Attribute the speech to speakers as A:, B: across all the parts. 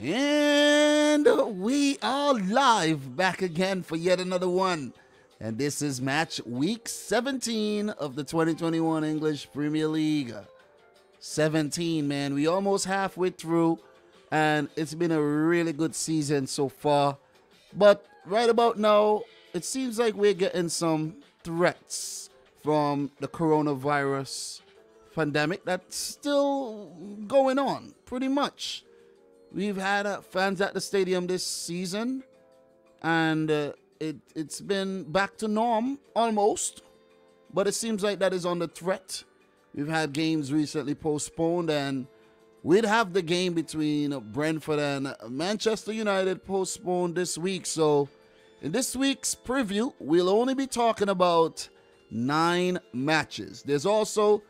A: And we are live back again for yet another one. And this is match week 17 of the 2021 English Premier League. 17, man. We almost halfway through. And it's been a really good season so far. But right about now, it seems like we're getting some threats from the coronavirus pandemic that's still going on, pretty much. We've had fans at the stadium this season, and it's been back to norm almost, but it seems like that is under threat. We've had games recently postponed, and we'd have the game between Brentford and Manchester United postponed this week. So in this week's preview, we'll only be talking about 9 matches. There's also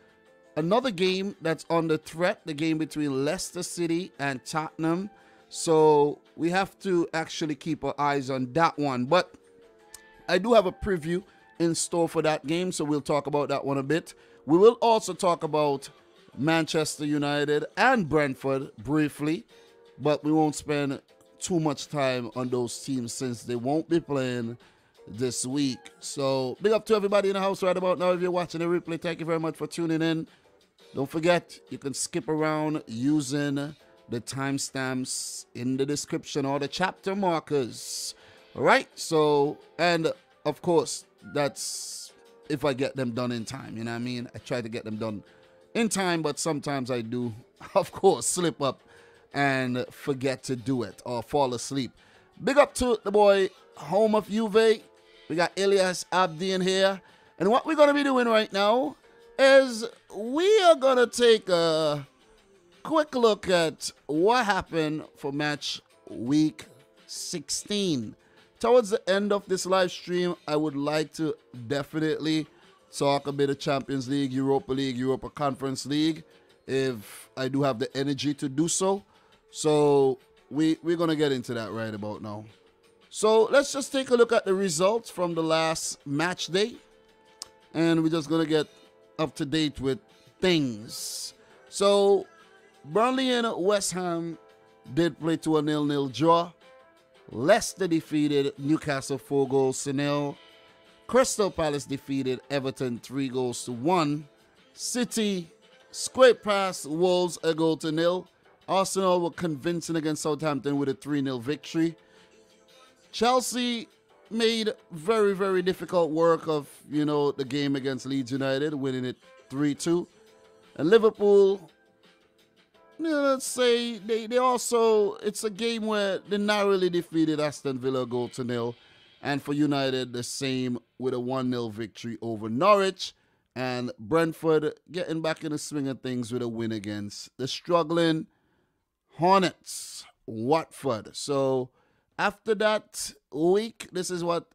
A: another game that's under threat, the game between Leicester City and Tottenham. So we have to actually keep our eyes on that one. But I do have a preview in store for that game, so we'll talk about that one a bit. We will also talk about Manchester United and Brentford briefly, but we won't spend too much time on those teams since they won't be playing this week. So big up to everybody in the house right about now. If you're watching the replay, thank you very much for tuning in. Don't forget, you can skip around using the timestamps in the description or the chapter markers. All right, so, and of course, that's if I get them done in time, you know what I mean? I try to get them done in time, but sometimes I do, of course, slip up and forget to do it or fall asleep. Big up to the boy, home of Juve. We got Elias Abdi in here. And what we're going to be doing right now is we are going to take a quick look at what happened for match week 16. Towards the end of this live stream, I would like to definitely talk a bit of Champions League, Europa Conference League, if I do have the energy to do so. So we're going to get into that right about now. So let's just take a look at the results from the last match day. And we're just going to get up to date with things. So Burnley and West Ham did play to a 0-0 draw. Leicester defeated Newcastle 4-0. Crystal Palace defeated Everton 3-1. City scraped past Wolves 1-0. Arsenal were convincing against Southampton with a 3-0 victory. Chelsea made very, very difficult work of, the game against Leeds United, winning it 3-2. And Liverpool, let's say, they also, it's a game where they narrowly defeated Aston Villa 0-0. And for United, the same with a 1-0 victory over Norwich. And Brentford getting back in the swing of things with a win against the struggling Hornets, Watford. So after that week, this is what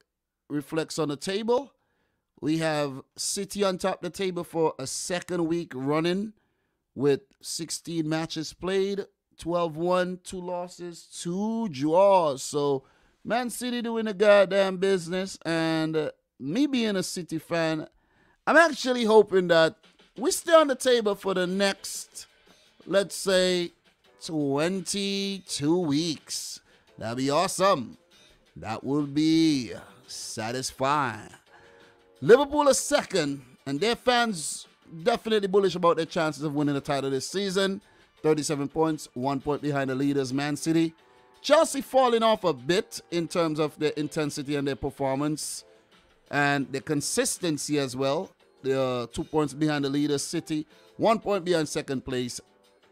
A: reflects on the table. We have City on top of the table for a second week running with 16 matches played, 12-1, 2 losses, 2 draws. So Man City doing the goddamn business. And me being a City fan, I'm actually hoping that we stay on the table for the next, let's say, 22 weeks. That'd be awesome. That would be satisfying. Liverpool is second, and their fans definitely bullish about their chances of winning the title this season. 37 points, 1 point behind the leaders, Man City. Chelsea falling off a bit in terms of their intensity and their performance and their consistency as well. They are 2 points behind the leaders, City. 1 point behind second place,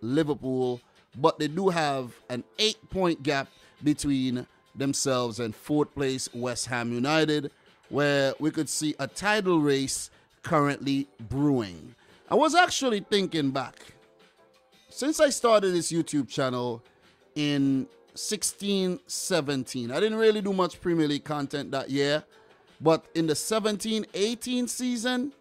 A: Liverpool. But they do have an 8-point gap between themselves and fourth place West Ham United, where we could see a title race currently brewing. I was actually thinking back, since I started this YouTube channel in 16-17, I didn't really do much Premier League content that year, but in the 17-18 season,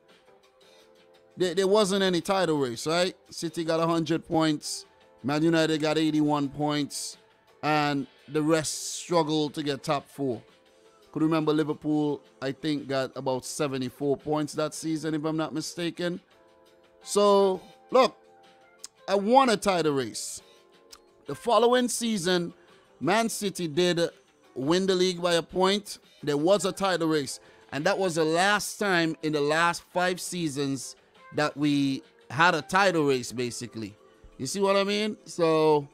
A: there wasn't any title race, right? City got 100 points, Man United got 81 points, and the rest struggled to get top 4. Could remember Liverpool, I think, got about 74 points that season, if I'm not mistaken. So, look, I want a title race. The following season, Man City did win the league by a point. There was a title race. And that was the last time in the last 5 seasons that we had a title race, basically. You see what I mean? So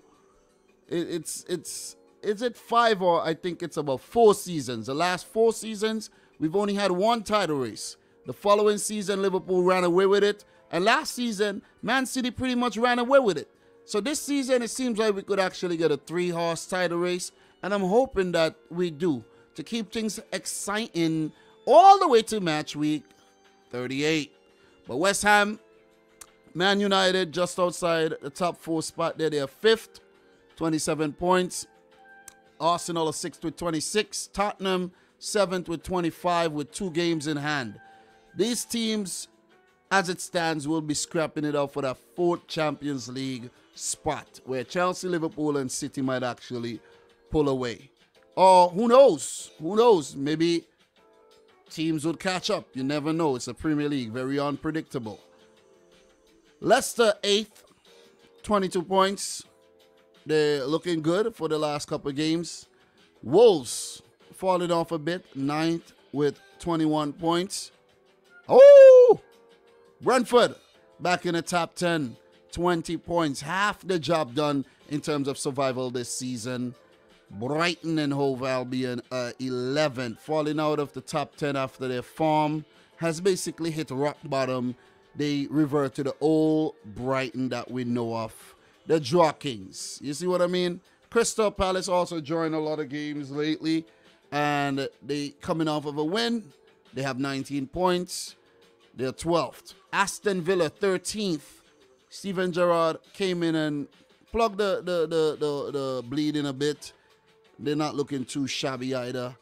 A: is it 5 or I think it's about 4 seasons? The last 4 seasons, we've only had one title race. The following season, Liverpool ran away with it. And last season, Man City pretty much ran away with it. So this season, it seems like we could actually get a 3-horse title race. And I'm hoping that we do, to keep things exciting all the way to match week 38. But West Ham, Man United, just outside the top 4 spot there. They are 5th, 27 points. Arsenal are 6th with 26. Tottenham, 7th with 25 with 2 games in hand. These teams, as it stands, will be scrapping it out for that 4th Champions League spot, where Chelsea, Liverpool, and City might actually pull away. Or who knows? Who knows? Maybe teams would catch up. You never know. It's a Premier League. Very unpredictable. Leicester 8th, 22 points. They're looking good for the last couple of games. Wolves falling off a bit, 9th with 21 points. Oh! Brentford back in the top 10, 20 points. Half the job done in terms of survival this season. Brighton and Hove Albion 11th, falling out of the top 10 after their form has basically hit rock bottom. They revert to the old Brighton that we know of, the Draw Kings. You see what I mean? Crystal Palace also joined a lot of games lately, and they coming off of a win. They have 19 points. They're 12th. Aston Villa 13th. Steven Gerrard came in and plugged the bleeding a bit. They're not looking too shabby either.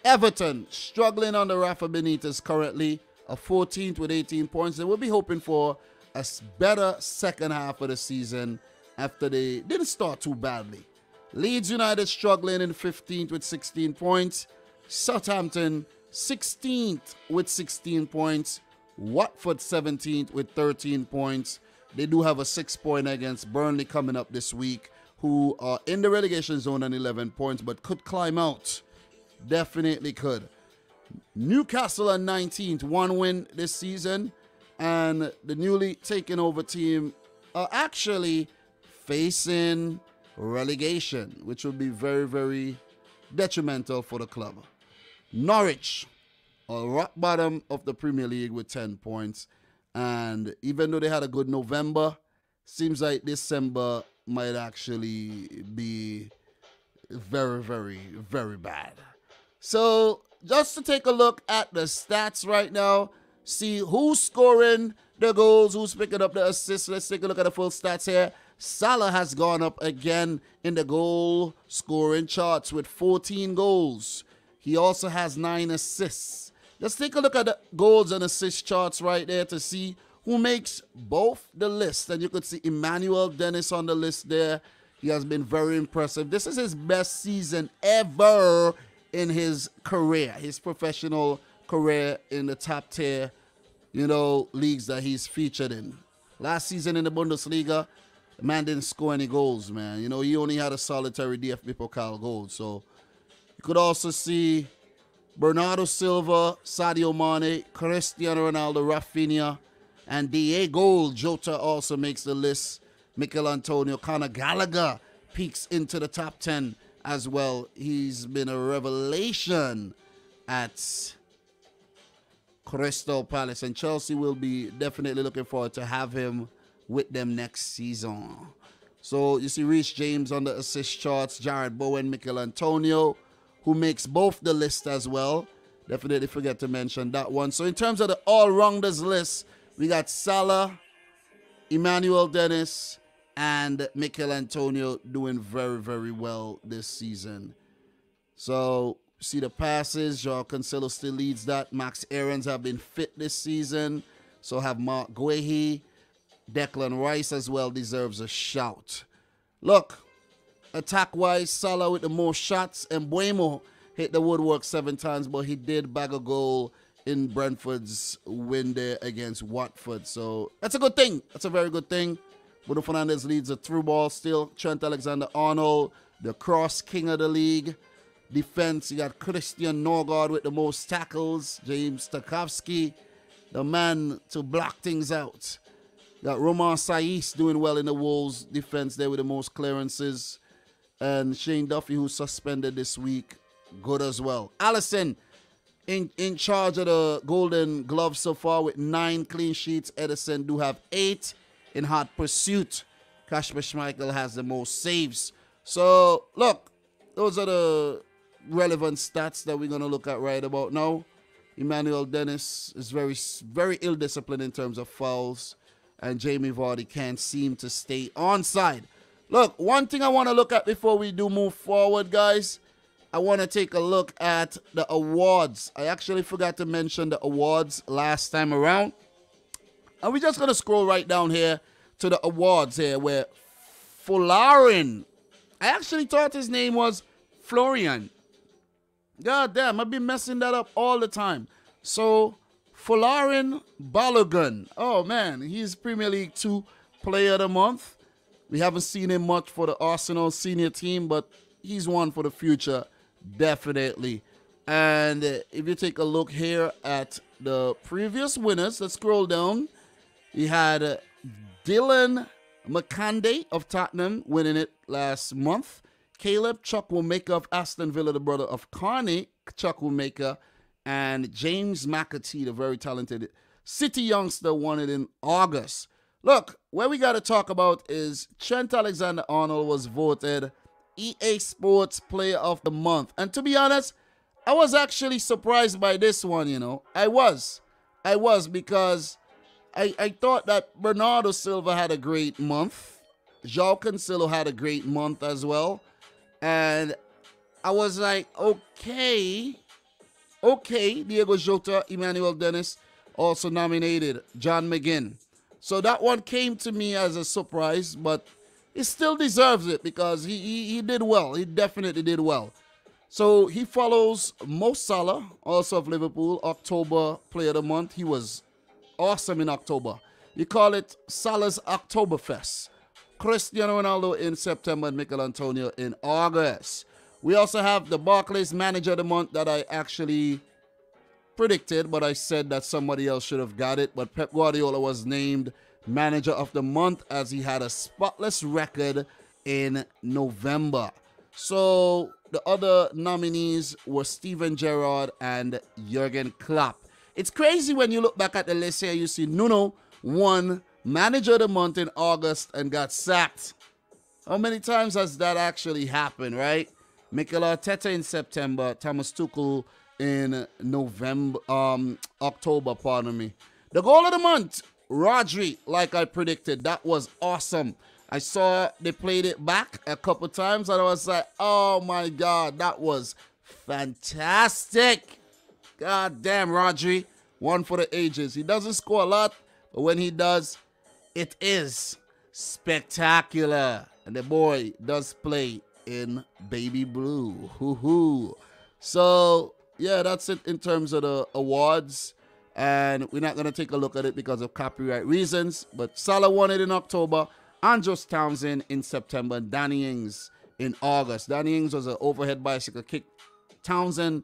A: Everton struggling under Rafa Benitez currently, a 14th with 18 points. They will be hoping for a better second half of the season after they didn't start too badly. Leeds United struggling in 15th with 16 points. Southampton 16th with 16 points. Watford 17th with 13 points. They do have a 6-point against Burnley coming up this week, who are in the relegation zone on 11 points, but could climb out. Definitely could. Newcastle on 19th, 1 win this season, and the newly taken over team are actually facing relegation, which will be very, very detrimental for the club. Norwich are rock bottom of the Premier League with 10 points, and even though they had a good November, seems like December might actually be very, very, very bad. So just to take a look at the stats right now, see who's scoring the goals, who's picking up the assists. Let's take a look at the full stats here. Salah has gone up again in the goal scoring charts with 14 goals. He also has 9 assists. Let's take a look at the goals and assist charts right there to see who makes both the list. And you could see Emmanuel Dennis on the list there. He has been very impressive. This is his best season ever in his career, his professional career in the top tier, leagues that he's featured in. Last season in the Bundesliga, the man didn't score any goals, man. He only had a solitary DFB Pokal goal. So you could also see Bernardo Silva, Sadio Mane, Cristiano Ronaldo, Rafinha, and Diego Jota also makes the list. Mikel Antonio, Conor Gallagher peaks into the top 10 as well. He's been a revelation at Crystal Palace, and Chelsea will be definitely looking forward to have him with them next season. So you see Reece James on the assist charts, Jared Bowen, Mikel Antonio, who makes both the list as well. Definitely forget to mention that one. So in terms of the all-rounders list, we got Salah, Emmanuel Dennis, and Mikel Antonio doing very, very well this season. So see the passes. Joao Cancelo still leads that. Max Aarons have been fit this season. So have Mark Guehi. Declan Rice as well deserves a shout. Look, attack-wise, Salah with the most shots, and Mbeumo hit the woodwork 7 times, but he did bag a goal in Brentford's win there against Watford. So that's a good thing. That's a very good thing. Bruno Fernandes leads the through ball still. Trent Alexander-Arnold, the cross king of the league. Defense, you got Christian Norgard with the most tackles. James Tarkowski, the man to block things out. Got Romain Saiss doing well in the Wolves defense there with the most clearances. And Shane Duffy, who's suspended this week, good as well. Alisson in charge of the Golden Glove so far with 9 clean sheets. Edison do have 8 in hot pursuit. Kasper Schmeichel has the most saves. So, look, those are the relevant stats that we're going to look at right about now. Emmanuel Dennis is very, very ill-disciplined in terms of fouls. And Jamie Vardy can't seem to stay onside. Look, one thing I want to look at before we do move forward, guys, I want to take a look at the awards. I actually forgot to mention the awards last time around. And we're just going to scroll right down here to the awards here where Folarin, I actually thought his name was Florian. God damn, I've been messing that up all the time. So, Folarin Balogun. Oh, man, he's Premier League 2 Player of the Month. We haven't seen him much for the Arsenal senior team, but he's one for the future, definitely. And if you take a look here at the previous winners, let's scroll down. We had Dylan McCandy of Tottenham winning it last month. Caleb Chukwuemeka of Aston Villa, the brother of Carney Chukwuemeka, and James McAtee, the very talented City youngster, won it in August. Look, what we got to talk about is Trent Alexander-Arnold was voted EA Sports Player of the Month. And to be honest, I was actually surprised by this one, you know. I was because I thought that Bernardo Silva had a great month. João Cancelo had a great month as well. And I was like, okay, Diego Jota, Emmanuel Dennis also nominated, John McGinn. So that one came to me as a surprise, but he still deserves it because he did well. He definitely did well. So he follows Mo Salah, also of Liverpool, October Player of the Month. He was awesome in October. You call it Salah's Oktoberfest. Cristiano Ronaldo in September and Mikel Antonio in August. We also have the Barclays Manager of the Month that I actually predicted, but I said that somebody else should have got it. But Pep Guardiola was named Manager of the Month as he had a spotless record in November. So the other nominees were Steven Gerrard and Jurgen Klopp. It's crazy when you look back at the list here, you see Nuno won Manager of the Month in August and got sacked. How many times has that actually happened, right? Mikel Arteta in September, Thomas Tuchel in October, pardon me. The Goal of the Month, Rodri, like I predicted. That was awesome. I saw they played it back a couple times and I was like, oh my God, that was fantastic. God damn, Rodri, one for the ages. He doesn't score a lot, but when he does, it is spectacular. And the boy does play in baby blue. Hoo-hoo. So, yeah, that's it in terms of the awards. And we're not going to take a look at it because of copyright reasons. But Salah won it in October. Andros Townsend in September. And Danny Ings in August. Danny Ings was an overhead bicycle kick. Townsend,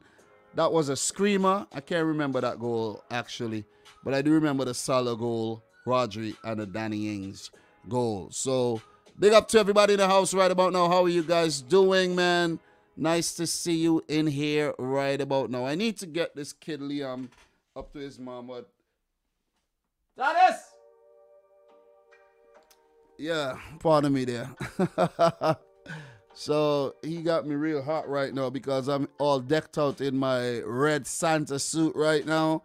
A: that was a screamer. I can't remember that goal, actually. But I do remember the Salah goal, Rodri, and the Danny Ings goal. So, big up to everybody in the house right about now. How are you guys doing, man? Nice to see you in here right about now. I need to get this kid Liam up to his mom. But that is... Yeah, pardon me there. So he got me real hot right now because I'm all decked out in my red Santa suit right now,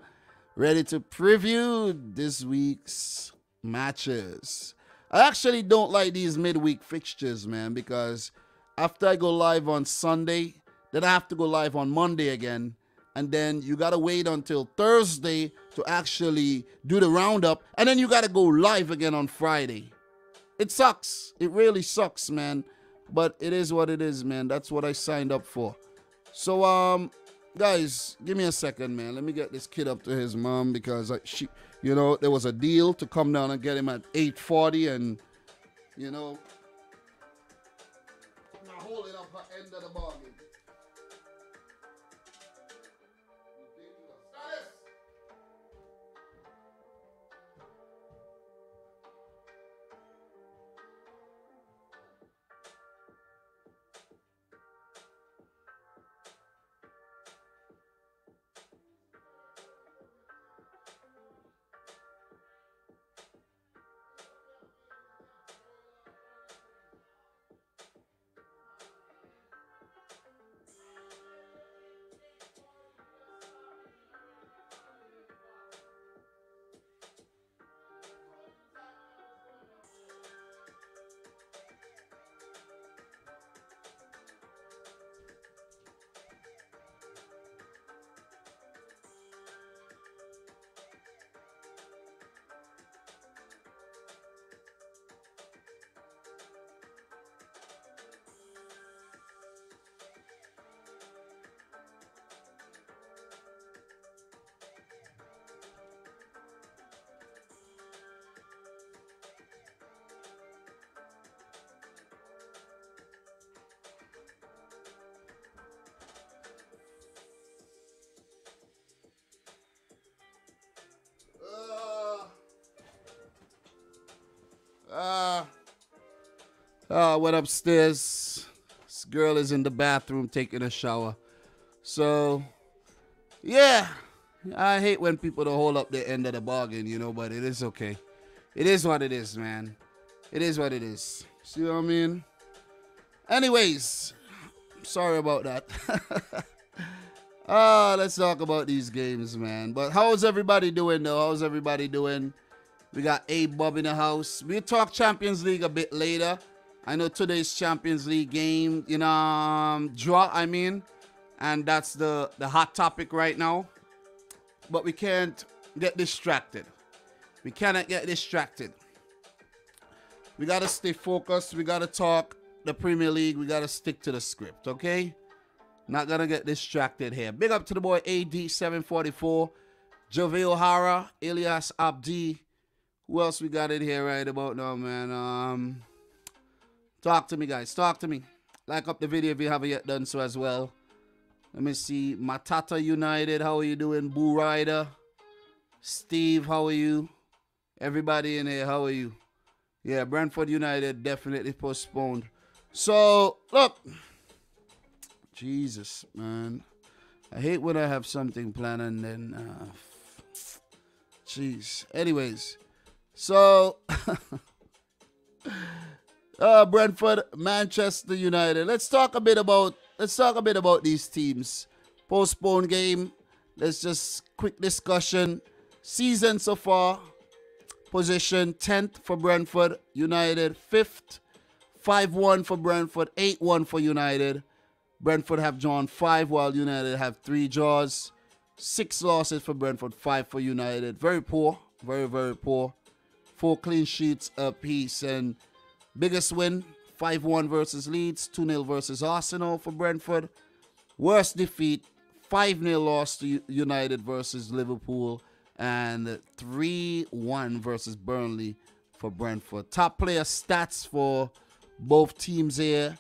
A: ready to preview this week's matches. I actually don't like these midweek fixtures, man, because after I go live on Sunday, then I have to go live on Monday again, and then you got to wait until Thursday to actually do the roundup, and then you got to go live again on Friday. It sucks. It really sucks, man. But it is what it is, man. That's what I signed up for. So, guys, give me a second, man. Let me get this kid up to his mom because there was a deal to come down and get him at 8:40, and You know, not holding up her end of the bargain. Went upstairs. This girl is in the bathroom taking a shower. So, yeah. I hate when people don't hold up the end of the bargain, you know, but it is okay. It is what it is, man. It is what it is. See what I mean? Anyways, sorry about that. Let's talk about these games, man. But how's everybody doing, though? How's everybody doing? We got A-Bob in the house. We'll talk Champions League a bit later. I know today's Champions League game, draw, I mean. And that's the hot topic right now. But we can't get distracted. We cannot get distracted. We got to stay focused. We got to talk the Premier League. We got to stick to the script, okay? Not going to get distracted here. Big up to the boy AD744, Jove O'Hara, Elias Abdi. Who else we got in here right about now, man? Talk to me, guys. Talk to me. Like up the video if you haven't yet done so as well. Let me see. Matata United, how are you doing? Boo Rider. Steve, how are you? Everybody in here, how are you? Yeah, Brentford United definitely postponed. So, look. Jesus, man. I hate when I have something planned and then... Jeez. Anyways. So... Brentford, Manchester United. Let's talk a bit about these teams. Postponed game. Let's just quick discussion. Season so far. Position 10th for Brentford. United 5th. 5-1 for Brentford. 8-1 for United. Brentford have drawn 5 while United have 3 draws. 6 losses for Brentford. 5 for United. Very poor. Very, very poor. 4 clean sheets apiece. And biggest win, 5-1 versus Leeds, 2-0 versus Arsenal for Brentford. Worst defeat, 5-0 loss to United versus Liverpool, and 3-1 versus Burnley for Brentford. Top player stats for both teams here.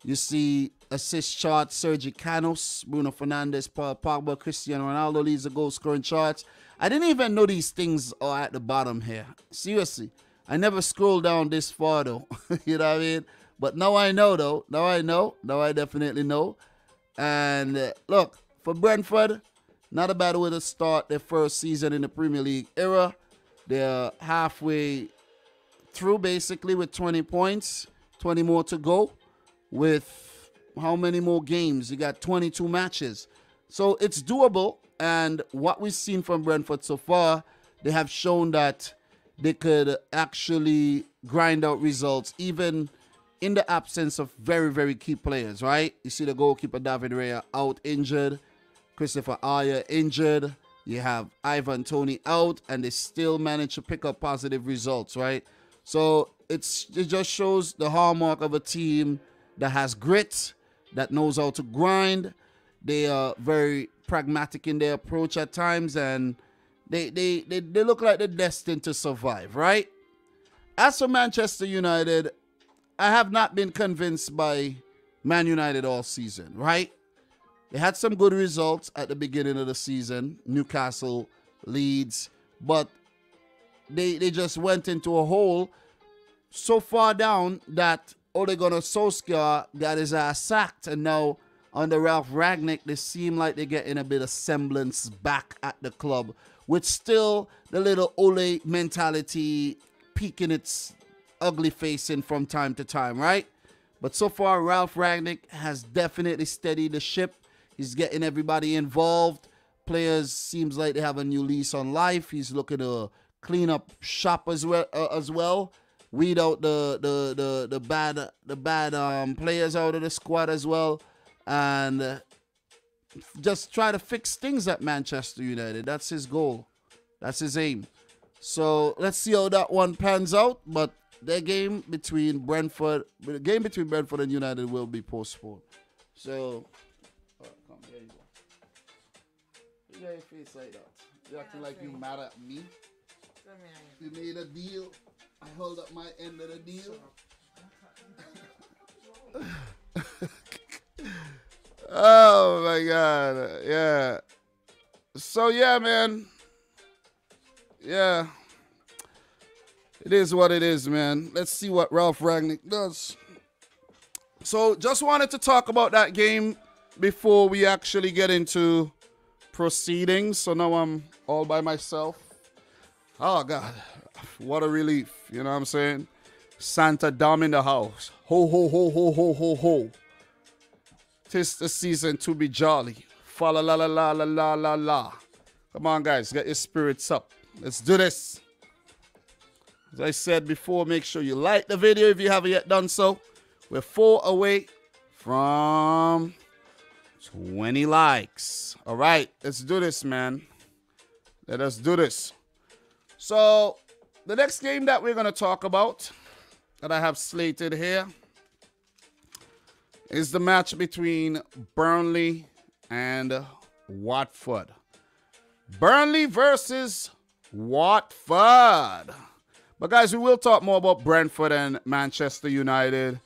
A: You see assist chart, Sergio Canos, Bruno Fernandes, Paul Pogba, Cristiano Ronaldo leads the goal scoring charts. I didn't even know these things are at the bottom here. Seriously. I never scrolled down this far, though. You know what I mean? But now I know, though. Now I know. Now I definitely know. And look, for Brentford, not a bad way to start their first season in the Premier League era. They're halfway through, basically, with 20 points. 20 more to go. With how many more games? You got 22 matches. So it's doable. And what we've seen from Brentford so far, they have shown that they could actually grind out results even in the absence of very, very key players, right? You see the goalkeeper David Raya out injured, Christopher Aya injured, you have Ivan Toney out, and they still manage to pick up positive results, right? So it just shows the hallmark of a team that has grit, that knows how to grind. They are very pragmatic in their approach at times, and they look like they're destined to survive, right? as for Manchester United, I have not been convinced by Man United all season, right? They had some good results at the beginning of the season, Newcastle, Leeds, but they just went into a hole so far down that Ole Gunnar Solskjaer got his ass sacked, and now under Ralph Rangnick, they seem like they're getting a bit of semblance back at the club, with still the little Ole mentality peeking its ugly face in from time to time, right? But so far, Ralph Rangnick has definitely steadied the ship. He's getting everybody involved. Players seems like they have a new lease on life. He's looking to clean up shop as well. Weed out the bad players out of the squad as well, and just try to fix things at Manchester United. That's his goal. That's his aim. So let's see how that one pans out. But the game between Brentford and United will be postponed. So, come there you go. You got your face like that. You acting like you mad at me. You made a deal. I hold up my end of the deal. Oh my God. Yeah. So yeah, man. Yeah. It is what it is, man. Let's see what Ralph Rangnick does. So just wanted to talk about that game before we actually get into proceedings. So now I'm all by myself. Oh God. What a relief. You know what I'm saying? Santa Dom in the house. Ho, ho, ho, ho, ho, ho, ho. 'Tis the season to be jolly. Fa la la la la la la la la. Come on, guys. Get your spirits up. Let's do this. As I said before, make sure you like the video if you haven't yet done so. We're 4 away from 20 likes. All right. Let's do this, man. Let us do this. So, the next game that we're going to talk about, that I have slated here, is the match between Burnley and Watford. Burnley versus Watford. But guys, we will talk more about Brentford and Manchester United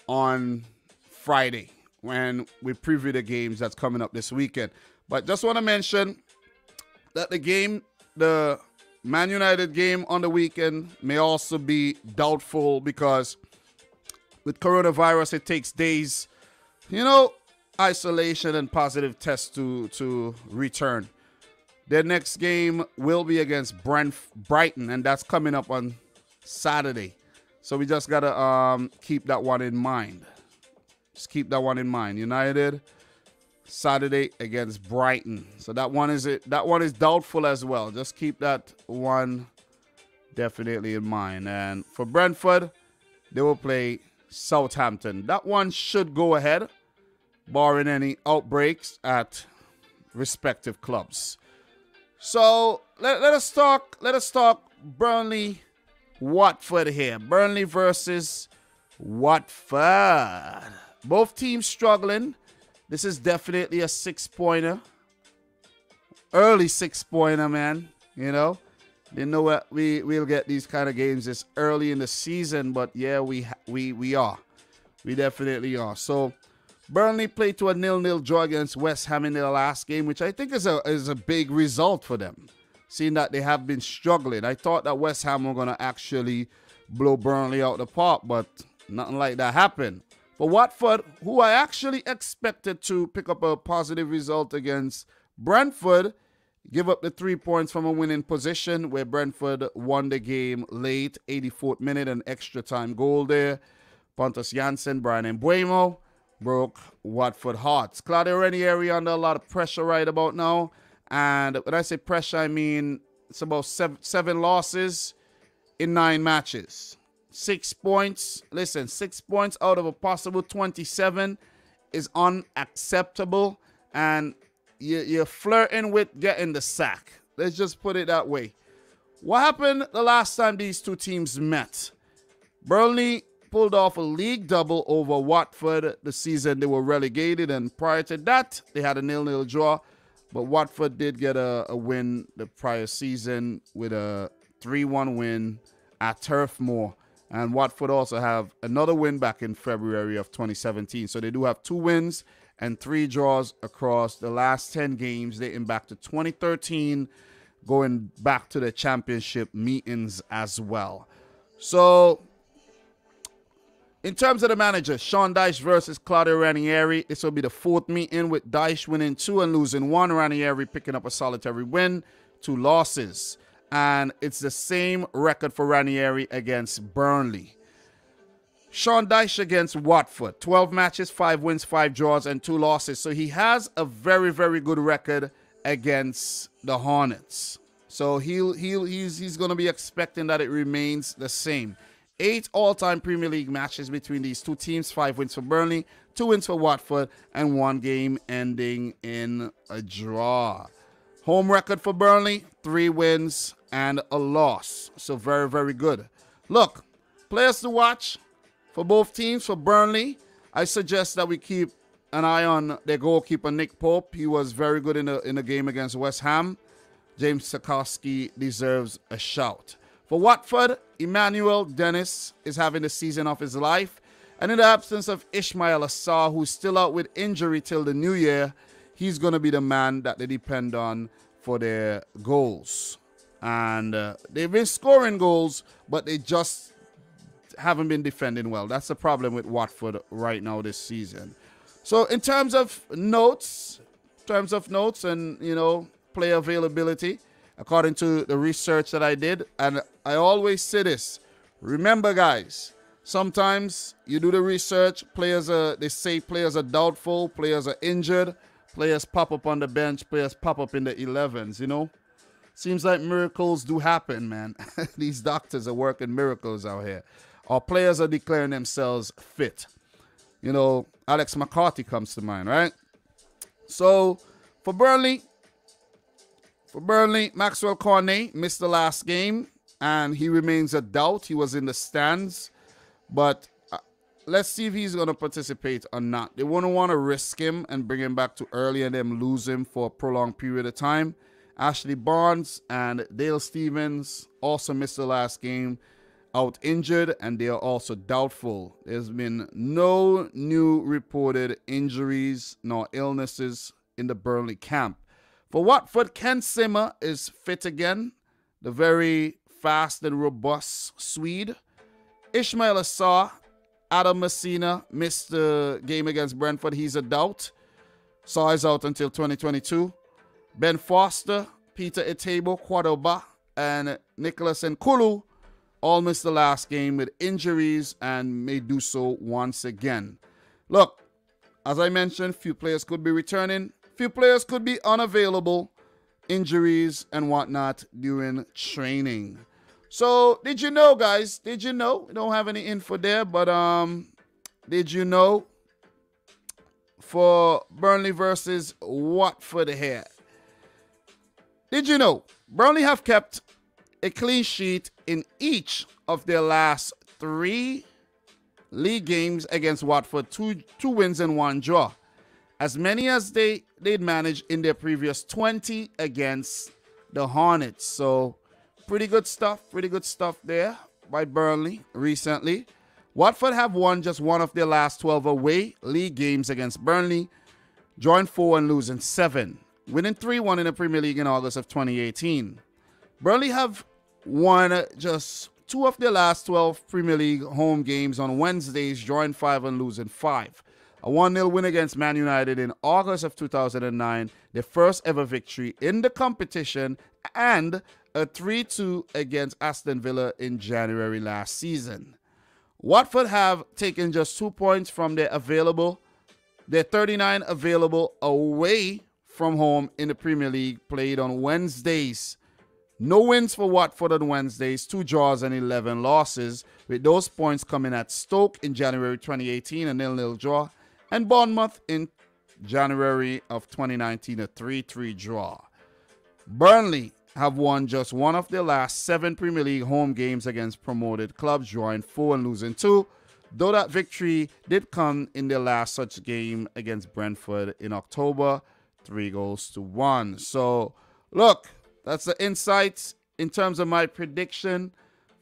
A: on Friday when we preview the games that's coming up this weekend. But just want to mention that the Man United game on the weekend may also be doubtful because with coronavirus, it takes days, isolation and positive tests to return. Their next game will be against Brighton, and that's coming up on Saturday. So we just got to keep that one in mind. Just keep that one in mind. United, Saturday against Brighton. So that one is doubtful as well. Just keep that one definitely in mind. And for Brentford, they will play Southampton. That one should go ahead, barring any outbreaks at respective clubs. So let us talk Burnley Watford here. Burnley versus Watford. Both teams struggling. This is definitely a 6-pointer. Early 6-pointer, man. They know what we'll get these kind of games this early in the season, but yeah, we are. We definitely are. So Burnley played to a 0-0 draw against West Ham in their last game, which I think is a big result for them, seeing that they have been struggling. I thought that West Ham were going to actually blow Burnley out the park, but nothing like that happened. For Watford, who I actually expected to pick up a positive result against Brentford, give up the 3 points from a winning position where Brentford won the game late, 84th minute, an extra time goal there. Pontus Janssen, Brian Mbeumo broke Watford hearts. Claudio Ranieri under a lot of pressure right about now. And when I say pressure, I mean it's about seven losses in 9 matches. 6 points. Listen, 6 points out of a possible 27 is unacceptable. And you're flirting with getting the sack. Let's just put it that way. What happened the last time these two teams met? Burnley pulled off a league double over Watford the season they were relegated, and prior to that, they had a 0-0 draw. But Watford did get a win the prior season with a 3-1 win at Turf Moor. And Watford also have another win back in February of 2017. So they do have 2 wins and 3 draws across the last 10 games, dating back to 2013, going back to the championship meetings as well. So in terms of the manager, Sean Dyche versus Claudio Ranieri. This will be the 4th meeting, with Dyche winning 2 and losing 1. Ranieri picking up a solitary win, 2 losses. And it's the same record for Ranieri against Burnley. Sean Dyche against Watford. 12 matches, 5 wins, 5 draws, and 2 losses. So he has a very, very good record against the Hornets. So he's going to be expecting that it remains the same. 8 all-time Premier League matches between these 2 teams. 5 wins for Burnley, 2 wins for Watford, and 1 game ending in a draw. Home record for Burnley, 3 wins and a loss. So very, very good. Look, players to watch for both teams. For Burnley, I suggest that we keep an eye on their goalkeeper, Nick Pope. He was very good in the game against West Ham. James Tarkowski deserves a shout. For Watford, Emmanuel Dennis is having the season of his life. And in the absence of Ismail Assar, who's still out with injury till the new year, he's going to be the man that they depend on for their goals. And they've been scoring goals, but they just haven't been defending well. That's the problem with Watford right now this season. So in terms of notes and, player availability, according to the research that I did, and I always say this, remember guys, sometimes you do the research, they say players are doubtful, players are injured, players pop up on the bench, players pop up in the 11s, Seems like miracles do happen, man. These doctors are working miracles out here. Or players are declaring themselves fit. Alex McCarthy comes to mind, right? So, for Burnley, Maxwell Cornet missed the last game, and he remains a doubt. He was in the stands, but let's see if he's going to participate or not. They wouldn't want to risk him and bring him back too early and then lose him for a prolonged period of time. Ashley Barnes and Dale Stevens also missed the last game, out injured, and they are also doubtful. There's been no new reported injuries nor illnesses in the Burnley camp. For Watford, Ken Simmer is fit again, the very fast and robust Swede. Ismail Assar, Adam Messina missed the game against Brentford. He's a doubt. Assar is out until 2022. Ben Foster, Peter Etebo, Quadoba, and Nicholas Nkulu all missed the last game with injuries and may do so once again. Look, as I mentioned, few players could be returning. Few players could be unavailable, injuries and whatnot during training. So, did you know, guys? Did you know? We don't have any info there, but did you know for Burnley versus Watford here? Did you know Burnley have kept a clean sheet in each of their last 3 league games against Watford, 2 wins and 1 draw, as many as they'd managed in their previous 20 against the Hornets. So pretty good stuff there by Burnley recently. Watford have won just 1 of their last 12 away league games against Burnley, drawing 4 and losing 7, winning 3-1 in the Premier League in August of 2018. Burnley have won just 2 of their last 12 Premier League home games on Wednesdays, drawing 5 and losing 5. A 1-0 win against Man United in August of 2009, their first ever victory in the competition, and a 3-2 against Aston Villa in January last season. Watford have taken just 2 points from their 39 available away from home in the Premier League played on Wednesdays. No wins for Watford on Wednesdays, 2 draws and 11 losses, with those points coming at Stoke in January 2018, a 0-0 draw, and Bournemouth in January of 2019, a 3-3 draw. Burnley have won just 1 of their last 7 Premier League home games against promoted clubs, drawing 4 and losing 2, though that victory did come in their last such game against Brentford in October, 3-1. So, look, that's the insights in terms of my prediction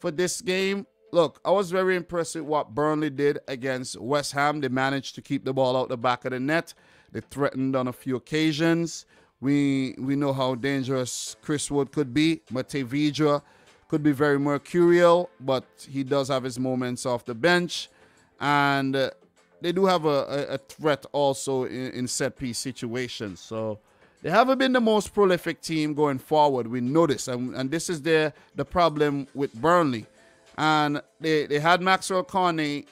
A: for this game, look, I was very impressed with what Burnley did against West Ham. They managed to keep the ball out the back of the net. They threatened on a few occasions. We know how dangerous Chris Wood could be. Matej Vydra could be very mercurial, but he does have his moments off the bench. And they do have a threat also in set-piece situations. So they haven't been the most prolific team going forward. We know this. And this is the problem with Burnley. And they had Maxwell Cornet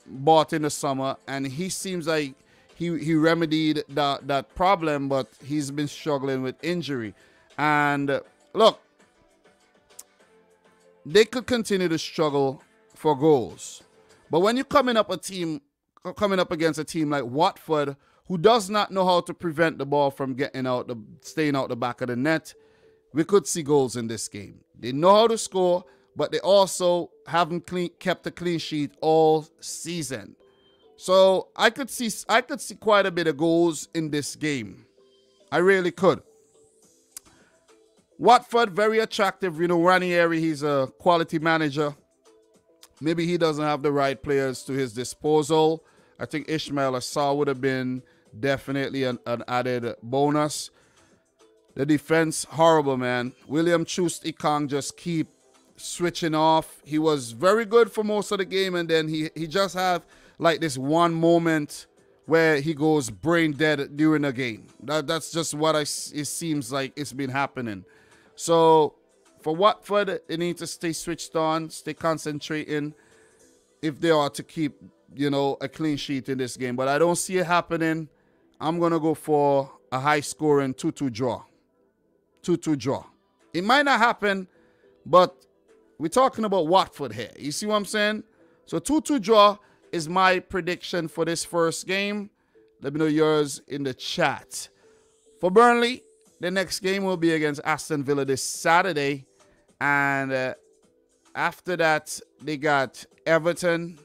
A: bought in the summer, and he seems like he remedied that problem, but he's been struggling with injury. And look, they could continue to struggle for goals. But when you're coming up against a team like Watford, who does not know how to prevent the ball from staying out the back of the net, we could see goals in this game. They know how to score, but they also haven't kept a clean sheet all season. So I could see quite a bit of goals in this game. I really could. Watford, very attractive. You know, Ranieri, he's a quality manager. Maybe he doesn't have the right players to his disposal. I think Ismail Assar would have been definitely an added bonus. The defense, horrible, man. William Choost-Ekong just keep switching off. He was very good for most of the game, and then he just have like this one moment where he goes brain dead during the game. That's just what it seems like it's been happening. So for Watford, they need to stay switched on, stay concentrating if they are to keep, you know, a clean sheet in this game. But I don't see it happening. I'm going to go for a high-scoring 2-2 draw. 2-2 draw. It might not happen, but we're talking about Watford here. You see what I'm saying? So 2-2 draw is my prediction for this first game. Let me know yours in the chat. For Burnley, the next game will be against Aston Villa this Saturday. And after that, they got Everton,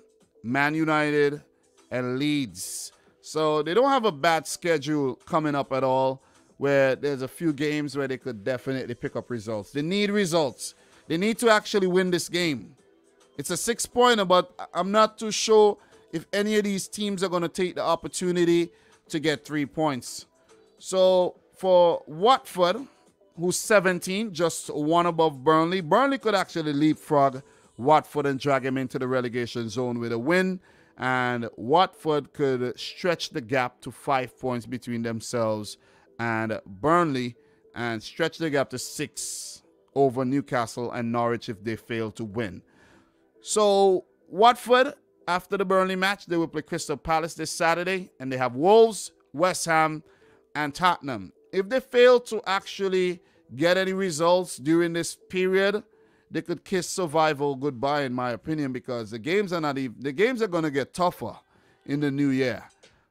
A: Man United, and Leeds. So they don't have a bad schedule coming up at all, where there's a few games where they could definitely pick up results. They need results. They need to actually win this game. It's a 6-pointer, but I'm not too sure if any of these teams are going to take the opportunity to get 3 points. So for Watford, who's 17, just one above Burnley, Burnley could actually leapfrog Watford and drag him into the relegation zone with a win. And Watford could stretch the gap to 5 points between themselves and Burnley, and stretch the gap to 6 over Newcastle and Norwich if they fail to win. So Watford, after the Burnley match, they will play Crystal Palace this Saturday, and they have Wolves, West Ham, and Tottenham. If they fail to actually get any results during this period, they could kiss survival goodbye, in my opinion, because the games are going to get tougher in the new year.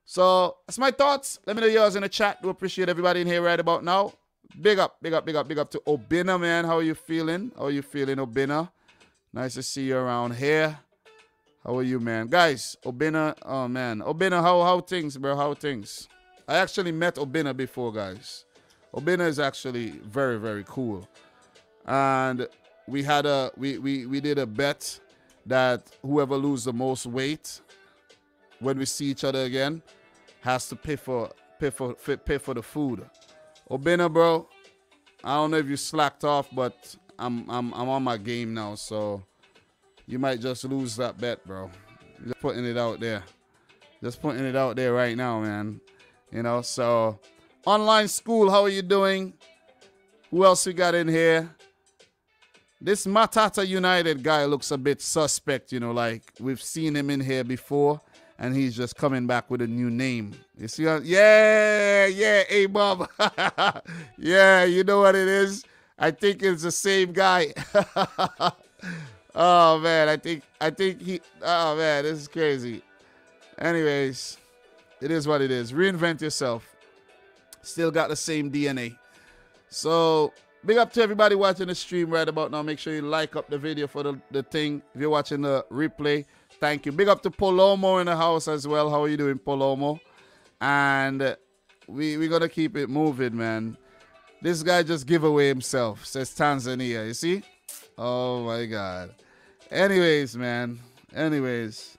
A: So that's my thoughts. Let me know yours in the chat. Do appreciate everybody in here right about now. Big up to Obina, man. How are you feeling? How are you feeling, Obina? Nice to see you around here. How are you, man? Guys, Obina, oh man. Obina, how things, bro? How things? I actually met Obina before, guys. Obina is actually very, very cool. And we had we did a bet that whoever loses the most weight when we see each other again has to pay for the food. Obina, bro, I don't know if you slacked off, but I'm on my game now, so you might just lose that bet, bro. Just putting it out there. Just putting it out there right now, man. You know, so online school, how are you doing? Who else we got in here? This Matata United guy looks a bit suspect, you know, like we've seen him in here before, and he's just coming back with a new name. You see? Yeah, hey, Bob. Yeah, you know what it is? I think it's the same guy. Oh, man, I think he, oh, man, this is crazy. Anyways, it is what it is. Reinvent yourself. Still got the same DNA. So big up to everybody watching the stream right about now. Make sure you like up the video for the thing. If you're watching the replay, thank you. Big up to Polomo in the house as well. How are you doing, Polomo? And we're going to keep it moving, man. This guy just gave away himself, says Tanzania. You see? Oh my God. Anyways, man. Anyways,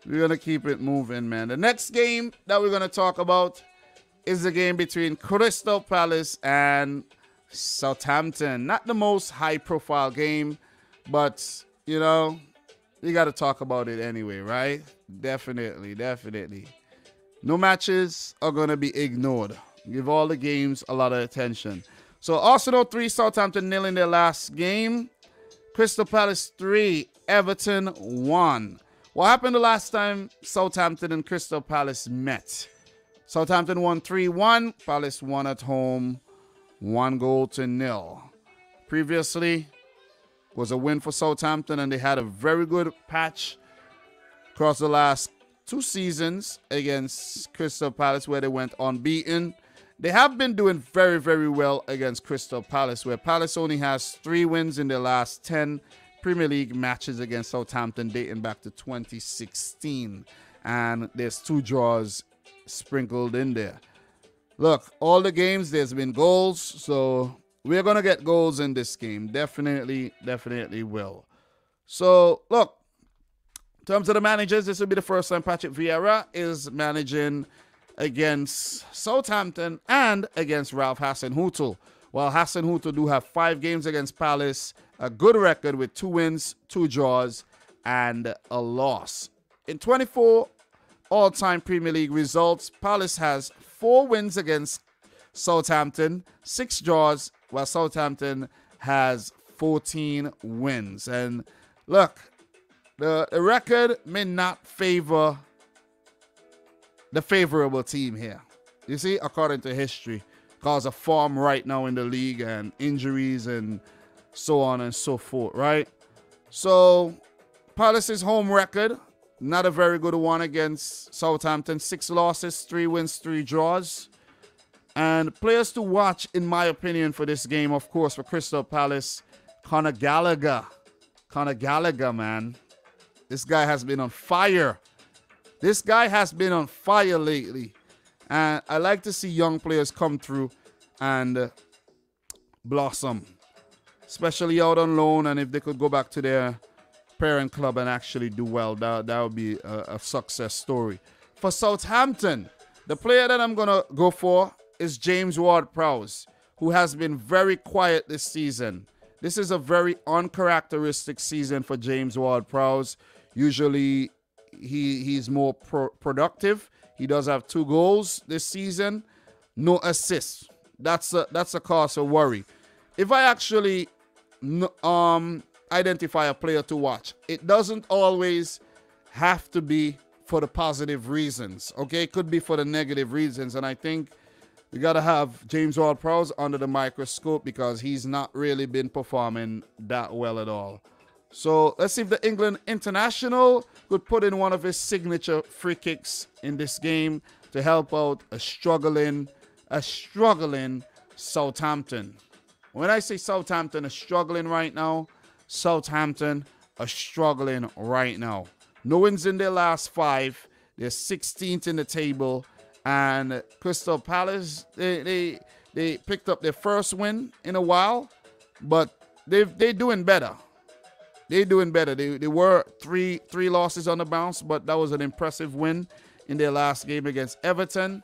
A: we're going to keep it moving, man. The next game that we're going to talk about is the game between Crystal Palace and Southampton. Not the most high-profile game, but, you know, you got to talk about it anyway, right? Definitely, definitely. No matches are going to be ignored. Give all the games a lot of attention. So, Arsenal 3, Southampton 0 in their last game. Crystal Palace 3, Everton 1. What happened the last time Southampton and Crystal Palace met? Southampton won 3-1. Palace won at home 1-0. Previously was a win for Southampton, and they had a very good patch across the last 2 seasons against Crystal Palace, where they went unbeaten. They have been doing very, very well against Crystal Palace, where Palace only has 3 wins in their last 10 Premier League matches against Southampton, dating back to 2016. And there's 2 draws sprinkled in there. Look, all the games, there's been goals, so we're going to get goals in this game. Definitely, definitely will. So, look, in terms of the managers, this will be the first time Patrick Vieira is managing against Southampton and against Ralph Hasenhüttl. While Hasenhüttl do have 5 games against Palace, a good record with 2 wins, 2 draws, and a loss. In 24 all-time Premier League results, Palace has 4 wins against Southampton, 6 draws, while Southampton has 14 wins. And look, the record may not favor the favorable team here. You see, according to history, because of form right now in the league and injuries and so on and so forth, right? So, Palace's home record, not a very good one against Southampton. 6 losses, 3 wins, 3 draws. And players to watch, in my opinion, for this game, of course, for Crystal Palace, Conor Gallagher. Conor Gallagher, man. This guy has been on fire. This guy has been on fire lately. And I like to see young players come through and blossom, especially out on loan. And if they could go back to their parent club and actually do well, that would be a success story. For Southampton, the player that I'm going to go for is James Ward-Prowse, who has been very quiet this season. This is a very uncharacteristic season for James Ward-Prowse. Usually, he's more productive. He does have 2 goals this season, no assists. That's a cause for worry. If I actually identify a player to watch, it doesn't always have to be for the positive reasons. Okay, it could be for the negative reasons, and I think we got to have James Ward-Prowse under the microscope because he's not really been performing that well at all. So let's see if the England international could put in one of his signature free kicks in this game to help out a struggling Southampton. When I say Southampton is struggling right now, Southampton are struggling right now. No wins in their last 5. They're 16th in the table. And Crystal Palace, they picked up their first win in a while, but they're doing better. They're doing better. They were three losses on the bounce, but that was an impressive win in their last game against Everton.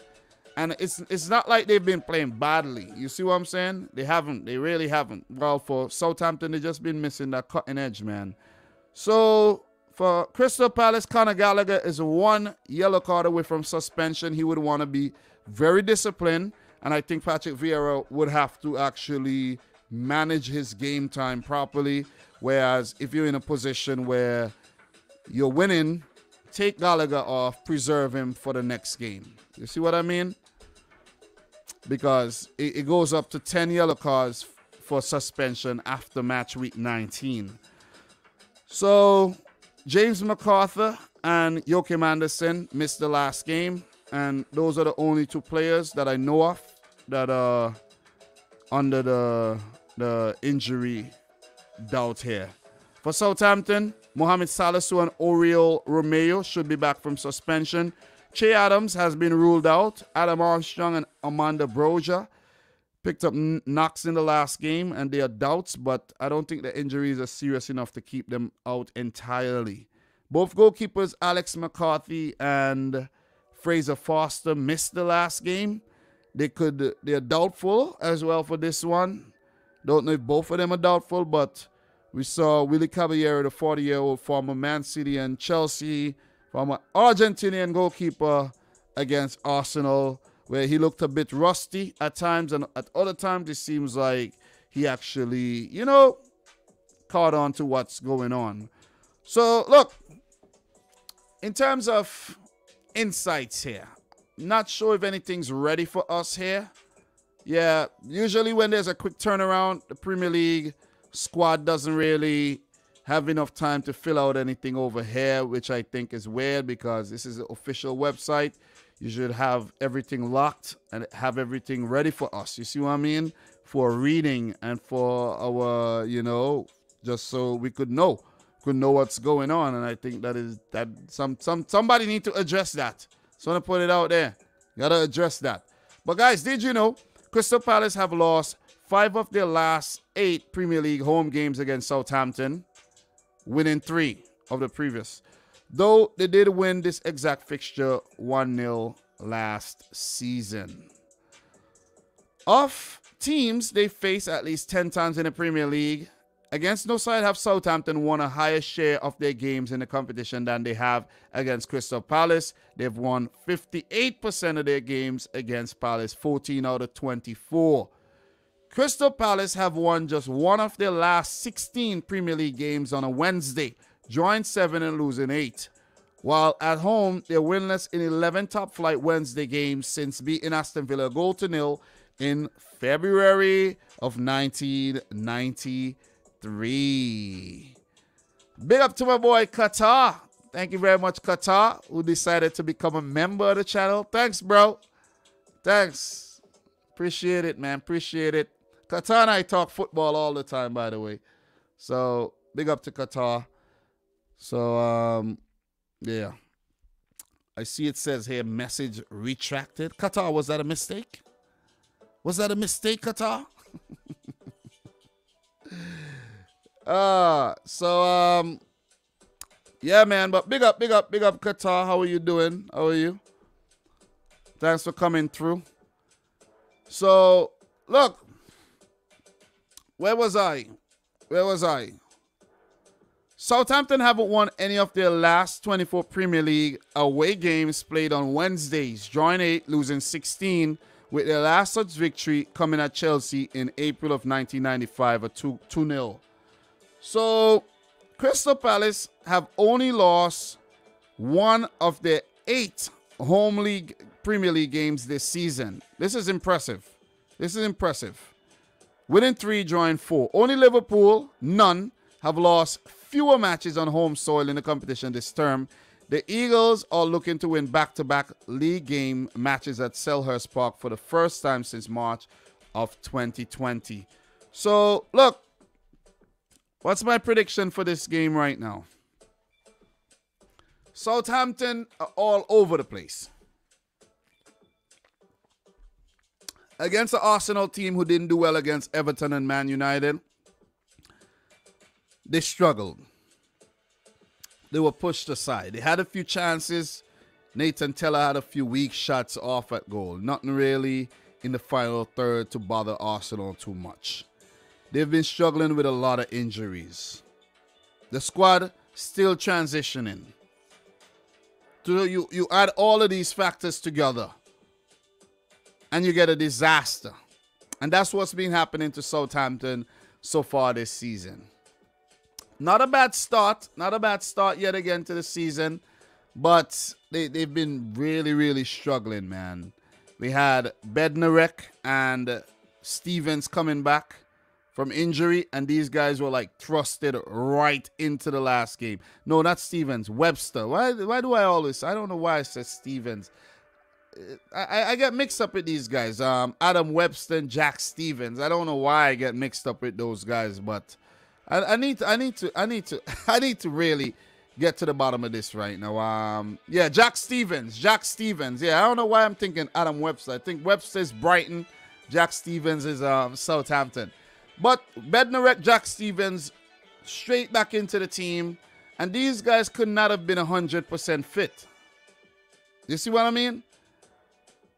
A: And it's not like they've been playing badly. You see what I'm saying? They haven't. They really haven't. Well, for Southampton, they've just been missing that cutting edge, man. So for Crystal Palace, Conor Gallagher is 1 yellow card away from suspension. He would want to be very disciplined. And I think Patrick Vieira would have to actually manage his game time properly. Whereas if you're in a position where you're winning, take Gallagher off, preserve him for the next game. You see what I mean? Because it goes up to 10 yellow cards for suspension after match week 19. So James McArthur and Joachim Andersen missed the last game. And those are the only 2 players that I know of that are under the injury doubt here. For Southampton, Mohamed Salisu and Oriol Romeo should be back from suspension. Che Adams has been ruled out. Adam Armstrong and Amanda Broja picked up knocks in the last game, and there are doubts, but I don't think the injuries are serious enough to keep them out entirely. Both goalkeepers, Alex McCarthy and Fraser Foster, missed the last game. They're doubtful as well for this one. Don't know if both of them are doubtful, but we saw Willy Caballero, the 40-year-old former Man City and Chelsea, former Argentinian goalkeeper, against Arsenal, where he looked a bit rusty at times, and at other times it seems like he actually, caught on to what's going on. So, look, in terms of insights here, not sure if anything's ready for us here. Yeah, usually when there's a quick turnaround, the Premier League squad doesn't really have enough time to fill out anything over here, which I think is weird because this is the official website. You should have everything locked and have everything ready for us. You see what I mean? For reading and for our, just so we could know what's going on. And I think that somebody need to address that. So I'm gonna put it out there. Gotta address that. But guys, did you know Crystal Palace have lost 5 of their last 8 Premier League home games against Southampton, winning 3 of the previous. Though they did win this exact fixture 1-0 last season. Of teams they face at least 10 times in the Premier League, against no side have Southampton won a higher share of their games in the competition than they have against Crystal Palace. They've won 58% of their games against Palace, 14 out of 24. Crystal Palace have won just 1 of their last 16 Premier League games on a Wednesday, drawing 7 and losing 8. While at home, they're winless in 11 top-flight Wednesday games since beating Aston Villa 0-0 in February of 1993. Big up to my boy Qatar. Thank you very much, Qatar, who decided to become a member of the channel. Thanks, bro. Thanks. Appreciate it, man. Appreciate it. Qatar and I talk football all the time, by the way. So, big up to Qatar. So, yeah. I see it says here, message retracted. Qatar, was that a mistake? Was that a mistake, Qatar? Yeah, man, but big up, Qatar. How are you doing? How are you? Thanks for coming through. So, look. Where was I? Southampton haven't won any of their last 24 Premier League away games played on Wednesdays, drawing 8, losing 16, with their last such victory coming at Chelsea in April of 1995, a 2-0. So, Crystal Palace have only lost 1 of their 8 home league Premier League games this season. This is impressive. Winning 3, drawing 4. Only Liverpool, none, have lost fewer matches on home soil in the competition this term. The Eagles are looking to win back-to-back league game matches at Selhurst Park for the first time since March of 2020. So, look, what's my prediction for this game right now? Southampton are all over the place. Against the Arsenal team who didn't do well against Everton and Man United, they struggled. They were pushed aside. They had a few chances. Nathan Teller had a few weak shots off at goal. Nothing really in the final third to bother Arsenal too much. They've been struggling with a lot of injuries. The squad still transitioning. So you add all of these factors together and you get a disaster. And that's what's been happening to Southampton so far this season. Not a bad start. Not a bad start yet again to the season. But they've been really, really struggling, man. We had Bednarek and Stevens coming back from injury. And these guys were like thrusted right into the last game. No, not Stevens. Webster. Why do I always... I don't know why I said Stevens. I get mixed up with these guys. Adam Webster and Jack Stevens. I don't know why I get mixed up with those guys, but I need to really get to the bottom of this right now. Yeah, Jack Stevens. Yeah, I don't know why I'm thinking Adam Webster. I think Webster's Brighton Jack Stevens is Southampton. But Bednarek, Jack Stevens, straight back into the team. And these guys could not have been 100% fit. You see what I mean?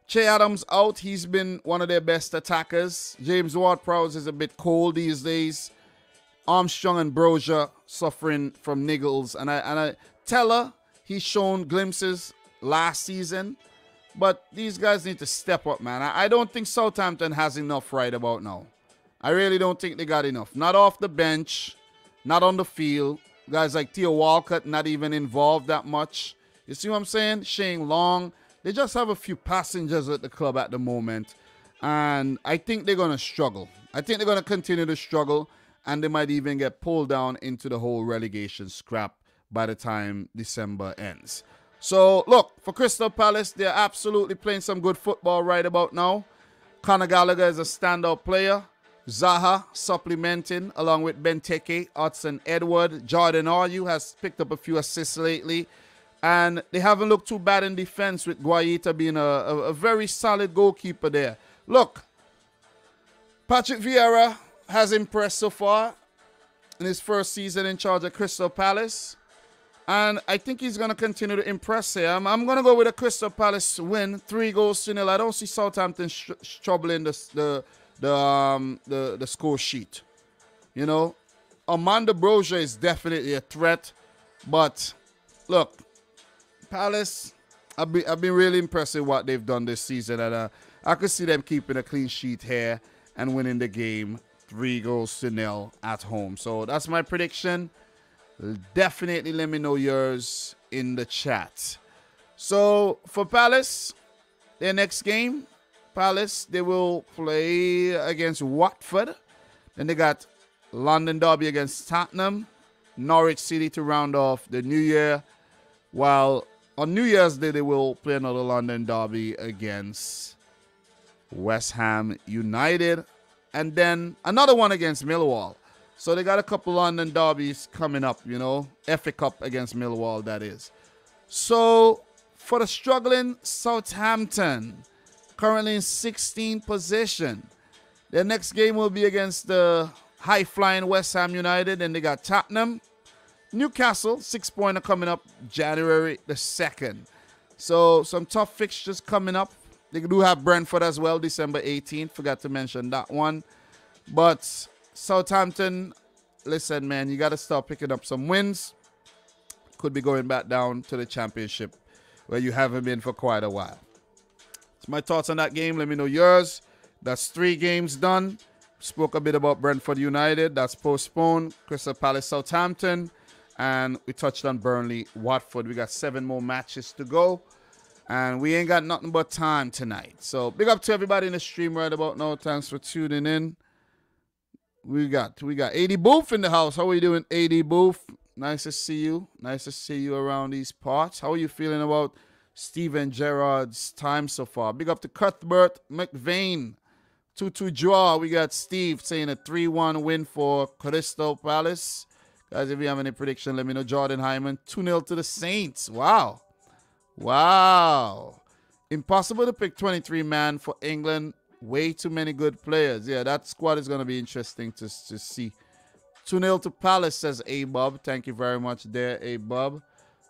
A: Che Adams out. He's been one of their best attackers. James Ward-Prowse is a bit cold these days. Armstrong and Brozier suffering from niggles. And I Teller, he's shown glimpses last season. But these guys need to step up, man. I don't think Southampton has enough right about now. I really don't think they got enough. Not off the bench, not on the field. Guys like Theo Walcott not even involved that much. You see what I'm saying? Shane Long. They just have a few passengers at the club at the moment. And I think they're going to struggle. I think they're going to continue to struggle. And they might even get pulled down into the whole relegation scrap by the time December ends. So, look, for Crystal Palace, they're absolutely playing some good football right about now. Conor Gallagher is a standout player. Zaha supplementing along with Benteke, Hudson Edward. Jordan Ayew has picked up a few assists lately. And they haven't looked too bad in defense with Guaita being a very solid goalkeeper there. Look, Patrick Vieira has impressed so far in his first season in charge of Crystal Palace. And I think he's going to continue to impress here. I'm going to go with a Crystal Palace win, 3-0. I don't see Southampton troubling the score sheet. You know, Armando Brozier is definitely a threat. But, look, Palace, I've been really impressed with what they've done this season. And I could see them keeping a clean sheet here and winning the game 3-0 at home. So that's my prediction. Definitely let me know yours in the chat. So for Palace, their next game, Palace, they will play against Watford. Then they got London Derby against Tottenham, Norwich City to round off the new year. While on New Year's Day, they will play another London Derby against West Ham United. And then another one against Millwall. So they got a couple London derbies coming up, you know. FA Cup against Millwall, that is. So for the struggling Southampton, currently in 16th position. Their next game will be against the high-flying West Ham United. And they got Tottenham. Newcastle, 6-pointer coming up January the 2nd. So some tough fixtures coming up. They do have Brentford as well, December 18th. Forgot to mention that one. But Southampton, listen, man, you got to start picking up some wins. Could be going back down to the championship where you haven't been for quite a while. That's my thoughts on that game. Let me know yours. That's 3 games done. Spoke a bit about Brentford United. That's postponed. Crystal Palace, Southampton. And we touched on Burnley, Watford. We got 7 more matches to go. And we ain't got nothing but time tonight. So big up to everybody in the stream right about now. Thanks for tuning in. We got AD Booth in the house. How are you doing, AD Booth? Nice to see you. Nice to see you around these parts. How are you feeling about Steven Gerrard's time so far? Big up to Cuthbert McVeigh. 2-2 draw. We got Steve saying a 3-1 win for Crystal Palace. Guys, if you have any prediction, let me know. Jordan Hyman, 2-0 to the Saints. Wow. Wow. Impossible to pick 23-man for England. Way too many good players. Yeah, that squad is going to be interesting to see. 2-0 to Palace, says A-Bob. Thank you very much there, A-Bob,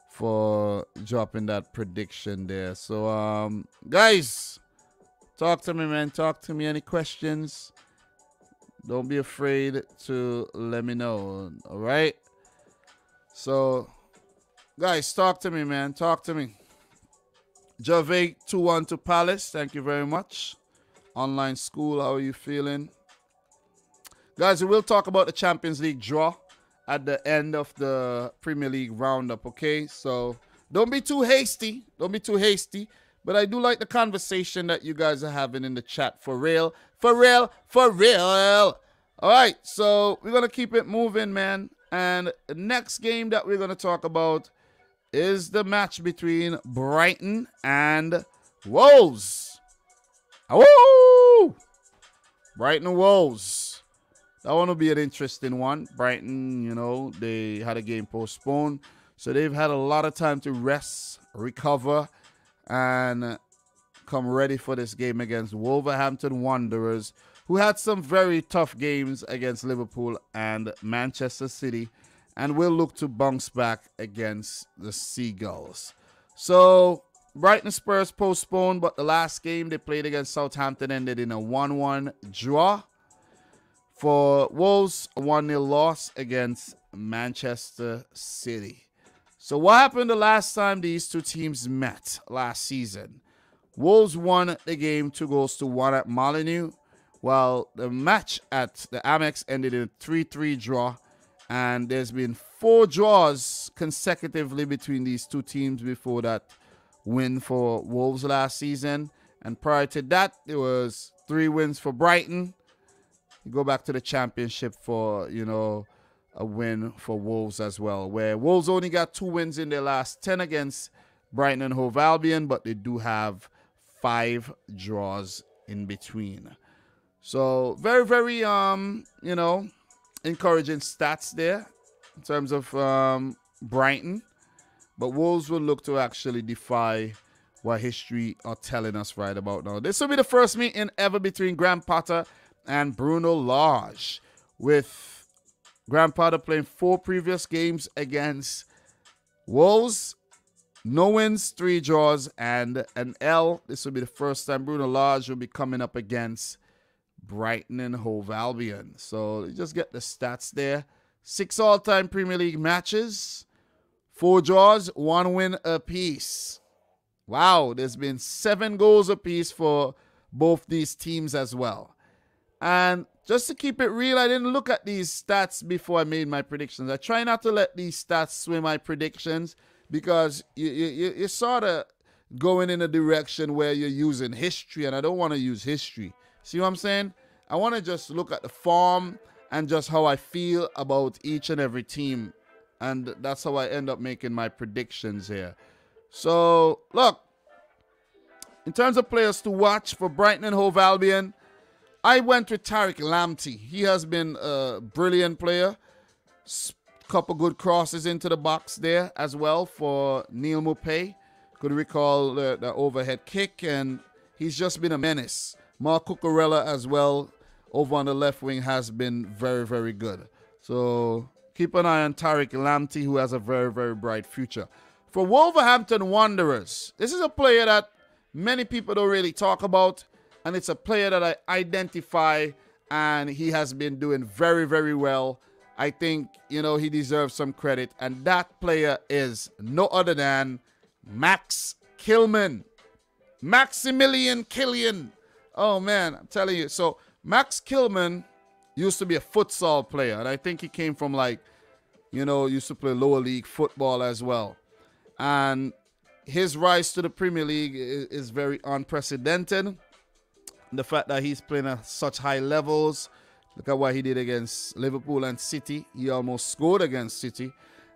A: for dropping that prediction there. So, guys, talk to me, man. Talk to me. Any questions? Don't be afraid to let me know. All right? So, guys, talk to me, man. Talk to me. Gervais 2-1 to Palace. Thank you very much. Online school, how are you feeling? Guys, we will talk about the Champions League draw at the end of the Premier League roundup, okay? So don't be too hasty. Don't be too hasty. But I do like the conversation that you guys are having in the chat. For real. For real. For real. All right, so we're going to keep it moving, man. And the next game that we're going to talk about is the match between Brighton and Wolves. Woo! Brighton and Wolves. That one will be an interesting one. Brighton, you know, they had a game postponed. So they've had a lot of time to rest, recover, and come ready for this game against Wolverhampton Wanderers, who had some very tough games against Liverpool and Manchester City, and will look to bounce back against the Seagulls. So, Brighton Spurs postponed, but the last game they played against Southampton ended in a 1-1 draw. For Wolves, a 1-0 loss against Manchester City. So what happened the last time these two teams met last season? Wolves won the game 2-1 at Molineux, while the match at the Amex ended in a 3-3 draw. And there's been 4 draws consecutively between these two teams before that win for Wolves last season. And prior to that, there was 3 wins for Brighton. You go back to the championship for, a win for Wolves as well, where Wolves only got 2 wins in their last 10 against Brighton and Hove Albion, but they do have 5 draws in between. So very, very, encouraging stats there in terms of Brighton. But Wolves will look to actually defy what history are telling us right about now. This will be the first meeting ever between Graham Potter and Bruno Lage, with Graham Potter playing 4 previous games against Wolves. No wins, 3 draws, and an L. This will be the first time Bruno Lage will be coming up against Brighton and Hove Albion. So you just get the stats there. 6 all-time Premier League matches, 4 draws, 1 win apiece. Wow, there's been 7 goals apiece for both these teams as well. And just to keep it real, I didn't look at these stats before I made my predictions. I try not to let these stats sway my predictions, because you're sort of going in a direction where you're using history, and I don't want to use history. See what I'm saying? I want to just look at the form and just how I feel about each and every team. And that's how I end up making my predictions here. So, look, in terms of players to watch for Brighton and Hove Albion, I went with Tariq Lamptey. He has been a brilliant player. Couple good crosses into the box there as well for Neil Maupay. Could recall the overhead kick, and he's just been a menace. Mark Cucurella as well over on the left wing has been very, very good. So keep an eye on Tariq Lamptey, who has a very, very bright future. For Wolverhampton Wanderers, this is a player that many people don't really talk about, and it's a player that I identify, and he has been doing very, very well. I think, he deserves some credit, and that player is no other than Max Kilman. Maximilian Killian. Oh, man, I'm telling you. So, Max Kilman used to be a futsal player, and I think he came from, used to play lower league football as well. And his rise to the Premier League is very unprecedented. The fact that he's playing at such high levels. Look at what he did against Liverpool and City. He almost scored against City.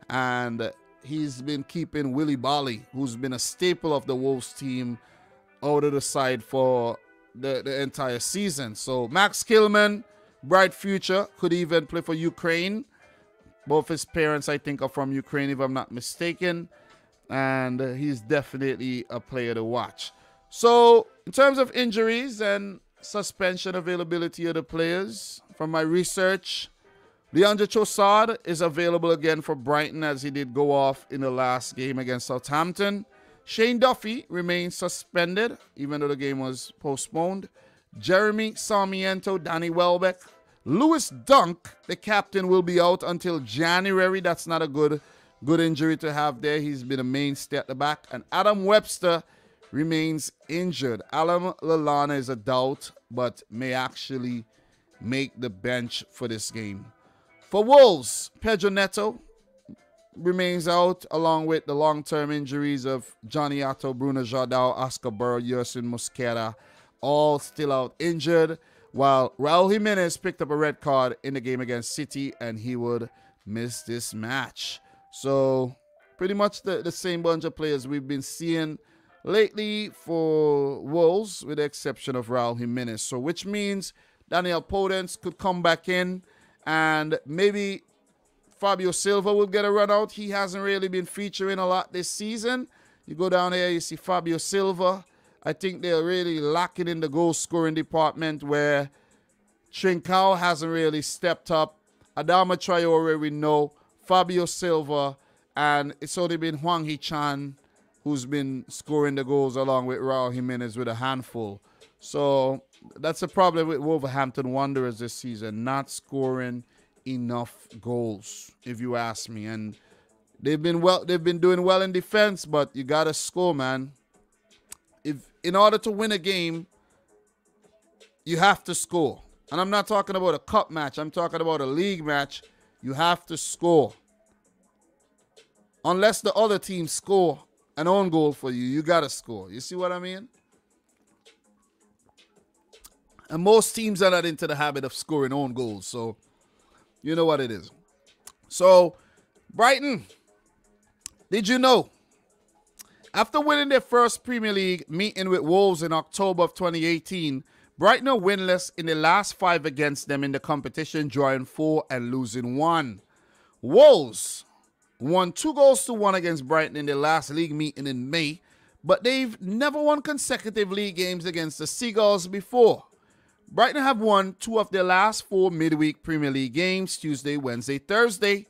A: And he's been keeping Willy Bali, who's been a staple of the Wolves team, out of the side for the entire season. So Max Kilman, bright future, could even play for Ukraine. Both his parents, I think, are from Ukraine, if I'm not mistaken. And he's definitely a player to watch. So in terms of injuries and suspension availability of the players, from my research, Leandro Trossard is available again for Brighton, as he did go off in the last game against Southampton. Shane Duffy remains suspended, even though the game was postponed. Jeremy Sarmiento, Danny Welbeck. Lewis Dunk, the captain, will be out until January. That's not a good injury to have there. He's been a mainstay at the back. And Adam Webster remains injured. Alan Lallana is a doubt, but may actually make the bench for this game. For Wolves, Pedro Neto remains out, along with the long-term injuries of Johnny Atto, Bruno Jardel, Oscar Burrow, Yerson Mosquera, all still out injured, while Raul Jimenez picked up a red card in the game against City, and he would miss this match. So pretty much the same bunch of players we've been seeing lately for Wolves, with the exception of Raul Jimenez. So which means Daniel Podence could come back in, and maybe Fabio Silva will get a run out. He hasn't really been featuring a lot this season. You go down there, you see Fabio Silva I think they're really lacking in the goal scoring department, where Trincao hasn't really stepped up. Adama Traore, we know. Fabio Silva, and it's only been Hwang Hee-chan who's been scoring the goals along with Raul Jimenez with a handful. So that's a problem with Wolverhampton Wanderers this season, not scoring enough goals, if you ask me. And they've been doing well in defense, but you gotta score, man. In order to win a game, you have to score. And I'm not talking about a cup match, I'm talking about a league match. You have to score. Unless the other team score an own goal for you, you got to score. You see what I mean? And most teams are not into the habit of scoring own goals. So, you know what it is. So, Brighton, did you know? After winning their first Premier League meeting with Wolves in October of 2018, Brighton are winless in the last 5 against them in the competition, drawing 4 and losing 1. Wolves won 2-1 against Brighton in their last league meeting in May, but they've never won consecutive league games against the Seagulls before. Brighton have won 2 of their last 4 midweek Premier League games, Tuesday, Wednesday, Thursday.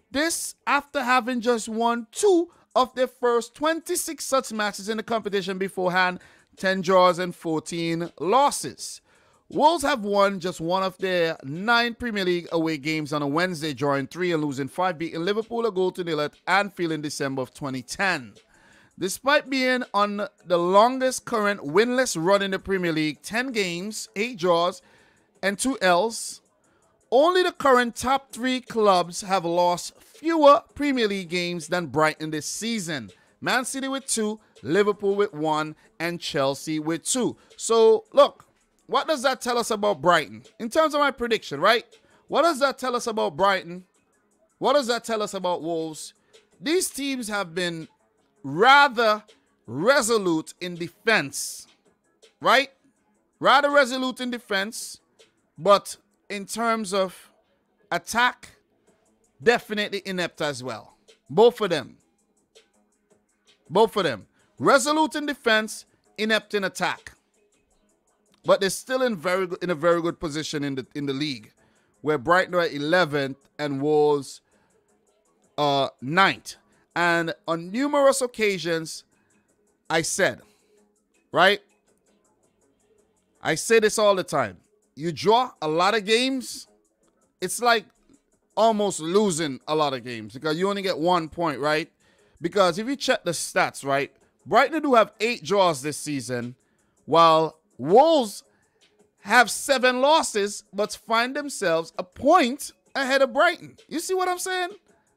A: This after having just won 2 of their first 26 such matches in the competition beforehand, 10 draws and 14 losses. Wolves have won just 1 of their 9 Premier League away games on a Wednesday, drawing 3 and losing 5, beating Liverpool 1-0 at Anfield in December of 2010. Despite being on the longest current winless run in the Premier League, 10 games, 8 draws, and 2 L's, only the current top 3 clubs have lost fewer Premier League games than Brighton this season. Man City with 2, Liverpool with 1, and Chelsea with 2. So, look, what does that tell us about Brighton? In terms of my prediction, right? What does that tell us about Brighton? What does that tell us about Wolves? These teams have been rather resolute in defense, right? Rather resolute in defense, but in terms of attack, definitely inept as well. Both of them. Both of them. Resolute in defense, inept in attack. But they're still in a very good position in the league, where Brighton are 11th and Wolves 9th. And on numerous occasions, I said, right? I say this all the time. You draw a lot of games, it's like almost losing a lot of games because you only get 1 point, right? Because if you check the stats, right, Brighton do have 8 draws this season, while Wolves have 7 losses, but find themselves a point ahead of Brighton. You see what I'm saying?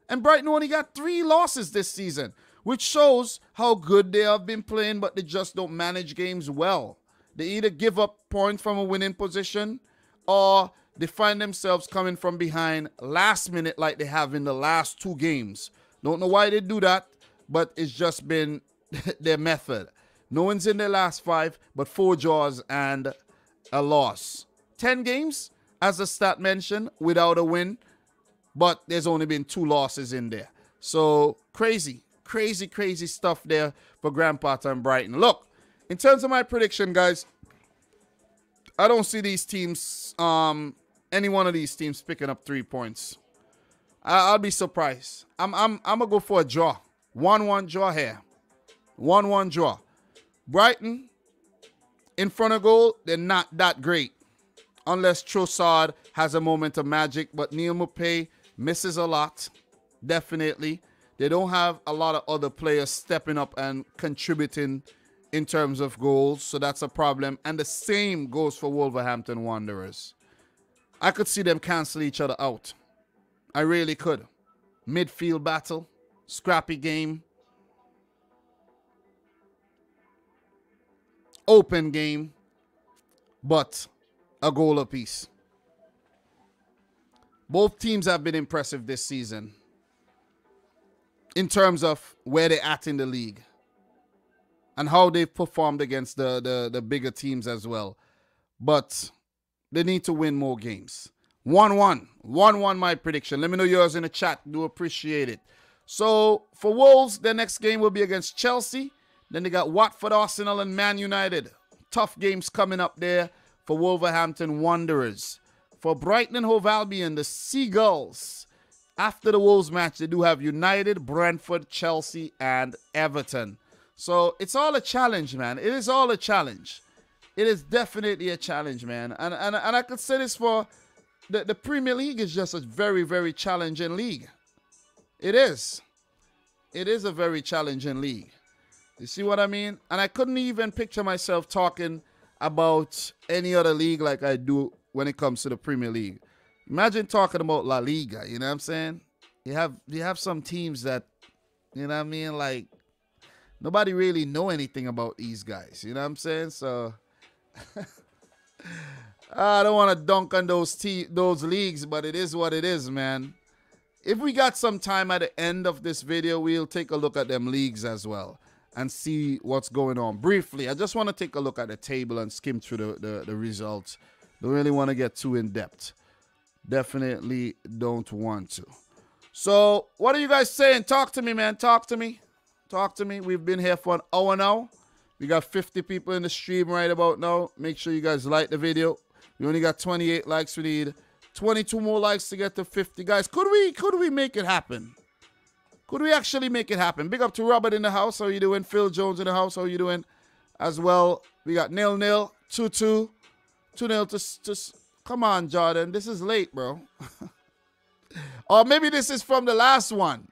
A: And Brighton only got 3 losses this season, which shows how good they have been playing, but they just don't manage games well. They either give up points from a winning position or they find themselves coming from behind last minute like they have in the last 2 games. Don't know why they do that, but it's just been their method. No one's in their last 5, but 4 draws and a loss. 10 games, as the stat mentioned, without a win, but there's only been 2 losses in there. So crazy stuff there for Graham Potter and Brighton. Look, in terms of my prediction, guys, I don't see these teams, any one of these teams picking up 3 points. I'll be surprised. I'm gonna go for a draw. 1-1 draw here. 1-1 draw. Brighton, in front of goal, they're not that great. Unless Trossard has a moment of magic. But Neil Maupay misses a lot. Definitely. They don't have a lot of other players stepping up and contributing in terms of goals. So that's a problem. And the same goes for Wolverhampton Wanderers. I could see them cancel each other out. I really could. Midfield battle. Scrappy game. Open game. But a goal apiece. Both teams have been impressive this season in terms of where they're at in the league and how they've performed against the bigger teams as well. But they need to win more games. 1-1. 1-1 my prediction. Let me know yours in the chat. Do appreciate it. So for Wolves, their next game will be against Chelsea. Then they got Watford, Arsenal, and Man United. Tough games coming up there for Wolverhampton Wanderers. For Brighton and Hove Albion, the Seagulls. After the Wolves match, they do have United, Brentford, Chelsea, and Everton. So it's all a challenge, man. It is all a challenge. It is definitely a challenge, man. And I could say this for the Premier League is just a very, very challenging league. It is. It is a very challenging league. You see what I mean? And I couldn't even picture myself talking about any other league like I do when it comes to the Premier League. Imagine talking about La Liga, you know what I'm saying? You have some teams that, you know what I mean, like nobody really know anything about these guys, you know what I'm saying? So I don't want to dunk on those leagues, but it is what it is, man. If we got some time at the end of this video, we'll take a look at them leagues as well and see what's going on. Briefly, I just want to take a look at the table and skim through the results. Don't really want to get too in-depth. Definitely don't want to. So, what are you guys saying? Talk to me, man. Talk to me. Talk to me. We've been here for an hour now. We got 50 people in the stream right about now. Make sure you guys like the video. We only got 28 likes. We need 22 more likes to get to 50. Guys, could we make it happen? Could we actually make it happen? Big up to Robert in the house. How you doing? Phil Jones in the house. How you doing? As well, we got 0-0, 2-2, 2-0 to come on, Jordan. This is late, bro. Or maybe this is from the last one.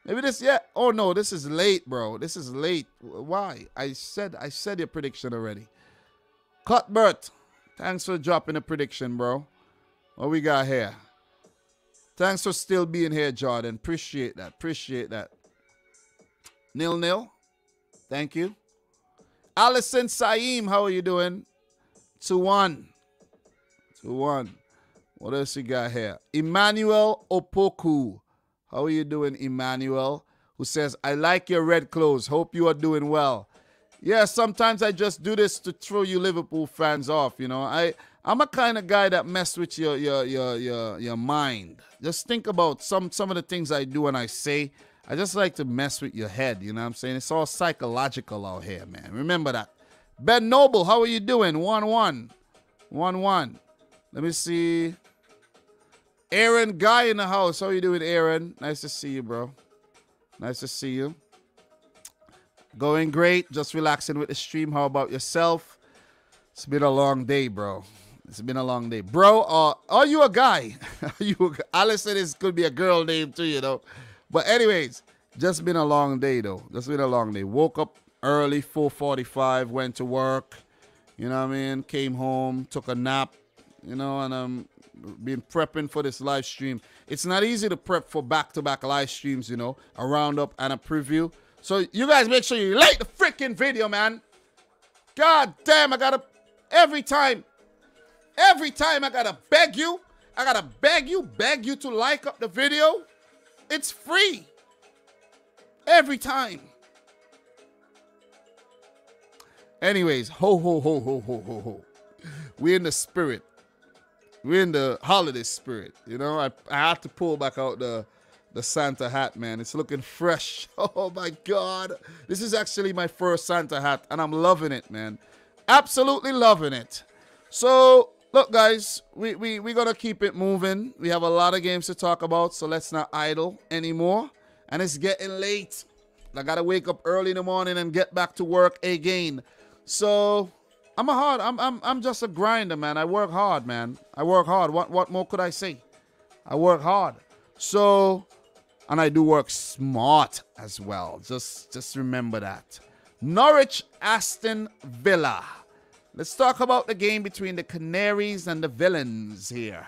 A: Maybe this, yeah. Oh, no, this is late, bro. This is late. Why? I said your prediction already. Cuthbert, thanks for dropping a prediction, bro. What we got here? Thanks for still being here, Jordan. Appreciate that. Appreciate that. 0-0. Thank you. Alison Saeem, how are you doing? 2-1. 2-1. What else you got here? Emmanuel Opoku. How are you doing, Emmanuel? Who says, I like your red clothes. Hope you are doing well. Yeah, sometimes I just do this to throw you Liverpool fans off, you know. I'm a kind of guy that mess with your mind. Just think about some of the things I do and I say. I just like to mess with your head, you know what I'm saying? It's all psychological out here, man. Remember that. Ben Noble, how are you doing? 1-1. 1-1. Let me see. Aaron Guy in the house. How you doing, Aaron? Nice to see you, bro. Nice to see you. Going great. Just relaxing with the stream. How about yourself? It's been a long day, bro. It's been a long day. Bro, are you a guy? Allison could be a girl name too, you know. But anyways, just been a long day, though. Just been a long day. Woke up early, 4:45, went to work. You know what I mean? Came home, took a nap, you know, and been prepping for this live stream. It's not easy to prep for back-to-back live streams, you know, a roundup and a preview. So you guys make sure you like the freaking video, man. God damn, I gotta, every time I gotta beg you to like up the video. It's free. Every time. Anyways, ho, ho, ho, ho, ho, ho, ho. We're in the spirit. We're in the holiday spirit. You know, I have to pull back out the Santa hat, man. It's looking fresh. Oh, my God. This is actually my first Santa hat, and I'm loving it, man. Absolutely loving it. So, look, guys, we're going to keep it moving. We have a lot of games to talk about, so let's not idle anymore. And it's getting late. I got to wake up early in the morning and get back to work again. So, I'm just a grinder, man. I work hard, man. I work hard. What more could I say? I work hard. So, and I do work smart as well. Just remember that. Norwich, Aston Villa. Let's talk about the game between the Canaries and the Villains here.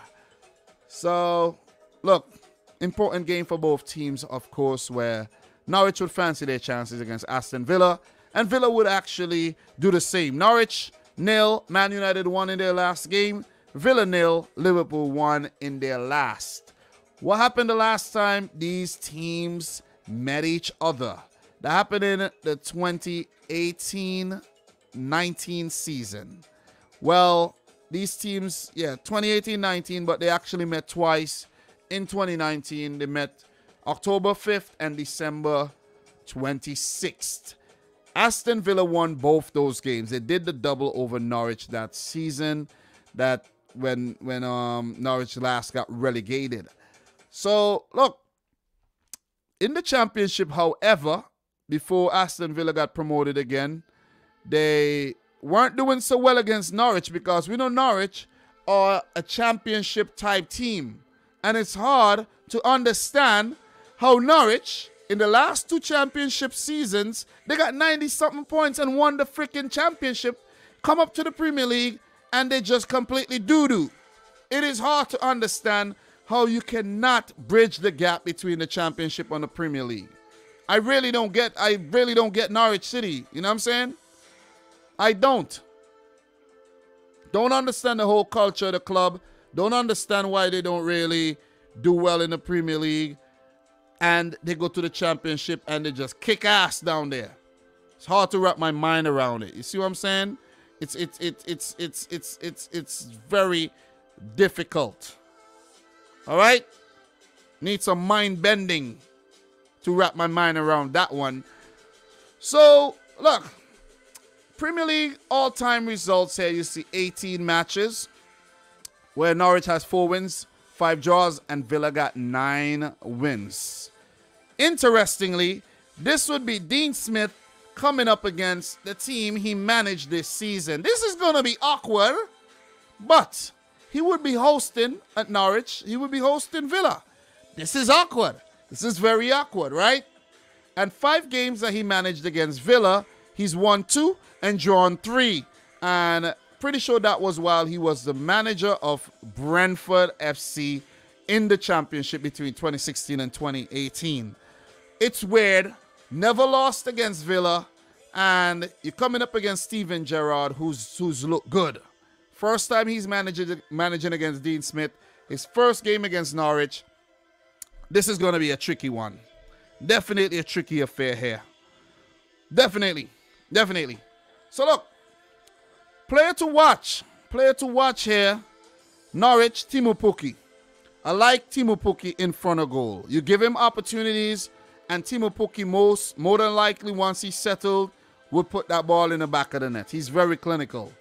A: So, look, important game for both teams, of course, where Norwich would fancy their chances against Aston Villa, and Villa would actually do the same. Norwich 0, Man United 1 in their last game. Villa 0, Liverpool 1 in their last. What happened the last time these teams met each other? That happened in the 2018-19 season. Well, these teams, yeah, 2018-19, but they actually met twice. In 2019, they met October 5th and December 26th. Aston Villa won both those games. They did the double over Norwich that season, that when Norwich last got relegated. So, look, in the championship, however, before Aston Villa got promoted again, they weren't doing so well against Norwich because we know Norwich are a championship type team. And it's hard to understand how Norwich, in the last 2 championship seasons, they got 90-something points and won the freaking championship, come up to the Premier League, and they just completely doo-doo. It is hard to understand how you cannot bridge the gap between the championship and the Premier League. I really don't get Norwich City. You know what I'm saying? I don't. Don't understand the whole culture of the club. Don't understand why they don't really do well in the Premier League. And they go to the championship and they just kick ass down there. It's hard to wrap my mind around it. You see what I'm saying? It's very difficult. All right? Need some mind bending to wrap my mind around that one. So, look. Premier League all-time results here. You see 18 matches where Norwich has 4 wins, 5 draws, and Villa got 9 wins. Interestingly, this would be Dean Smith coming up against the team he managed this season. This is going to be awkward, but he would be hosting at Norwich. He would be hosting Villa. This is awkward. This is very awkward, right? And 5 games that he managed against Villa, he's won 2 and drawn 3. And pretty sure that was while he was the manager of Brentford FC in the championship between 2016 and 2018. It's weird. Never lost against Villa. And you're coming up against Steven Gerrard, who's looked good. First time he's managing against Dean Smith. His first game against Norwich. This is going to be a tricky one. Definitely a tricky affair here. Definitely. So look, player to watch here, Norwich, Teemu Pukki. I like Teemu Pukki in front of goal. You give him opportunities, and Teemu Pukki more than likely, once he's settled, will put that ball in the back of the net. He's very clinical.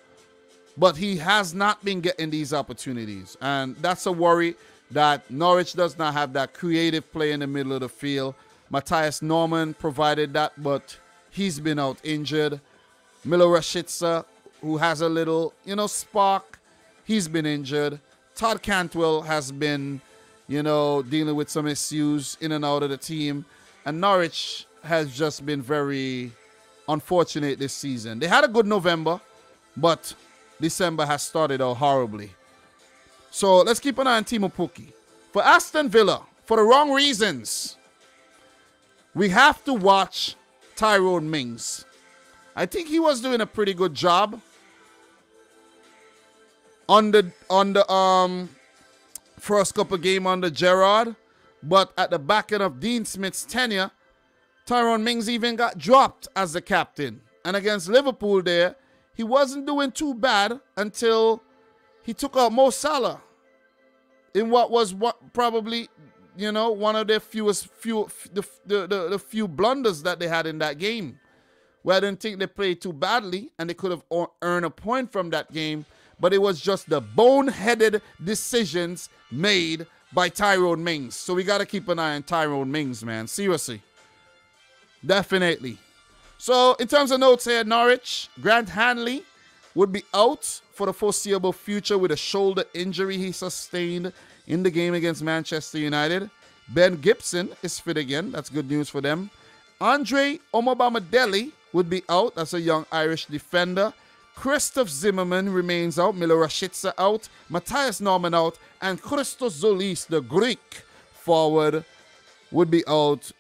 A: But he has not been getting these opportunities. And that's a worry that Norwich does not have that creative play in the middle of the field. Matthias Norman provided that, but he's been out injured. Milo Rashica, who has a little, spark, he's been injured. Todd Cantwell has been, dealing with some issues in and out of the team. And Norwich has just been very unfortunate this season. They had a good November, but December has started out horribly. So let's keep an eye on Teemu Pukki. For Aston Villa, for the wrong reasons, we have to watch Tyrone Mings. I think he was doing a pretty good job on the first couple game under Gerrard, but at the back end of Dean Smith's tenure, Tyrone Mings even got dropped as the captain. And against Liverpool there, he wasn't doing too bad until he took out Mo Salah in what was probably one of their few blunders that they had in that game. Where I didn't think they played too badly and they could have earned a point from that game. But it was just the boneheaded decisions made by Tyrone Mings. So we got to keep an eye on Tyrone Mings, man. Seriously. Definitely. So in terms of notes here, Norwich, Grant Hanley would be out for the foreseeable future with a shoulder injury he sustained in the game against Manchester United. Ben Gibson is fit again. That's good news for them. Andre Omobamidele would be out. That's a young Irish defender. Christoph Zimmerman remains out. Milo Rashica out. Matthias Norman out. And Christos Zolis, the Greek forward, would be out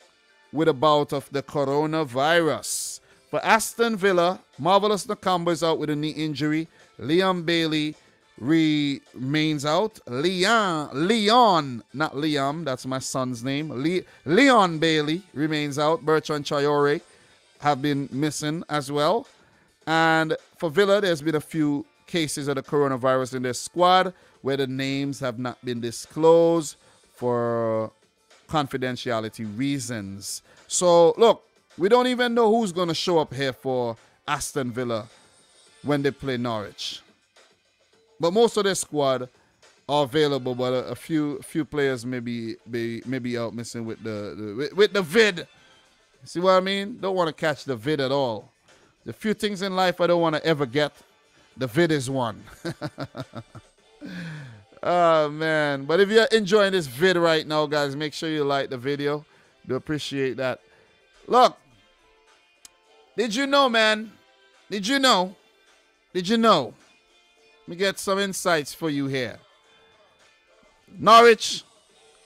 A: with a bout of the coronavirus. For Aston Villa, Marvelous Nakamba is out with a knee injury. Liam Bailey remains out. Leon, not Liam, that's my son's name. Leon Bailey remains out. Bertrand Traore have been missing as well. And for Villa, there's been a few cases of the coronavirus in their squad where the names have not been disclosed for confidentiality reasons. So, look, We don't even know who's going to show up here for Aston Villa when they play Norwich. But most of their squad are available, but a few players may be out missing with the vid. See what I mean? Don't want to catch the vid at all. The few things in life I don't want to ever get, the vid is one. Oh, man. But if you're enjoying this vid right now, guys, make sure you like the video. Do appreciate that. Look, did you know, man? Did you know? Let me get some insights for you here. Norwich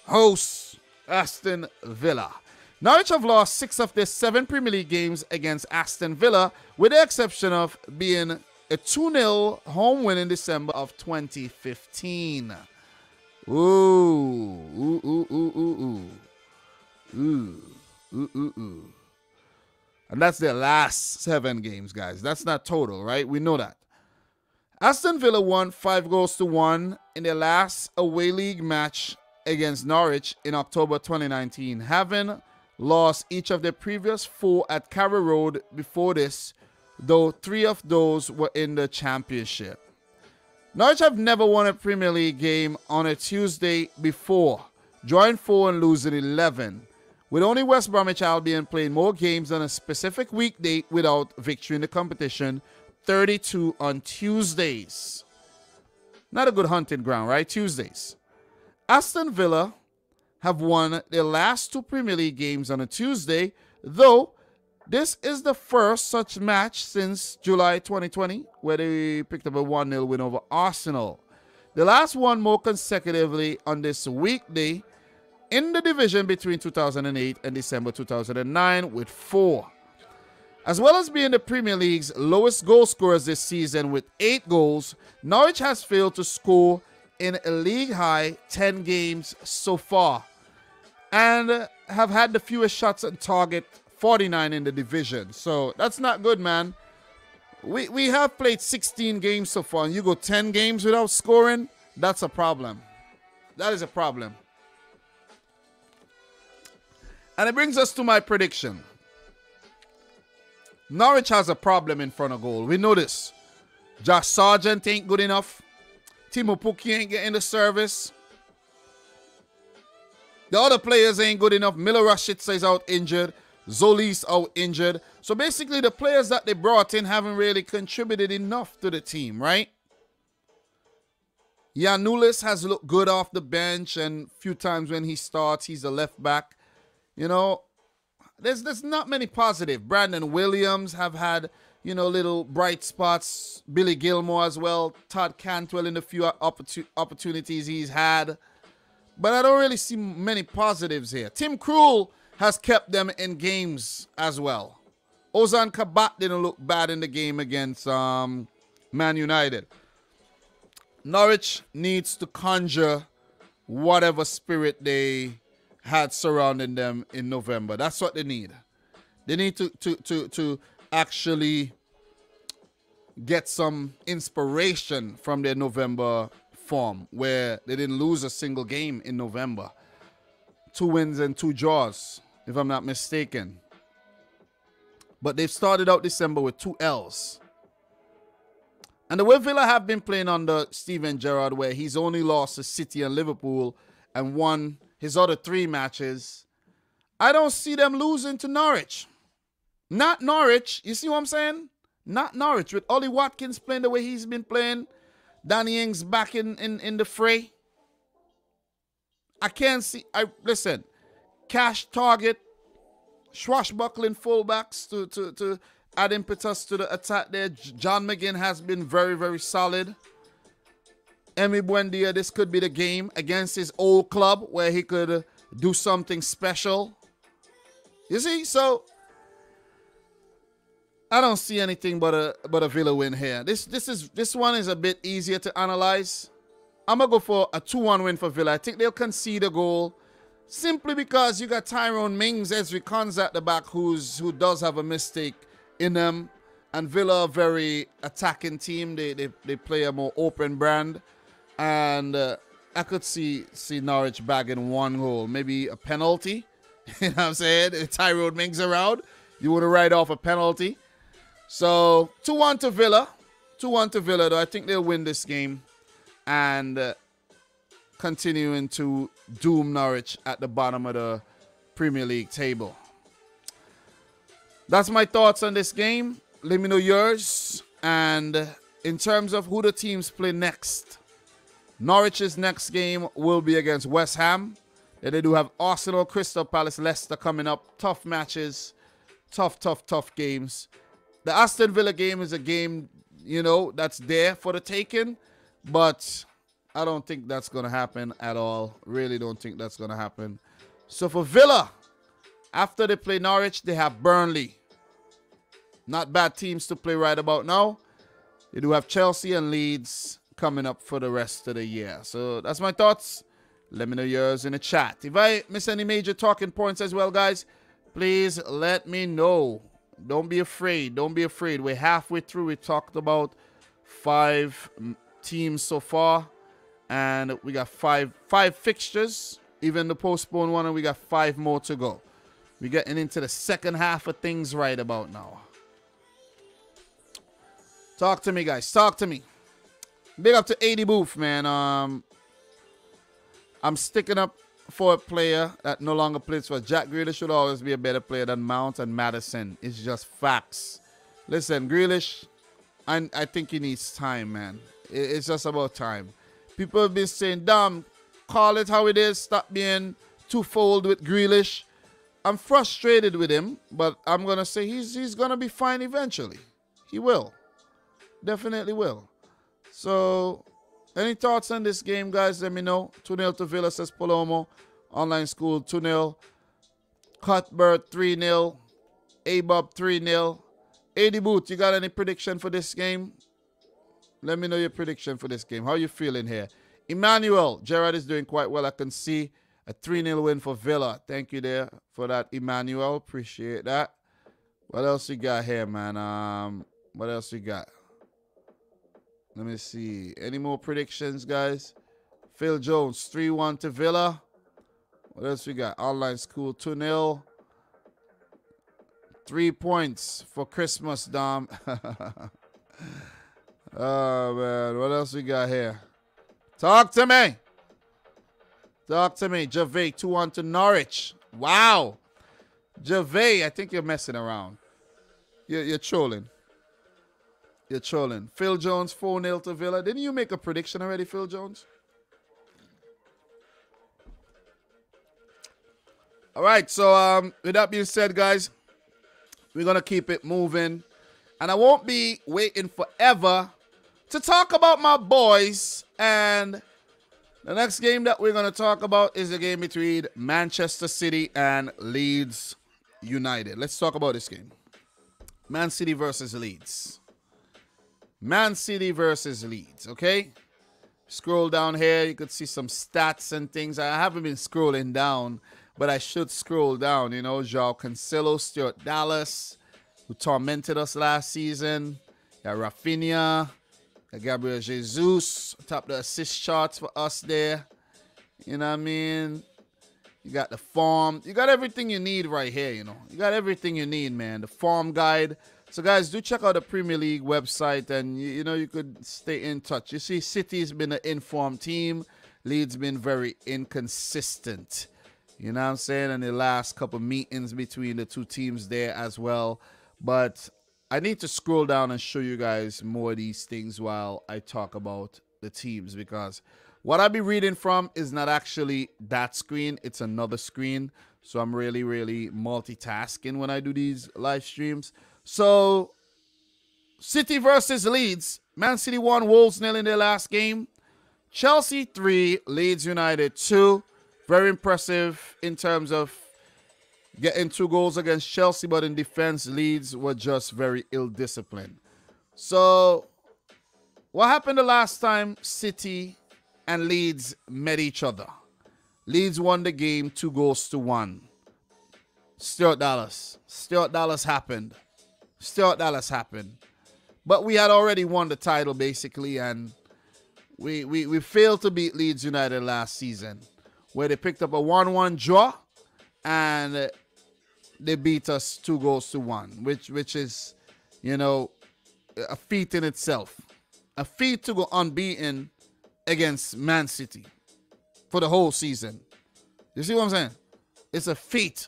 A: hosts Aston Villa. Norwich have lost 6 of their 7 Premier League games against Aston Villa, with the exception of being a 2-0 home win in December of 2015. And that's their last 7 games, guys. That's not total, right? We know that. Aston Villa won 5-1 in their last away league match against Norwich in October 2019, having lost each of their previous 4 at Carrow Road before this, though 3 of those were in the Championship. Norwich have never won a Premier League game on a Tuesday before, drawing 4 and losing 11, with only West Bromwich Albion playing more games on a specific weekday without victory in the competition, 32 on Tuesdays. Not a good hunting ground, right? Tuesdays. Aston Villa have won their last 2 Premier League games on a Tuesday, though this is the first such match since July 2020, where they picked up a 1-0 win over Arsenal. The last one more consecutively on this weekday in the division between 2008 and December 2009 with 4. As well as being the Premier League's lowest goal scorers this season with 8 goals, Norwich has failed to score in a league-high 10 games so far and have had the fewest shots on target, 49 in the division. So that's not good, man. We have played 16 games so far, and you go 10 games without scoring, that's a problem. That is a problem. And it brings us to my prediction. Norwich has a problem in front of goal. We know this. Josh Sargent ain't good enough. Timo Pukki ain't getting the service. The other players ain't good enough. Miller Rashica is out injured. Zoli's out injured. So basically the players that they brought in haven't really contributed enough to the team, right? Yanulis has looked good off the bench, and a few times when he starts, he's a left back. You know, there's not many positive. Brandon Williams have had, you know, little bright spots. Billy Gilmore as well. Todd Cantwell in the few opportunities he's had. But I don't really see many positives here. Tim Krul has kept them in games as well. Ozan Kabak didn't look bad in the game against Man United. Norwich needs to conjure whatever spirit they had surrounding them in November. That's what they need. They need to actually get some inspiration from their November form, where they didn't lose a single game in November. 2 wins and 2 draws, if I'm not mistaken. But they've started out December with 2 L's. And the way Villa have been playing under Steven Gerrard, where he's only lost to City and Liverpool and won his other 3 matches, I don't see them losing to Norwich. Not Norwich. You see what I'm saying? Not Norwich. With Ollie Watkins playing the way he's been playing, Danny Ings back in the fray. I can't see. Listen, cash target, swashbuckling fullbacks to add impetus to the attack there. John McGinn has been very, very solid. Emi Buendia, this could be the game against his old club where he could do something special. You see, so I don't see anything but a Villa win here. This one is a bit easier to analyze. I'm gonna go for a 2-1 win for Villa. I think they'll concede a goal simply because you got Tyrone Mings, Ezri Konsa at the back, who does have a mistake in them, and Villa a very attacking team. They play a more open brand. And I could see Norwich bagging 1 goal, maybe a penalty. You know what I'm saying? If Tyrone Mings around, You want to write off a penalty. So 2-1 to Villa. 2-1 to Villa, though. I think they'll win this game and continuing to doom Norwich at the bottom of the Premier League table. That's my thoughts on this game. Let me know yours. And in terms of who the teams play next, Norwich's next game will be against West Ham. Then they do have Arsenal, Crystal Palace, Leicester coming up. Tough matches. Tough games. The Aston Villa game is a game, you know, that's there for the taking. But I don't think that's going to happen at all. Really don't think that's going to happen. So for Villa, after they play Norwich, they have Burnley. Not bad teams to play right about now. They do have Chelsea and Leeds coming up for the rest of the year. So that's my thoughts. Let me know yours in the chat. If I miss any major talking points as well, guys, please let me know. Don't be afraid. Don't be afraid. We're halfway through. We talked about 5 teams so far. And we got five fixtures. Even the postponed one. And we got 5 more to go. We're getting into the second half of things right about now. Talk to me, guys. Talk to me. Big up to 80 Booth, man. I'm sticking up for a player that no longer plays for Jack Grealish. Should always be a better player than Mount and Maddison. It's just facts. Listen, Grealish, I think he needs time, man. It's just about time. People have been saying, damn, call it how it is. Stop being twofold with Grealish. I'm frustrated with him, but I'm going to say he's going to be fine eventually. He will. Definitely will. So, any thoughts on this game, guys? Let me know. 2-0 to Villa, says Palomo. Online School, 2-0. Cuthbert, 3-0. A-Bob, 3-0. AD Boot, you got any prediction for this game? Let me know your prediction for this game. How you feeling here? Emmanuel, Gerard is doing quite well. I can see a 3-0 win for Villa. Thank you there for that, Emmanuel. Appreciate that. What else we got here, man? What else we got? Let me see. Any more predictions, guys? Phil Jones, 3-1 to Villa. What else we got? Online School, 2-0. 3 points for Christmas, Dom. Oh, man. What else we got here? Talk to me. Talk to me. Gervais, 2-1 to Norwich. Wow. Gervais, I think you're messing around. You're trolling. You're trolling. Phil Jones, 4-0 to Villa. Didn't you make a prediction already, Phil Jones? All right, so with that being said, guys, we're going to keep it moving. And I won't be waiting forever to talk about my boys. And the next game that we're going to talk about is the game between Manchester City and Leeds United. Let's talk about this game. Man City versus Leeds. Man City versus Leeds, okay? Scroll down here. You could see some stats and things. I haven't been scrolling down, but I should scroll down. You know, João Cancelo, Stuart Dallas, who tormented us last season. Got Rafinha. Got Gabriel Jesus. Top the assist charts for us there. You know what I mean? You got the form. You got everything you need right here, you know. You got everything you need, man. The form guide. So, guys, do check out the Premier League website, and, you know, you could stay in touch. You see, City's been an informed team. Leeds been very inconsistent. You know what I'm saying? And the last couple meetings between the two teams there as well. But I need to scroll down and show you guys more of these things while I talk about the teams, because what I be reading from is not actually that screen. It's another screen. So I'm really, really multitasking when I do these live streams. So, City versus Leeds. Man City won, Wolves 0 in their last game. Chelsea 3, Leeds United 2. Very impressive in terms of getting 2 goals against Chelsea, but in defense, Leeds were just very ill-disciplined. So, what happened the last time City and Leeds met each other? Leeds won the game 2-1. Stuart Dallas. Stuart Dallas happened. Stuart Dallas happened. But we had already won the title, basically, and we failed to beat Leeds United last season, where they picked up a 1-1 draw, and they beat us 2-1, which is, you know, a feat in itself. A feat to go unbeaten against Man City for the whole season. You see what I'm saying? It's a feat.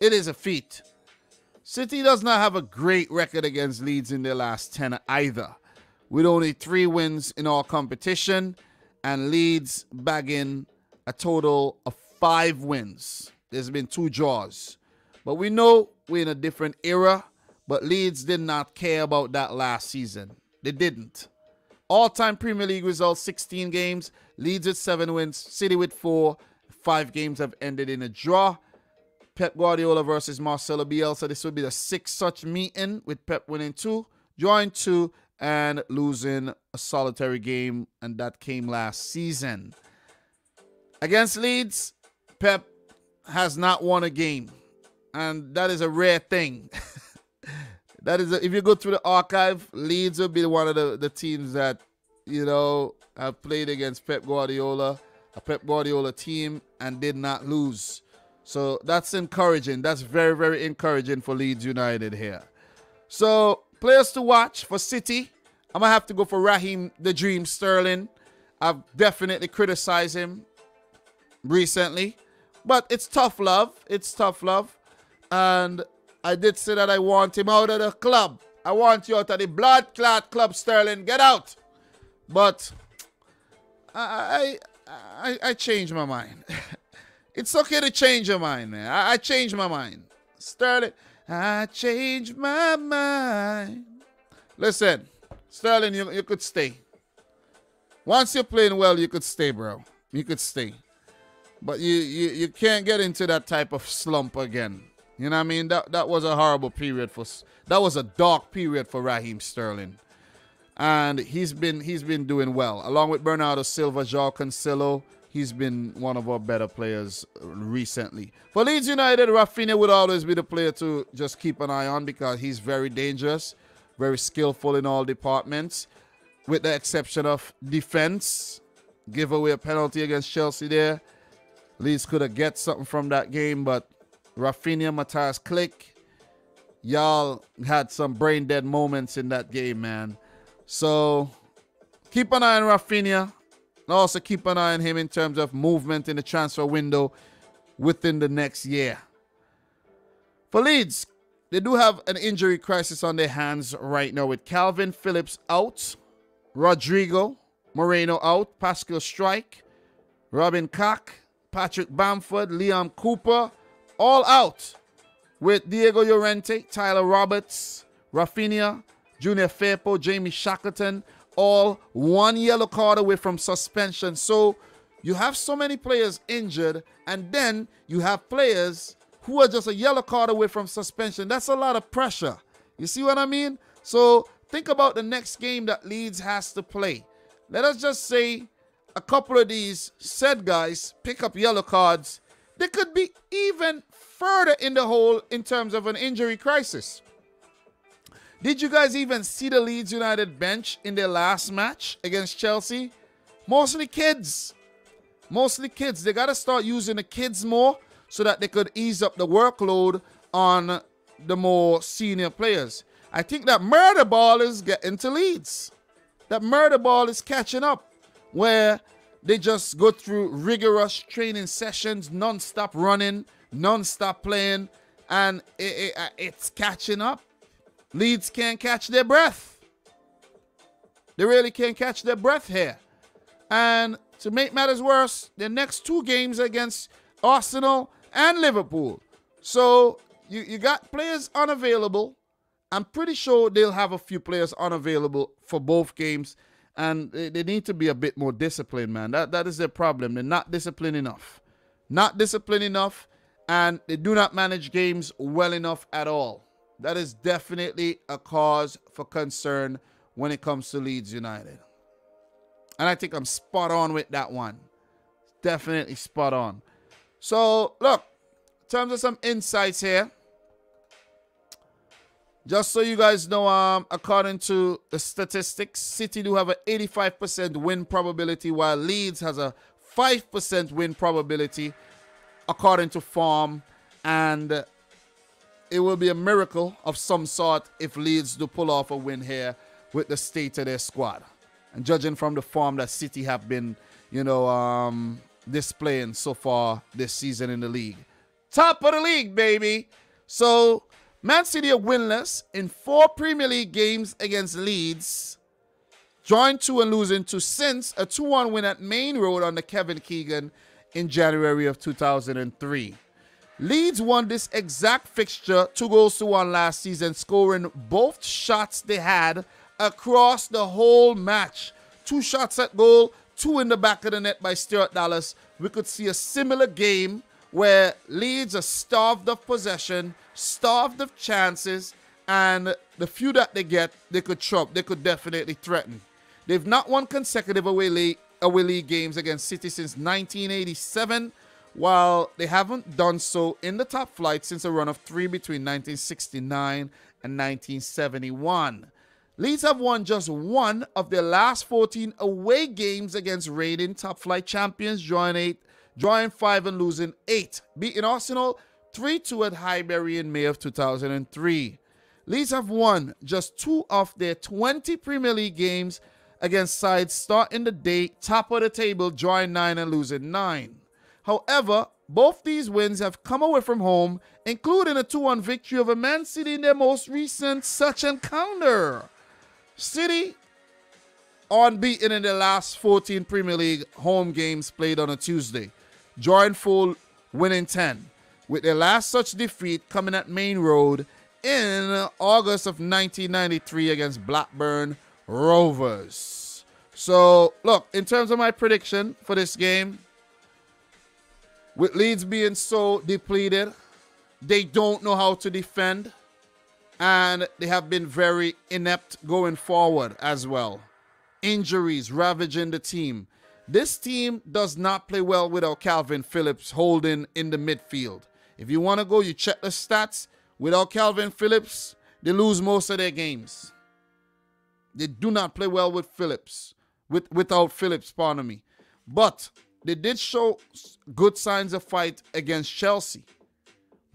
A: It is a feat. City does not have a great record against Leeds in their last 10 either, with only 3 wins in all competition, and Leeds bagging a total of 5 wins. There's been 2 draws. But we know we're in a different era, but Leeds did not care about that last season. They didn't. All-time Premier League results, 16 games. Leeds with 7 wins, City with 4. 5 games have ended in a draw. Pep Guardiola versus Marcelo Bielsa. This will be the 6th such meeting, with Pep winning 2, drawing 2, and losing a solitary game, and that came last season. Against Leeds, Pep has not won a game, and that is a rare thing. If you go through the archive, Leeds will be one of the teams that, you know, have played against Pep Guardiola, a Pep Guardiola team, and did not lose. So that's encouraging. That's very, very encouraging for Leeds United here. So players to watch for City, I'm going to have to go for Raheem the Dream Sterling. I've definitely criticized him recently, but it's tough love. It's tough love. And I did say that I want him out of the club. I want you out of the blood clot club, Sterling. Get out. But I changed my mind. It's okay to change your mind, man. I changed my mind. Sterling, I changed my mind. Listen, Sterling, you could stay. Once you're playing well, you could stay, bro. You could stay. But you can't get into that type of slump again. You know what I mean? That was a horrible period that was a dark period for Raheem Sterling. And he's been doing well. Along with Bernardo Silva, João Cancelo, he's been one of our better players recently. For Leeds United, Rafinha would always be the player to just keep an eye on, because he's very dangerous, very skillful in all departments, with the exception of defense. Give away a penalty against Chelsea there. Leeds could have get something from that game, but Rafinha, Matthias Klick, y'all had some brain dead moments in that game, man. So keep an eye on Rafinha. Also keep an eye on him in terms of movement in the transfer window within the next year. For Leeds, they do have an injury crisis on their hands right now, with Calvin Phillips out, Rodrigo Moreno out, Pascal Strike, Robin Koch, Patrick Bamford, Liam Cooper, all out, with Diego Llorente, Tyler Roberts, Rafinha, Junior Firpo, Jamie Shackleton, all 1 yellow card away from suspension. So you have so many players injured, and then you have players who are just a yellow card away from suspension. That's a lot of pressure. You see what I mean? So think about the next game that Leeds has to play. Let us just say a couple of these said guys pick up yellow cards. They could be even further in the hole in terms of an injury crisis. Did you guys even see the Leeds United bench in their last match against Chelsea? Mostly kids. Mostly kids. They got to start using the kids more so that they could ease up the workload on the more senior players. I think that murder ball is getting to Leeds. That murder ball is catching up, where they just go through rigorous training sessions, non-stop running, non-stop playing, and it's catching up. Leeds can't catch their breath. They really can't catch their breath here. And to make matters worse, their next 2 games against Arsenal and Liverpool. So you got players unavailable. I'm pretty sure they'll have a few players unavailable for both games. And they need to be a bit more disciplined, man. That is their problem. They're not disciplined enough. Not disciplined enough. And they do not manage games well enough at all. That is definitely a cause for concern when it comes to Leeds United. And I think I'm spot on with that one. Definitely spot on. So, look, in terms of some insights here, just so you guys know, according to the statistics, City do have an 85% win probability, while Leeds has a 5% win probability, according to form and it will be a miracle of some sort if Leeds do pull off a win here with the state of their squad. And judging from the form that City have been, displaying so far this season in the league. Top of the league, baby. So, Man City are winless in 4 Premier League games against Leeds, drawing 2 and losing 2 since a 2-1 win at Main Road under Kevin Keegan in January of 2003. Leeds won this exact fixture 2-1 last season, scoring both shots they had across the whole match. 2 shots at goal, 2 in the back of the net by Stuart Dallas. We could see a similar game where Leeds are starved of possession, starved of chances, and the few that they get, they could trump, they could definitely threaten. They've not won consecutive away league games against City since 1987, while they haven't done so in the top flight since a run of 3 between 1969 and 1971. Leeds have won just 1 of their last 14 away games against reigning top flight champions, drawing 5 and losing 8, beating Arsenal 3-2 at Highbury in May of 2003. Leeds have won just 2 of their 20 Premier League games against sides starting the day top of the table, drawing 9 and losing 9. However, both these wins have come away from home, including a 2-1 victory over Man City in their most recent such encounter. City unbeaten in their last 14 Premier League home games played on a Tuesday, drawing 4, winning 10, with their last such defeat coming at Main Road in August of 1993 against Blackburn Rovers. So, look, in terms of my prediction for this game, with Leeds being so depleted, they don't know how to defend, and they have been very inept going forward as well. Injuries ravaging the team. This team does not play well without Calvin Phillips holding in the midfield. If you want to go, you check the stats. Without Calvin Phillips, they lose most of their games. They do not play well with Phillips, without Phillips, pardon me. But they did show good signs of fight against Chelsea.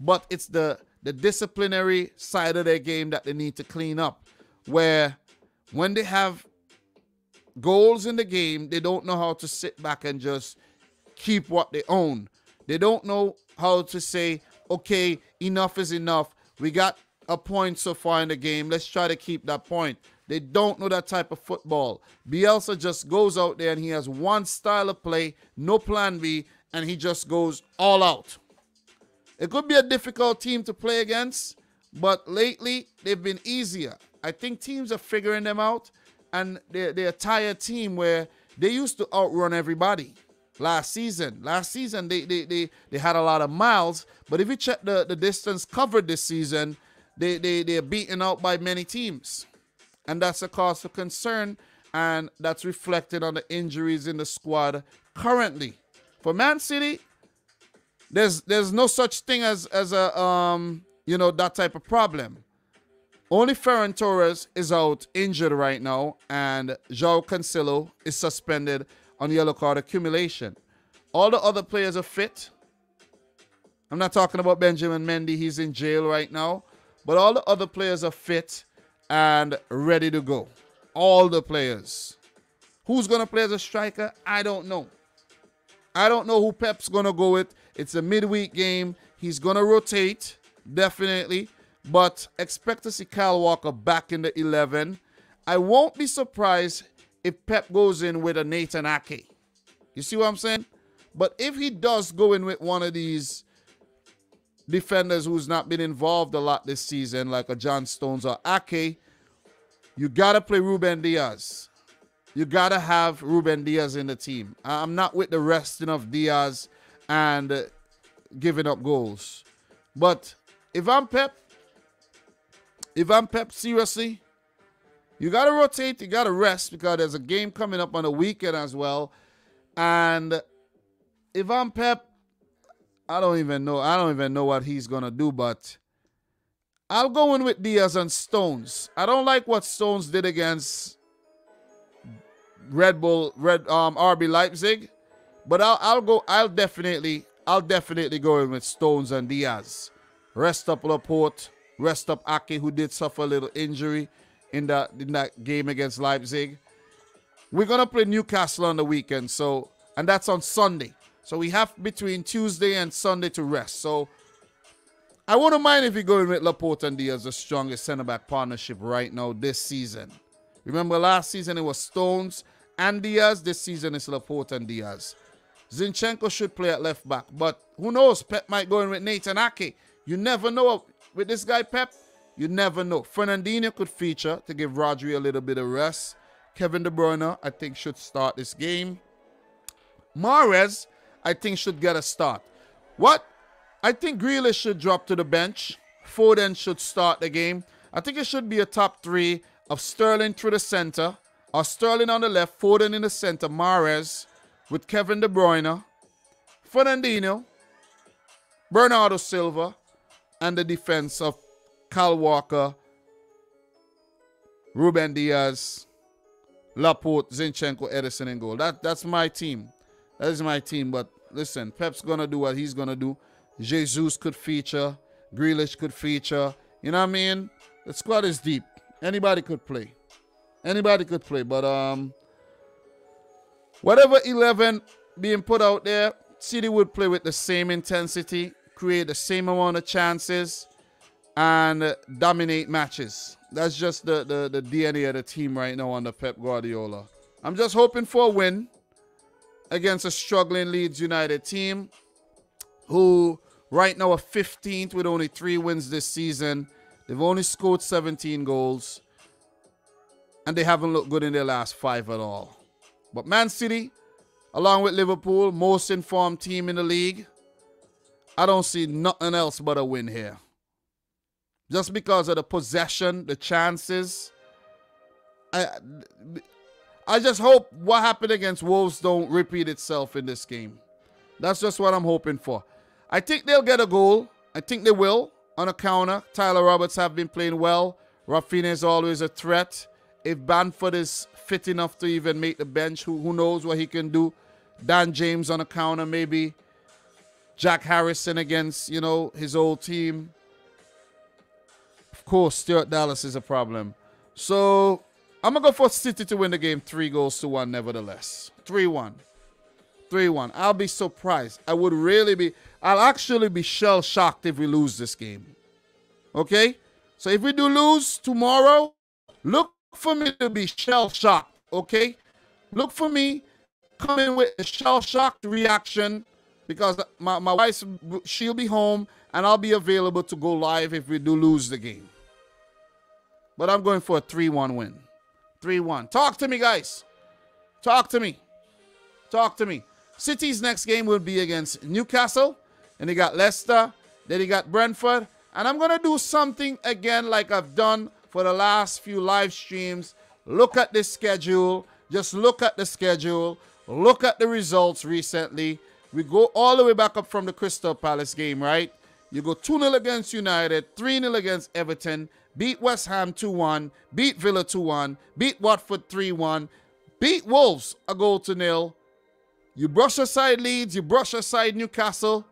A: But it's the disciplinary side of their game that they need to clean up, where when they have goals in the game, they don't know how to sit back and just keep what they own. They don't know how to say, okay, enough is enough. We got a point so far in the game. Let's try to keep that point. They don't know that type of football. Bielsa just goes out there and he has one style of play, no plan B, and he just goes all out. It could be a difficult team to play against, but lately they've been easier. I think teams are figuring them out, and they're a tired team where they used to outrun everybody. Last season they had a lot of miles, but if you check the distance covered this season, they're beaten out by many teams. And that's a cause for concern, and that's reflected on the injuries in the squad currently. For Man City, there's no such thing as a that type of problem. Only Ferran Torres is out injured right now, and João Cancelo is suspended on yellow card accumulation. All the other players are fit. I'm not talking about Benjamin Mendy, he's in jail right now, but all the other players are fit and ready to go. All the players. Who's going to play as a striker? I don't know. I don't know who Pep's going to go with. It's a midweek game. He's going to rotate, definitely. But expect to see Kyle Walker back in the 11. I won't be surprised if Pep goes in with a Nathan Ake. You see what I'm saying? But if he does go in with one of these defenders who's not been involved a lot this season, like a John Stones or Ake, you got to play Ruben Diaz. You got to have Ruben Diaz in the team. I'm not with the resting of Diaz and giving up goals. But if I'm Pep, seriously, you got to rotate, you got to rest, because there's a game coming up on the weekend as well. And if I'm Pep, I don't even know what he's going to do, but I'll go in with Diaz and Stones. I don't like what Stones did against RB Leipzig, but I'll definitely go in with Stones and Diaz. Rest up Laporte. Rest up Ake, who did suffer a little injury in that game against Leipzig. We're going to play Newcastle on the weekend, and that's on Sunday. So we have between Tuesday and Sunday to rest. So I wouldn't mind if you're going with Laporte and Diaz, the strongest centre-back partnership right now this season. Remember last season it was Stones and Diaz. This season it's Laporte and Diaz. Zinchenko should play at left back, but who knows? Pep might go in with Nathan Ake. You never know with this guy Pep. You never know. Fernandinho could feature to give Rodri a little bit of rest. Kevin De Bruyne, I think, should start this game. Mahrez, I think, should get a start. I think Grealish should drop to the bench. Foden should start the game. I think it should be a top three of Sterling through the center, or Sterling on the left, Foden in the center, Mahrez with Kevin De Bruyne, Fernandinho, Bernardo Silva, and the defense of Kyle Walker, Ruben Diaz, Laporte, Zinchenko, Edison in goal. That's my team. That is my team. But listen, Pep's going to do what he's going to do. Jesus could feature. Grealish could feature. You know what I mean? The squad is deep. Anybody could play. Anybody could play. But whatever 11 being put out there, City would play with the same intensity, create the same amount of chances, and dominate matches. That's just the DNA of the team right now under Pep Guardiola. I'm just hoping for a win against a struggling Leeds United team who right now are 15th with only 3 wins this season. They've only scored 17 goals, and they haven't looked good in their last 5 at all. But Man City, along with Liverpool, most informed team in the league, I don't see nothing else but a win here. Just because of the possession, the chances. I just hope what happened against Wolves don't repeat itself in this game. That's just what I'm hoping for. I think they'll get a goal. I think they will on a counter. Tyler Roberts have been playing well. Rafinha is always a threat. If Bamford is fit enough to even make the bench, who knows what he can do. Dan James on a counter, maybe. Jack Harrison against, his old team. Of course, Stuart Dallas is a problem. So, I'm going to go for City to win the game 3-1 nevertheless. 3-1. 3-1. I'll be surprised. I'll actually be shell-shocked if we lose this game. Okay? So, if we do lose tomorrow, look for me to be shell-shocked. Okay? Look for me coming with a shell-shocked reaction because my wife, she'll be home and I'll be available to go live if we do lose the game. But I'm going for a 3-1 win. 3-1. Talk to me, guys. Talk to me. Talk to me. City's next game will be against Newcastle. And they got Leicester. Then they got Brentford. And I'm going to do something again like I've done for the last few live streams. Look at this schedule. Just look at the schedule. Look at the results recently. We go all the way back up from the Crystal Palace game, right? You go 2-0 against United, 3-0 against Everton, beat West Ham 2-1, beat Villa 2-1, beat Watford 3-1, beat Wolves 1-0. You brush aside Leeds, you brush aside Newcastle,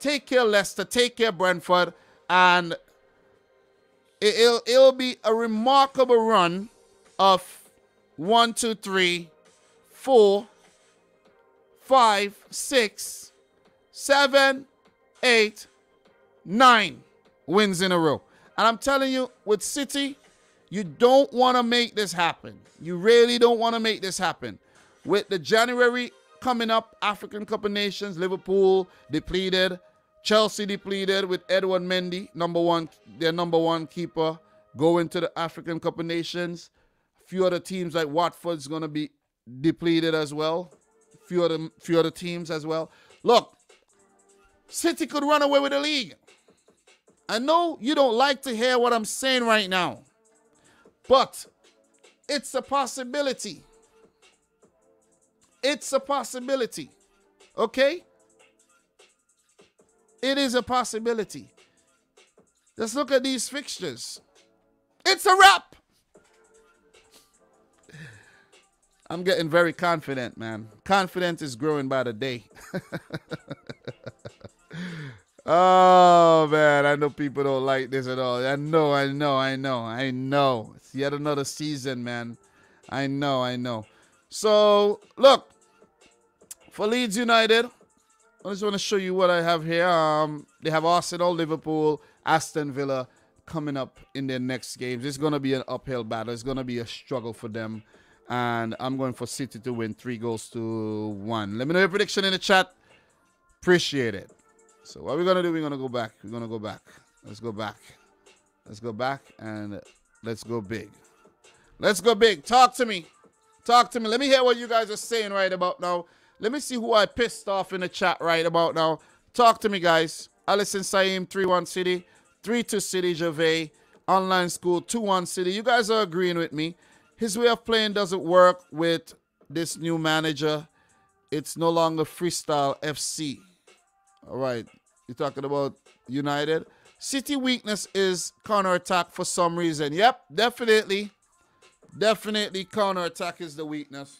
A: take care Leicester, take care Brentford, and it'll be a remarkable run of 1, 2, 3, 4, 5, 6, 7, 8, 9 wins in a row. And I'm telling you, with City, you don't want to make this happen. You really don't want to make this happen. With the January coming up, African Cup of Nations, Liverpool depleted, Chelsea depleted with Edouard Mendy, their number one keeper, going to the African Cup of Nations. A few other teams like Watford's going to be depleted as well. Few other teams as well. Look, City could run away with the league. I know you don't like to hear what I'm saying right now, but it's a possibility. It's a possibility. Okay? It is a possibility. Let's look at these fixtures. It's a wrap. I'm getting very confident, man. Confidence is growing by the day. Oh, man. I know people don't like this at all. I know. It's yet another season, man. I know. So, look. For Leeds United, I just want to show you what I have here. They have Arsenal, Liverpool, Aston Villa coming up in their next games. It's going to be an uphill battle. It's going to be a struggle for them. And I'm going for City to win 3-1. Let me know your prediction in the chat. Appreciate it. So what we're going to do, we're going to go back. Let's go back and let's go big. Talk to me. Let me hear what you guys are saying right about now. Let me see who I pissed off in the chat right about now. Talk to me, guys. Alison Saim, 3-1 City. 3-2 City, Gervais. Online School, 2-1 City. You guys are agreeing with me. His way of playing doesn't work with this new manager. It's no longer Freestyle FC. All right. You're talking about United. City weakness is counter-attack for some reason. Yep, definitely. Definitely counter-attack is the weakness.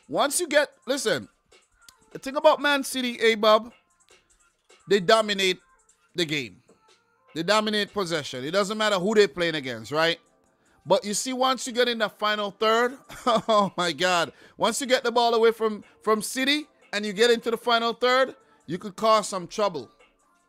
A: Once you get, listen, the thing about Man City, Bob, they dominate the game. They dominate possession. It doesn't matter who they're playing against, right? But you see, once you get in the final third, oh my God. Once you get the ball away from City and you get into the final third, you could cause some trouble.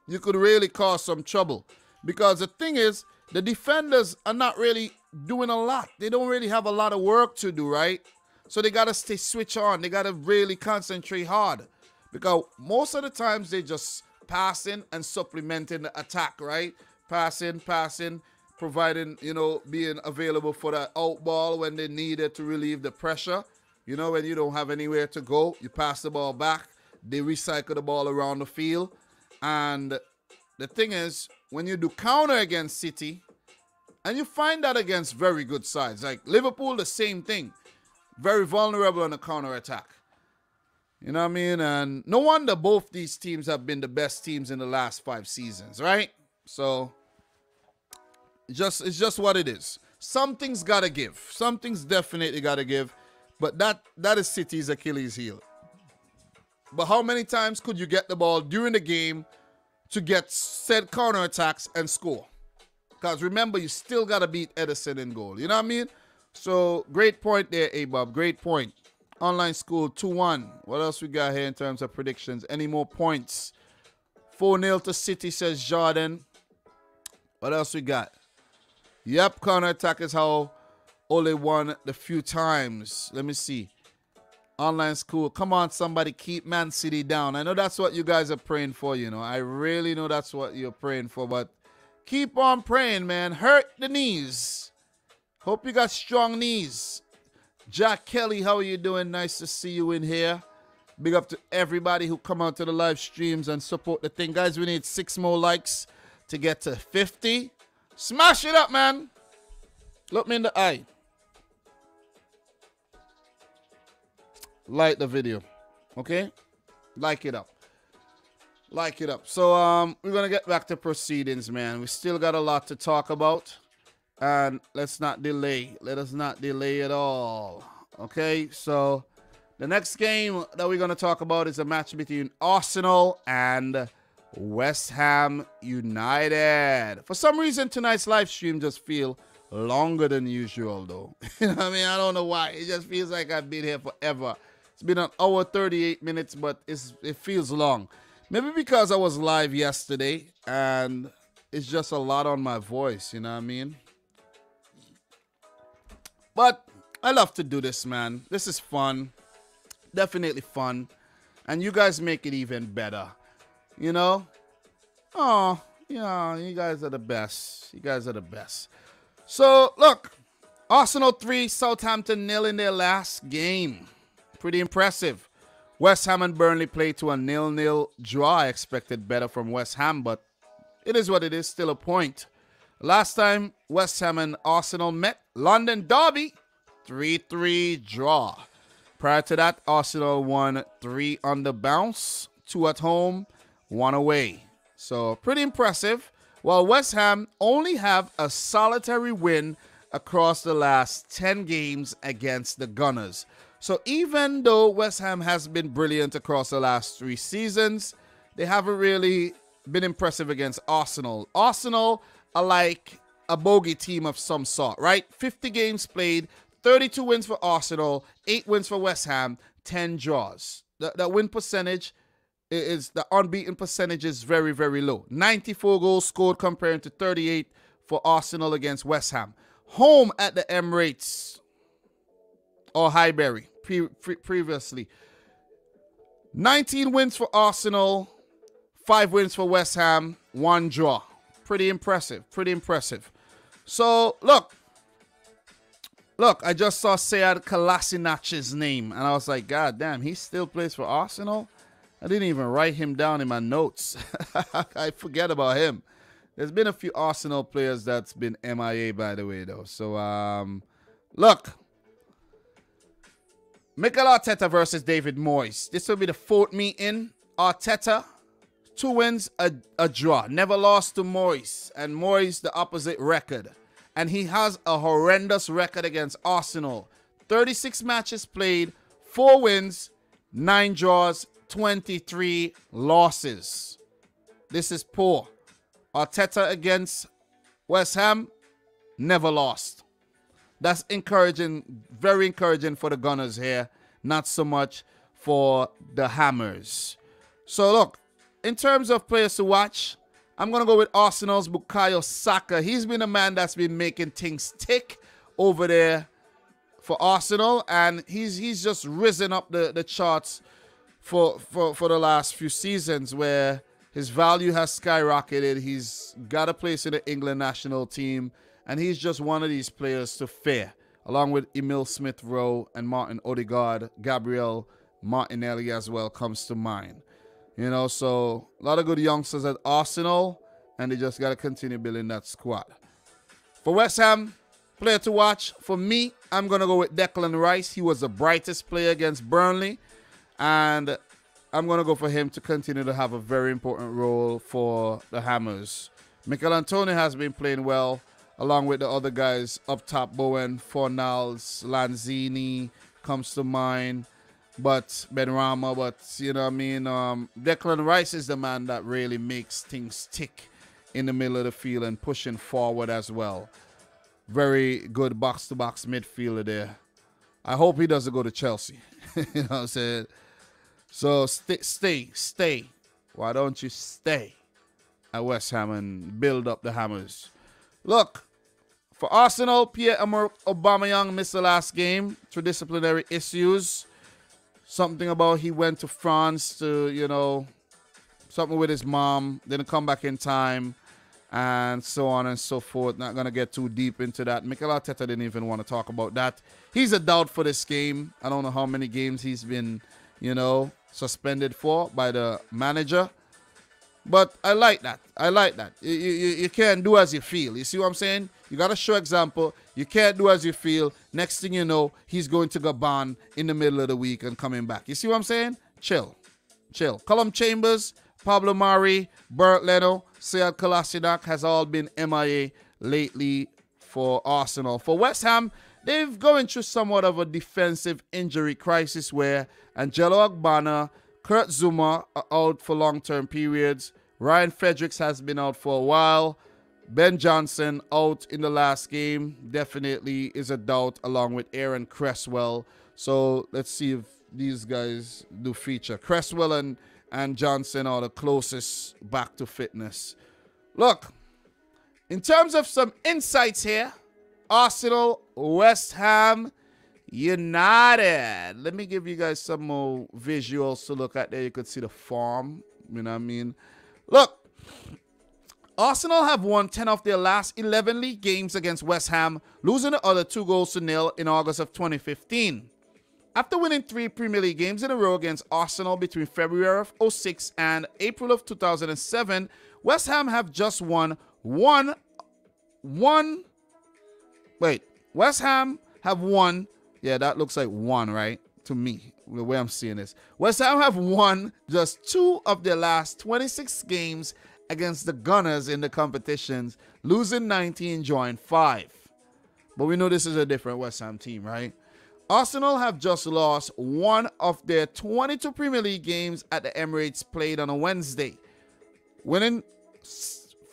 A: You could really cause some trouble. Because the thing is, the defenders are not really doing a lot. They don't really have a lot of work to do, right? So they got to stay switch on. They got to really concentrate hard. Because most of the times they just passing and supplementing the attack, right? Passing, providing, being available for that out ball when they need it to relieve the pressure. When you don't have anywhere to go, you pass the ball back. They recycle the ball around the field. And the thing is, when you do counter against City, and you find that against very good sides, like Liverpool, the same thing. Very vulnerable on the counter-attack. You know what I mean? And no wonder both these teams have been the best teams in the last 5 seasons, right? So, it's just what it is. Something's got to give. Something's definitely got to give. But that is City's Achilles heel. But how many times could you get the ball during the game to get said counter-attacks and score? Because remember, you still got to beat Edison in goal. You know what I mean? So, great point there, A-Bob. Great point. Online School, 2-1. What else we got here in terms of predictions? Any more points? 4-0 to City, says Jordan. What else we got? Yep, counter-attack is how Ole won the few times. Let me see. Online School. Come on, somebody, keep Man City down. I know that's what you guys are praying for, I really know that's what you're praying for, but keep on praying, man. Hurt the knees. Hope you got strong knees. Jack Kelly, how are you doing? Nice to see you in here. Big up to everybody who come out to the live streams and support the thing. Guys, we need 6 more likes to get to 50. Smash it up, man. Look me in the eye. Like the video. Okay? Like it up. So, we're going to get back to proceedings, man. We still got a lot to talk about. And let's not delay. Let us not delay at all. Okay, so the next game that we're going to talk about is a match between Arsenal and West Ham United. For some reason, tonight's live stream just feels longer than usual, though. I don't know why. It just feels like I've been here forever. It's been an hour, 38 minutes, but it feels long. Maybe because I was live yesterday, and it's just a lot on my voice, you know what I mean? But I love to do this, man. This is fun. Definitely fun. And you guys make it even better. Oh, yeah, you guys are the best. So, look. Arsenal 3, Southampton 0 in their last game. Pretty impressive. West Ham and Burnley played to a 0-0 draw. I expected better from West Ham, but it is what it is. Still a point. Last time West Ham and Arsenal met, London Derby, 3-3 draw. Prior to that, Arsenal won 3 on the bounce, 2 at home, 1 away. So pretty impressive. While West Ham only have a solitary win across the last 10 games against the Gunners. So even though West Ham has been brilliant across the last 3 seasons, they haven't really been impressive against Arsenal. Arsenal are like a bogey team of some sort, right? 50 games played, 32 wins for Arsenal, 8 wins for West Ham, 10 draws. The win percentage is, the unbeaten percentage is very, very low. 94 goals scored compared to 38 for Arsenal against West Ham. Home at the Emirates or Highbury previously. 19 wins for Arsenal, 5 wins for West Ham, 1 draw. Pretty impressive, pretty impressive. So, look, I just saw Sead Kolasinac's name, and I was like, God damn, he still plays for Arsenal? I didn't even write him down in my notes. I forget about him. There's been a few Arsenal players that's been MIA, by the way, though. So, look. Mikel Arteta versus David Moyes. This will be the 4th meeting. Arteta, 2 wins, a draw. Never lost to Moyes. And Moyes, the opposite record. And he has a horrendous record against Arsenal. 36 matches played, 4 wins, 9 draws, 23 losses. This is poor. Arteta against West Ham, never lost. That's encouraging, very encouraging for the Gunners here. Not so much for the Hammers. So look, in terms of players to watch, I'm going to go with Arsenal's Bukayo Saka. He's been a man that's been making things tick over there for Arsenal. And he's just risen up the charts for the last few seasons, where his value has skyrocketed. He's got a place in the England national team. And he's just one of these players to fear, along with Emil Smith-Rowe and Martin Odegaard. Gabriel Martinelli as well comes to mind. You know, so a lot of good youngsters at Arsenal, and they just got to continue building that squad. For West Ham, player to watch, for me, I'm going to go with Declan Rice. He was the brightest player against Burnley, and I'm going to go for him to continue to have a very important role for the Hammers. Mikel Antonio has been playing well, along with the other guys up top. Bowen, Fornals, Lanzini comes to mind. But Benrahma, but you know what I mean? Declan Rice is the man that really makes things tick in the middle of the field and pushing forward as well. Very good box-to-box midfielder there. I hope he doesn't go to Chelsea. You know what I'm saying? So stay. Why don't you stay at West Ham and build up the Hammers? Look, for Arsenal, Pierre-Emerick Aubameyang missed the last game through disciplinary issues. Something about he went to France to, you know, something with his mom, didn't come back in time, and so on and so forth. Not going to get too deep into that. Mikel Arteta didn't even want to talk about that. He's a doubt for this game. I don't know how many games he's been, you know, suspended for by the manager. But I like that. I like that. You can't do as you feel. You see what I'm saying? You got to show example. You can't do as you feel. Next thing you know, he's going to Gabon in the middle of the week and coming back. You see what I'm saying? Chill. Callum Chambers, Pablo Mari, Bert Leno, Sead Kolasinac has all been MIA lately for Arsenal. For West Ham, they've going through somewhat of a defensive injury crisis where Angelo Agbana, Kurt Zuma are out for long-term periods. Ryan Fredericks has been out for a while. Ben Johnson out in the last game definitely is a doubt, along with Aaron Cresswell. So let's see if these guys do feature. Cresswell and Johnson are the closest back to fitness. Look, in terms of some insights here, Arsenal, West Ham United. Let me give you guys some more visuals to look at there. You could see the form. You know what I mean? Look, Arsenal have won 10 of their last 11 league games against West Ham, losing the other 2-0 in August of 2015. After winning 3 Premier League games in a row against Arsenal between February of 2006 and April of 2007, West Ham have just won West Ham have won. Yeah, that looks like 1, right? To me, the way I'm seeing this. West Ham have won just 2 of their last 26 games against the Gunners in the competitions, losing 19, drawing 5. But we know this is a different West Ham team, right? Arsenal have just lost one of their 22 Premier League games at the Emirates played on a Wednesday, winning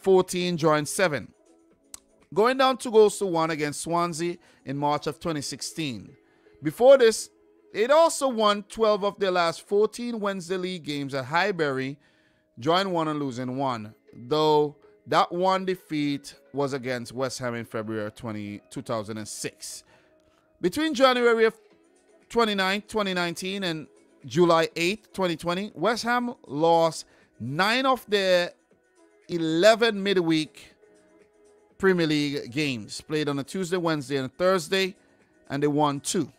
A: 14, drawing 7. Going down 2-1 against Swansea in March of 2016. Before this, they'd also won 12 of their last 14 Wednesday League games at Highbury, drawing 1 and losing 1, though that one defeat was against West Ham in February of 2006. Between January of 2019 and July 8, 2020, West Ham lost 9 of their 11 midweek Premier League games, played on a Tuesday, Wednesday, and Thursday, and they won 2.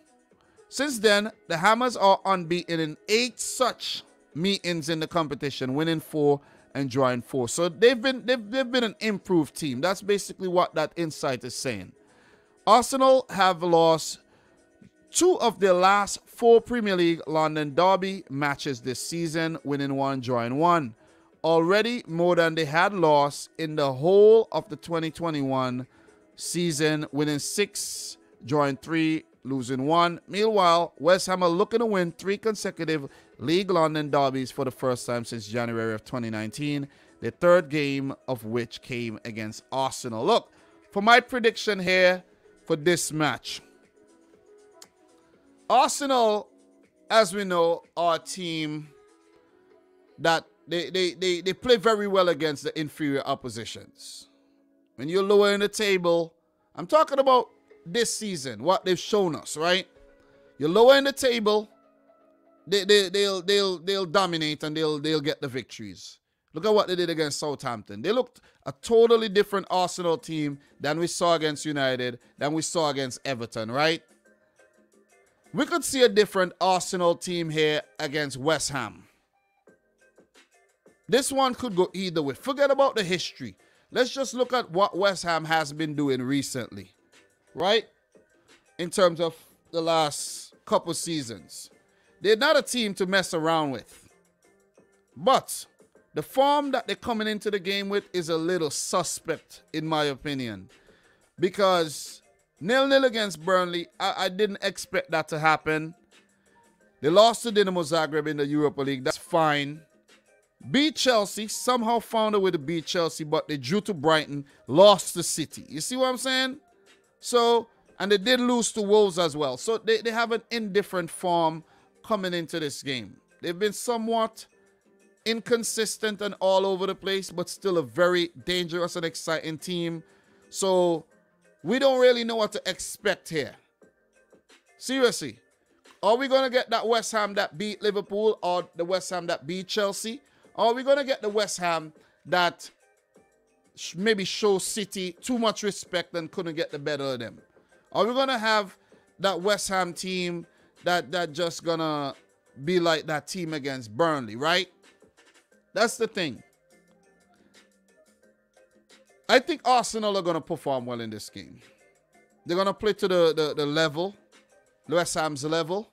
A: Since then, the Hammers are unbeaten in 8 such meetings in the competition, winning 4 and drawing 4. So they've been an improved team. That's basically what that insight is saying. Arsenal have lost 2 of their last 4 Premier League London derby matches this season, winning 1, drawing 1. Already more than they had lost in the whole of the 2021 season, winning 6, drawing 3, losing 1. Meanwhile, West Ham are looking to win 3 consecutive League London derbies for the first time since January of 2019, the third game of which came against Arsenal. Look, for my prediction here for this match, Arsenal, as we know, are a team that they play very well against the inferior oppositions. When you're lower in the table, I'm talking about this season, what they've shown us, right? You're lower in the table, they'll dominate and they'll get the victories. Look at what they did against Southampton. They looked a totally different Arsenal team than we saw against United, than we saw against Everton, right? We could see a different Arsenal team here against West Ham. This one could go either way. Forget about the history. Let's just look at what West Ham has been doing recently, right? In terms of the last couple seasons. They're not a team to mess around with. But the form that they're coming into the game with is a little suspect, in my opinion. Because 0-0 against Burnley, I didn't expect that to happen. They lost to Dinamo Zagreb in the Europa League. That's fine. Beat Chelsea, somehow found a way to beat Chelsea, but they drew to Brighton, lost to City. You see what I'm saying? So, and they did lose to Wolves as well. So they have an indifferent form coming into this game. They've been somewhat inconsistent and all over the place, but still a very dangerous and exciting team. So we don't really know what to expect here. Seriously. Are we going to get that West Ham that beat Liverpool or the West Ham that beat Chelsea? Or are we going to get the West Ham that maybe show City too much respect and couldn't get the better of them? Are we going to have that West Ham team that just going to be like that team against Burnley, right? That's the thing. I think Arsenal are going to perform well in this game. They're going to play to the level, West Ham's level.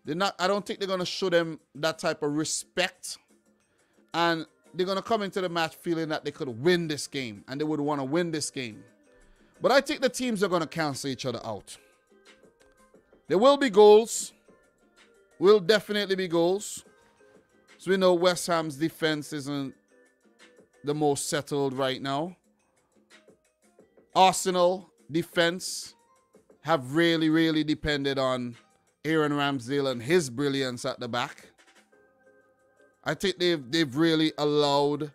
A: I don't think they're going to show them that type of respect. And they're going to come into the match feeling that they could win this game. And they would want to win this game. But I think the teams are going to cancel each other out. There will be goals. Will definitely be goals. So we know West Ham's defense isn't the most settled right now. Arsenal defense have really depended on Aaron Ramsdale and his brilliance at the back. I think they've really allowed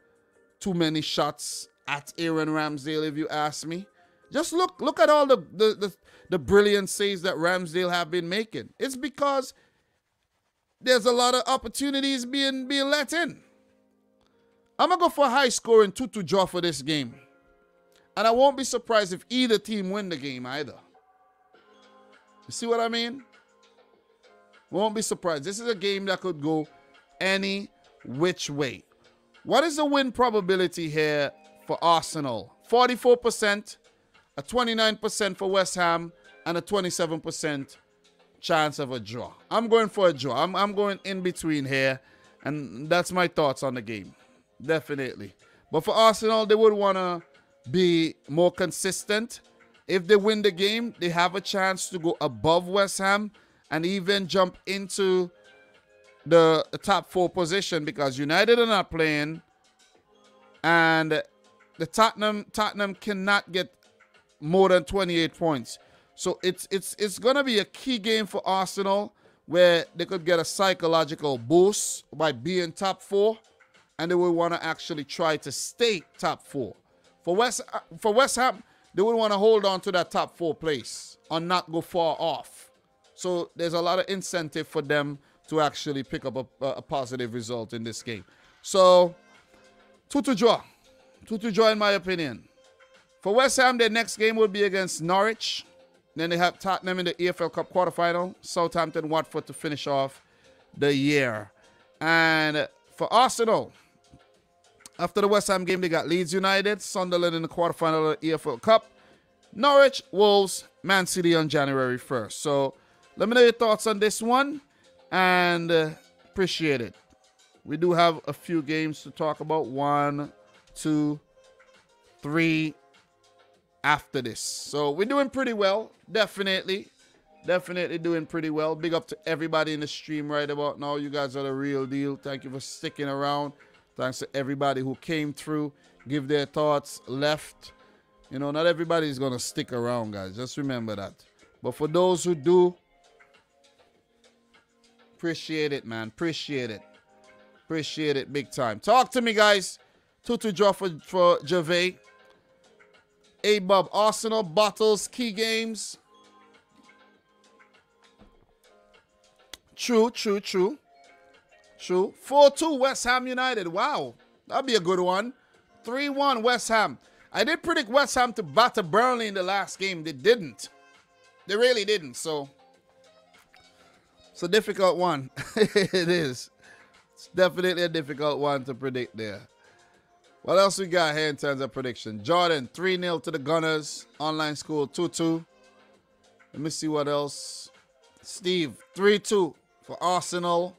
A: too many shots at Aaron Ramsdale, if you ask me. Just look at all the brilliant saves that Ramsdale have been making. It's because there's a lot of opportunities being let in. I'm going to go for a high-scoring 2-2 draw for this game. And I won't be surprised if either team win the game either. You see what I mean? Won't be surprised. This is a game that could go any which way. What is the win probability here for Arsenal? 44%, a 29% for West Ham, and a 27% chance of a draw. I'm going for a draw. I'm going in between here, and that's my thoughts on the game. Definitely. But for Arsenal, they would want to be more consistent If they win the game, they have a chance to go above West Ham and even jump into the top 4 position, because United are not playing, and the Tottenham cannot get more than 28 points. So it's going to be a key game for Arsenal, where they could get a psychological boost by being top 4, and they will want to actually try to stay top 4. For West Ham, they would want to hold on to that top 4 place and not go far off. So there's a lot of incentive for them to actually pick up a positive result in this game. So 2-2 draw. 2-2 draw in my opinion. For West Ham, their next game will be against Norwich. Then they have Tottenham in the EFL Cup quarterfinal. Southampton, Watford to finish off the year. And for Arsenal, after the West Ham game, they got Leeds United, Sunderland in the quarterfinal of the EFL Cup, Norwich, Wolves, Man City on January 1st. So let me know your thoughts on this one, and appreciate it. We do have a few games to talk about. 1, 2, 3 after this. So we're doing pretty well. Definitely doing pretty well. Big up to everybody in the stream right about now. You guys are the real deal. Thank you for sticking around. Thanks to everybody who came through, give their thoughts, left. You know, not everybody's going to stick around, guys. Just remember that. But for those who do, appreciate it, man. Appreciate it. Appreciate it big time. Talk to me, guys. 2-2 draw for Gervais. A-Bob, Arsenal, Bottles, key games. True. 4-2 West Ham United. Wow. That'd be a good one. 3-1 West Ham. I did predict West Ham to batter Burnley in the last game. They didn't. They really didn't. So it's a difficult one. It is. It's definitely a difficult one to predict there. What else we got here in terms of prediction? Jordan, 3-0 to the Gunners. Online School, 2-2. Let me see what else. Steve, 3-2 for Arsenal.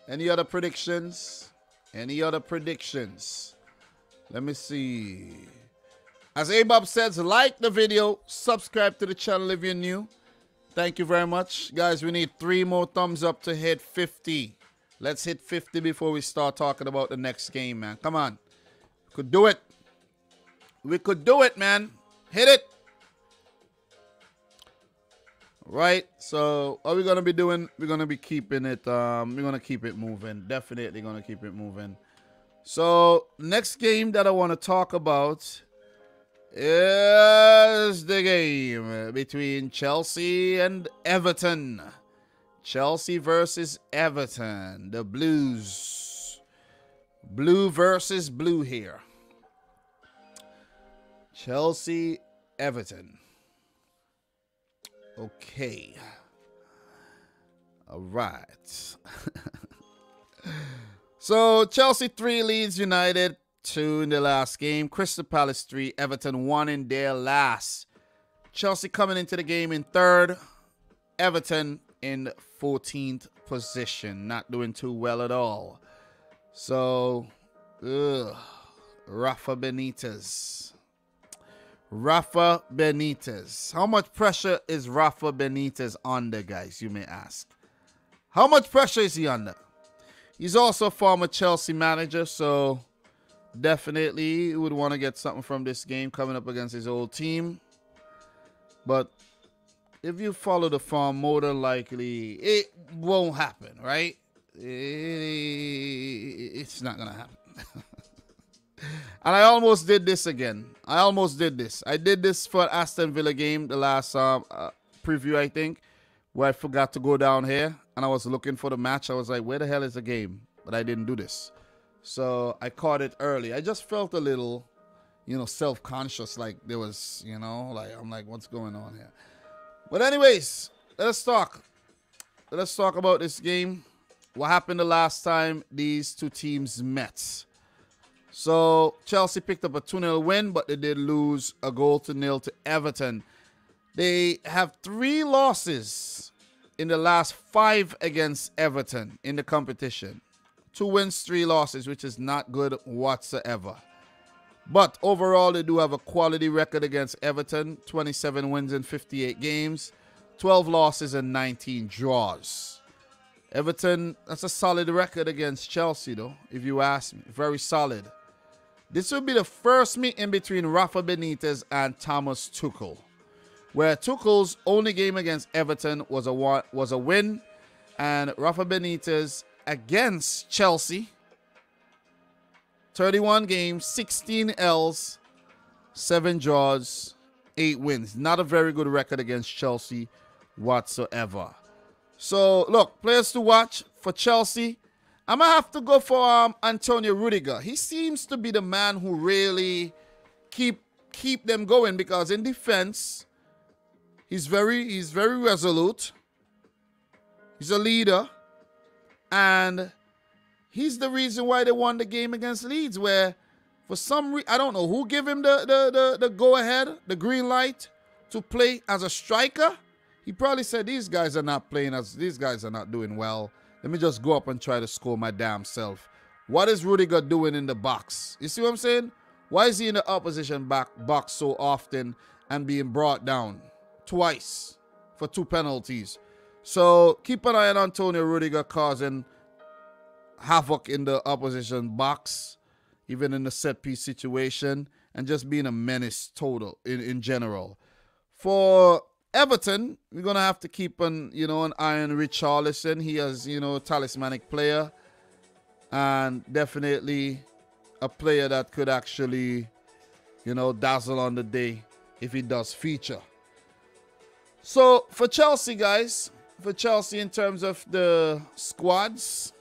A: Any other predictions? Any other predictions? Let me see. As A-Bob says, like the video, subscribe to the channel if you're new. Thank you very much. Guys, we need 3 more thumbs up to hit 50. Let's hit 50 before we start talking about the next game, man. Come on. We could do it. We could do it, man. Hit it. Right, so what we're gonna be doing, we're gonna be keeping it we're gonna keep it moving. Definitely gonna keep it moving. So next game that I want to talk about is the game between Chelsea and Everton. Chelsea versus Everton. The Blues. Blue versus blue here. Chelsea, Everton. Okay. All right. So Chelsea 3, Leeds United 2 in the last game. Crystal Palace 3, Everton 1 in their last. Chelsea coming into the game in 3rd. Everton in 14th position. Not doing too well at all. So, Rafa Benitez. Rafa Benitez. How much pressure is Rafa Benitez under, guys, you may ask? How much pressure is he under? He's also a former Chelsea manager, so definitely he would want to get something from this game coming up against his old team. But if you follow the form, more than likely it won't happen, right? It's not going to happen. And I almost did this again. I almost did this. I did this for Aston Villa game, the last preview, I think, where I forgot to go down here. And I was looking for the match. I was like, where the hell is the game? But I didn't do this. So I caught it early. I just felt a little, self-conscious. Like there was, I'm like, what's going on here? But anyways, let's talk. Let's talk about this game. What happened the last time these two teams met? So Chelsea picked up a 2-0 win, but they did lose a 0 to Everton. They have 3 losses in the last 5 against Everton in the competition. 2 wins, 3 losses, which is not good whatsoever. But overall, they do have a quality record against Everton. 27 wins in 58 games, 12 losses and 19 draws. Everton, that's a solid record against Chelsea, though, if you ask me. Very solid. This will be the first meeting between Rafa Benitez and Thomas Tuchel, where Tuchel's only game against Everton was a win, and Rafa Benitez against Chelsea, 31 games, 16 L's, 7 draws, 8 wins. Not a very good record against Chelsea whatsoever. So, look, players to watch for Chelsea. I'm going to have to go for Antonio Rudiger. He seems to be the man who really keep them going, because in defense, he's very resolute. He's a leader. And he's the reason why they won the game against Leeds, where for some reason, I don't know who gave him the go-ahead, the green light to play as a striker. He probably said, these guys are not doing well. Let me just go up and try to score my damn self. What is Rudiger doing in the box? You see what I'm saying? Why is he in the opposition box so often and being brought down twice for 2 penalties? So keep an eye on Antonio Rudiger causing havoc in the opposition box, even in the set-piece situation, and just being a menace total in general. For Everton, we're going to have to keep an eye on Richarlison. He is, a talismanic player, and definitely a player that could actually, dazzle on the day if he does feature. So for Chelsea, guys, in terms of the squads,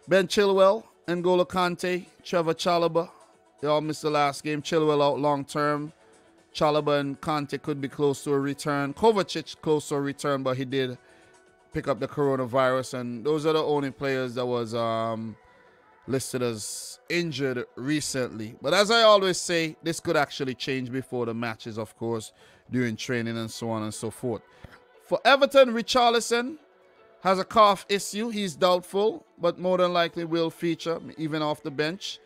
A: Ben Chilwell, N'Golo Kante, Trevor Chalobah, they all missed the last game. Chilwell out long-term. Chalobah and Kante could be close to a return. Kovacic close to a return, but he did pick up the coronavirus. And those are the only players that was listed as injured recently. But as I always say, this could actually change before the matches, of course, during training and so on and so forth. For Everton, Richarlison has a calf issue. He's doubtful, but more than likely will feature, even off the bench.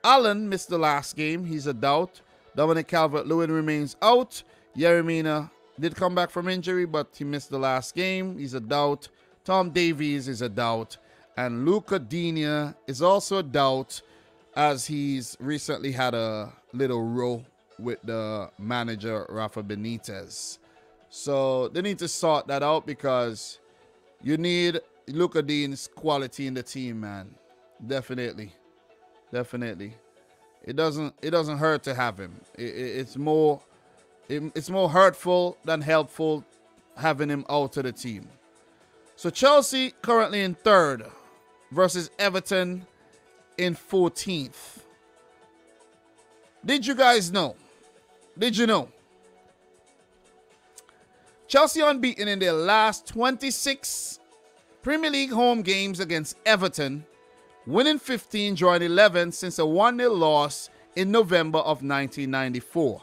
A: Allen missed the last game. He's a doubt. Dominic Calvert-Lewin remains out. Yeremina did come back from injury, but he missed the last game. He's a doubt. Tom Davies is a doubt. And Luca Digne is also a doubt, as he's recently had a little row with the manager, Rafa Benitez. So they need to sort that out, because you need Luca Digne's quality in the team, man. Definitely. It doesn't hurt to have him. It's more hurtful than helpful having him out of the team. So Chelsea currently in 3rd versus Everton in 14th. Did you guys know? Did you know? Chelsea unbeaten in their last 26 Premier League home games against Everton, winning 15, drawing 11 since a 1-0 loss in November of 1994.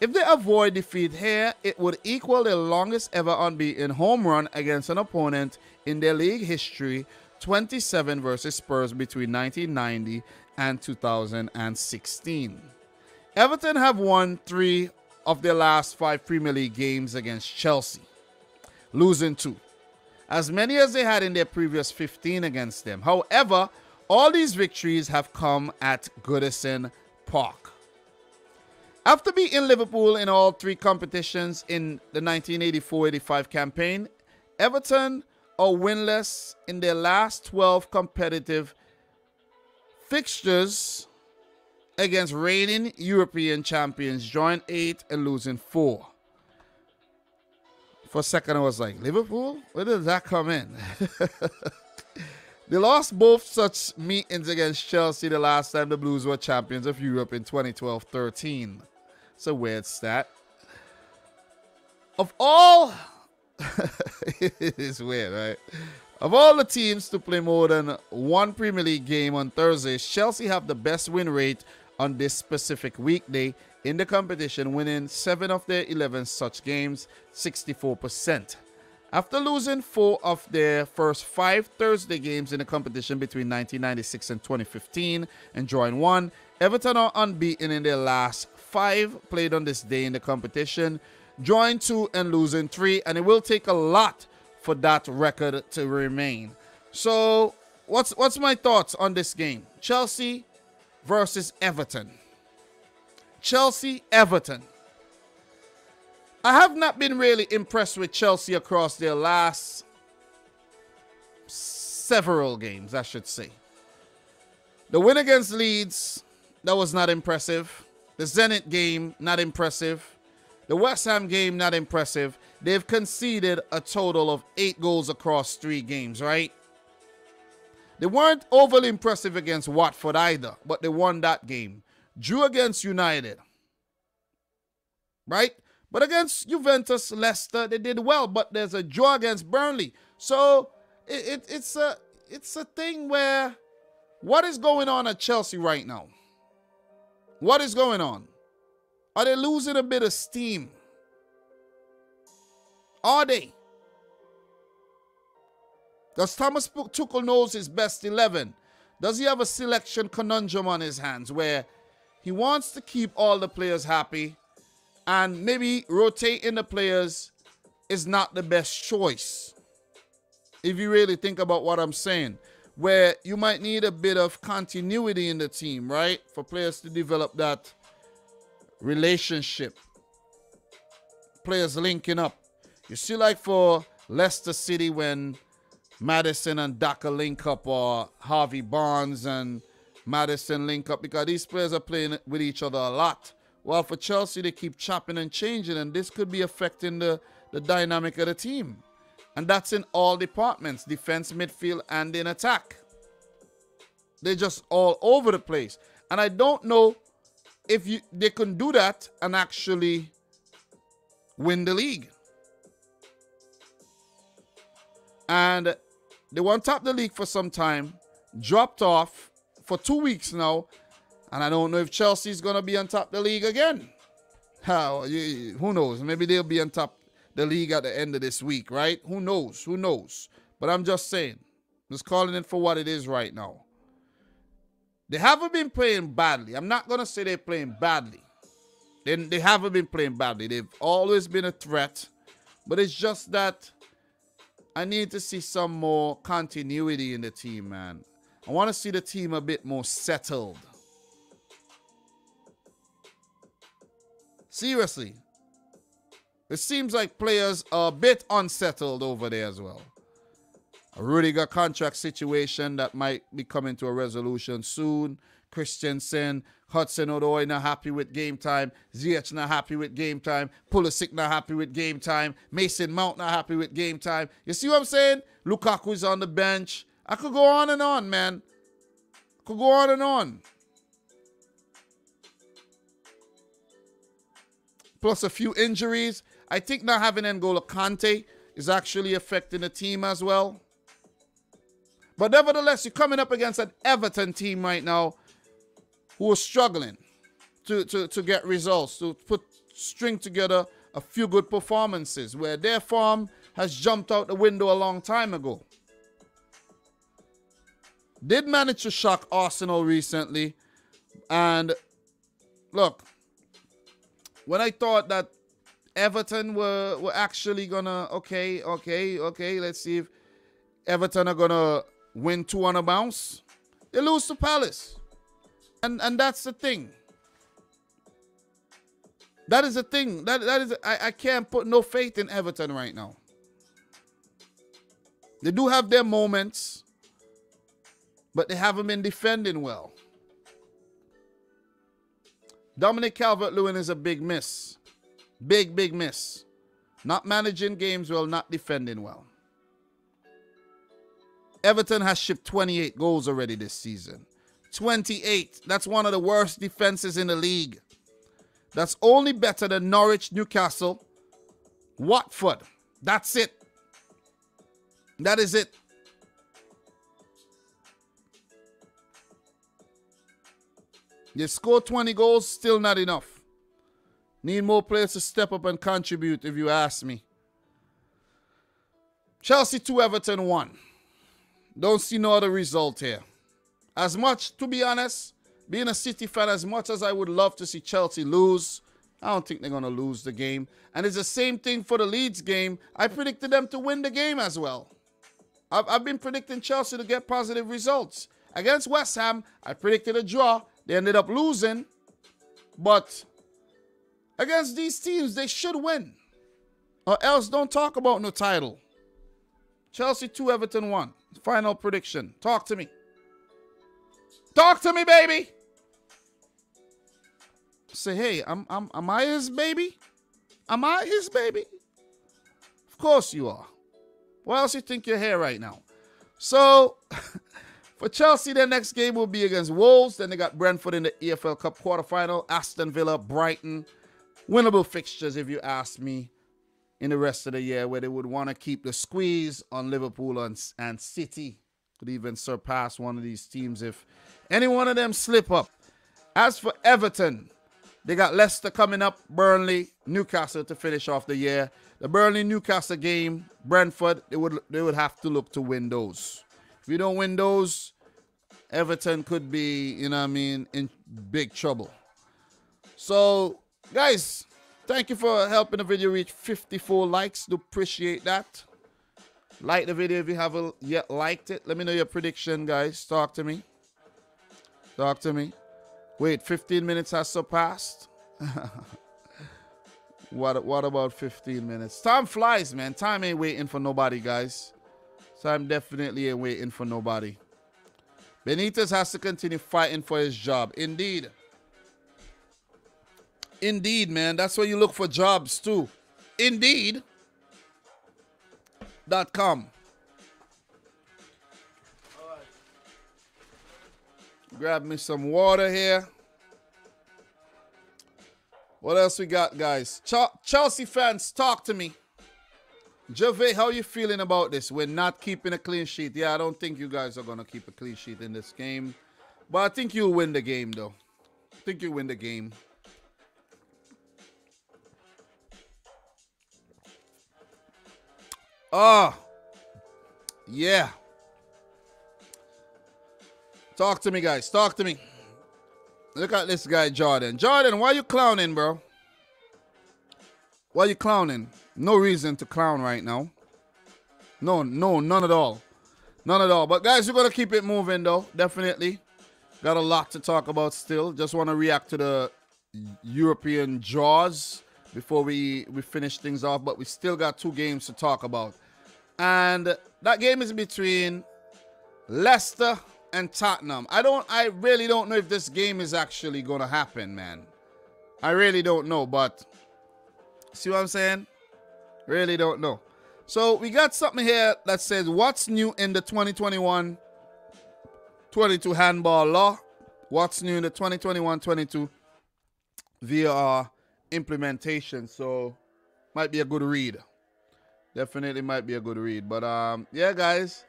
A: If they avoid defeat here, it would equal their longest ever unbeaten home run against an opponent in their league history, 27 versus Spurs between 1990 and 2016. Everton have won 3 of their last 5 Premier League games against Chelsea, losing 2, as many as they had in their previous 15 against them. However, all these victories have come at Goodison Park. After beating Liverpool in all 3 competitions in the 1984-85 campaign, Everton are winless in their last 12 competitive fixtures against reigning European champions, drawing 8 and losing 4. For a second, I was like, Liverpool? Where did that come in? They lost both such meetings against Chelsea the last time the Blues were champions of Europe in 2012-13. It's a weird stat. Of all... it is weird, right? Of all the teams to play more than 1 Premier League game on Thursdays, Chelsea have the best win rate on this specific weekday in the competition, winning 7 of their 11 such games, 64%. After losing 4 of their first 5 Thursday games in the competition between 1996 and 2015 and drawing 1, Everton are unbeaten in their last 5 played on this day in the competition, drawing 2 and losing 3, and it will take a lot for that record to remain. So, what's my thoughts on this game? Chelsea versus Everton. Chelsea, Everton. I have not been really impressed with Chelsea across their last several games, I should say. The win against Leeds, that was not impressive. The Zenit game, not impressive. The West Ham game, not impressive. They've conceded a total of 8 goals across 3 games, right? They weren't overly impressive against Watford either, but they won that game. Drew against United, right? But against Juventus, Leicester, they did well, but there's a draw against Burnley. So it's a thing where, what is going on at Chelsea right now? What is going on? Are they losing a bit of steam? Are they? Does Thomas Tuchel knows his best 11? Does he have a selection conundrum on his hands where he wants to keep all the players happy, and maybe rotating the players is not the best choice? If you really think about what I'm saying, where you might need a bit of continuity in the team, right? For players to develop that relationship. Players linking up. You see, like for Leicester City when Maddison and Daka link up, or Harvey Barnes and Maddison link up, because these players are playing with each other a lot. Well, for Chelsea, they keep chopping and changing, and this could be affecting the dynamic of the team. And that's in all departments, defense, midfield, and in attack. They're just all over the place. And I don't know if they can do that and actually win the league. And they were on top of the league for some time, dropped off for 2 weeks now, and I don't know if Chelsea's going to be on top of the league again. Who knows? Maybe they'll be on top of the league at the end of this week, right? Who knows? Who knows? But I'm just saying, just calling it for what it is right now. They haven't been playing badly. I'm not going to say they're playing badly. They haven't been playing badly. They've always been a threat. But it's just that I need to see some more continuity in the team, man. I want to see the team a bit more settled. Seriously. It seems like players are a bit unsettled over there as well. A Rudiger contract situation that might be coming to a resolution soon. Christensen, Hudson-Odoi not happy with game time. Ziyech not happy with game time. Pulisic not happy with game time. Mason Mount not happy with game time. You see what I'm saying? Lukaku is on the bench. I could go on and on, man. Could go on and on. Plus a few injuries. I think not having N'Golo Kante is actually affecting the team as well. But nevertheless, you're coming up against an Everton team right now who are struggling to get results, to string together a few good performances, where their form has jumped out the window a long time ago. Did manage to shock Arsenal recently. And look, when I thought that Everton were actually gonna, okay, let's see if Everton are gonna win 2 on a bounce, they lose to Palace. And that's the thing. That is the thing. That is, I can't put no faith in Everton right now. They do have their moments, but they haven't been defending well. Dominic Calvert-Lewin is a big miss. Big miss. Not managing games well, not defending well. Everton has shipped 28 goals already this season. 28. That's one of the worst defenses in the league. That's only better than Norwich, Newcastle, Watford. That's it. That is it. You score 20 goals, still not enough. Need more players to step up and contribute, if you ask me. Chelsea 2, Everton 1. Don't see no other result here. As much, to be honest, being a City fan, as much as I would love to see Chelsea lose, I don't think they're going to lose the game. And it's the same thing for the Leeds game. I predicted them to win the game as well. I've been predicting Chelsea to get positive results. Against West Ham, I predicted a draw. They ended up losing. But against these teams, they should win. Or else don't talk about no title. Chelsea 2, Everton 1. Final prediction. Talk to me. Talk to me, baby. Say, hey, am I his baby? Am I his baby? Of course you are. Why else you think you're here right now? So, for Chelsea, their next game will be against Wolves. Then they got Brentford in the EFL Cup quarterfinal. Aston Villa, Brighton. Winnable fixtures, if you ask me, in the rest of the year, where they would want to keep the squeeze on Liverpool and City. Could even surpass one of these teams if any one of them slip up. As for Everton, they got Leicester coming up, Burnley, Newcastle to finish off the year. The Burnley-Newcastle game, Brentford, they would have to look to win those. If you don't win those, Everton could be, you know what I mean, in big trouble. So, guys, thank you for helping the video reach 54 likes. Do appreciate that. Like the video if you haven't yet liked it. Let me know your prediction, guys. Talk to me. Talk to me. Wait, 15 minutes has surpassed? What about 15 minutes? Time flies, man. Time ain't waiting for nobody, guys. Time definitely ain't waiting for nobody. Benitez has to continue fighting for his job. Indeed. Indeed, man. That's where you look for jobs, too. Indeed.com. Grab me some water here. What else we got, guys? Chelsea fans, talk to me. Gervais, how you feeling about this? We're not keeping a clean sheet. Yeah, I don't think you guys are going to keep a clean sheet in this game. But I think you'll win the game, though. I think you'll win the game. Oh, yeah. Talk to me, guys. Talk to me. Look at this guy, Jordan. Jordan, why you clowning, bro? Why you clowning? No reason to clown right now. No, none at all. None at all. But, guys, we're going to keep it moving, though. Definitely. Got a lot to talk about still. Just want to react to the European draws before we finish things off. But we still got 2 games to talk about. And that game is between Leicester and Tottenham. I really don't know if this game is actually going to happen, man. I really don't know, but see what I'm saying? Really don't know. So we got something here that says, what's new in the 2021-22 handball law? What's new in the 2021-22 VAR implementation? So might be a good read. Definitely might be a good read. But yeah, guys,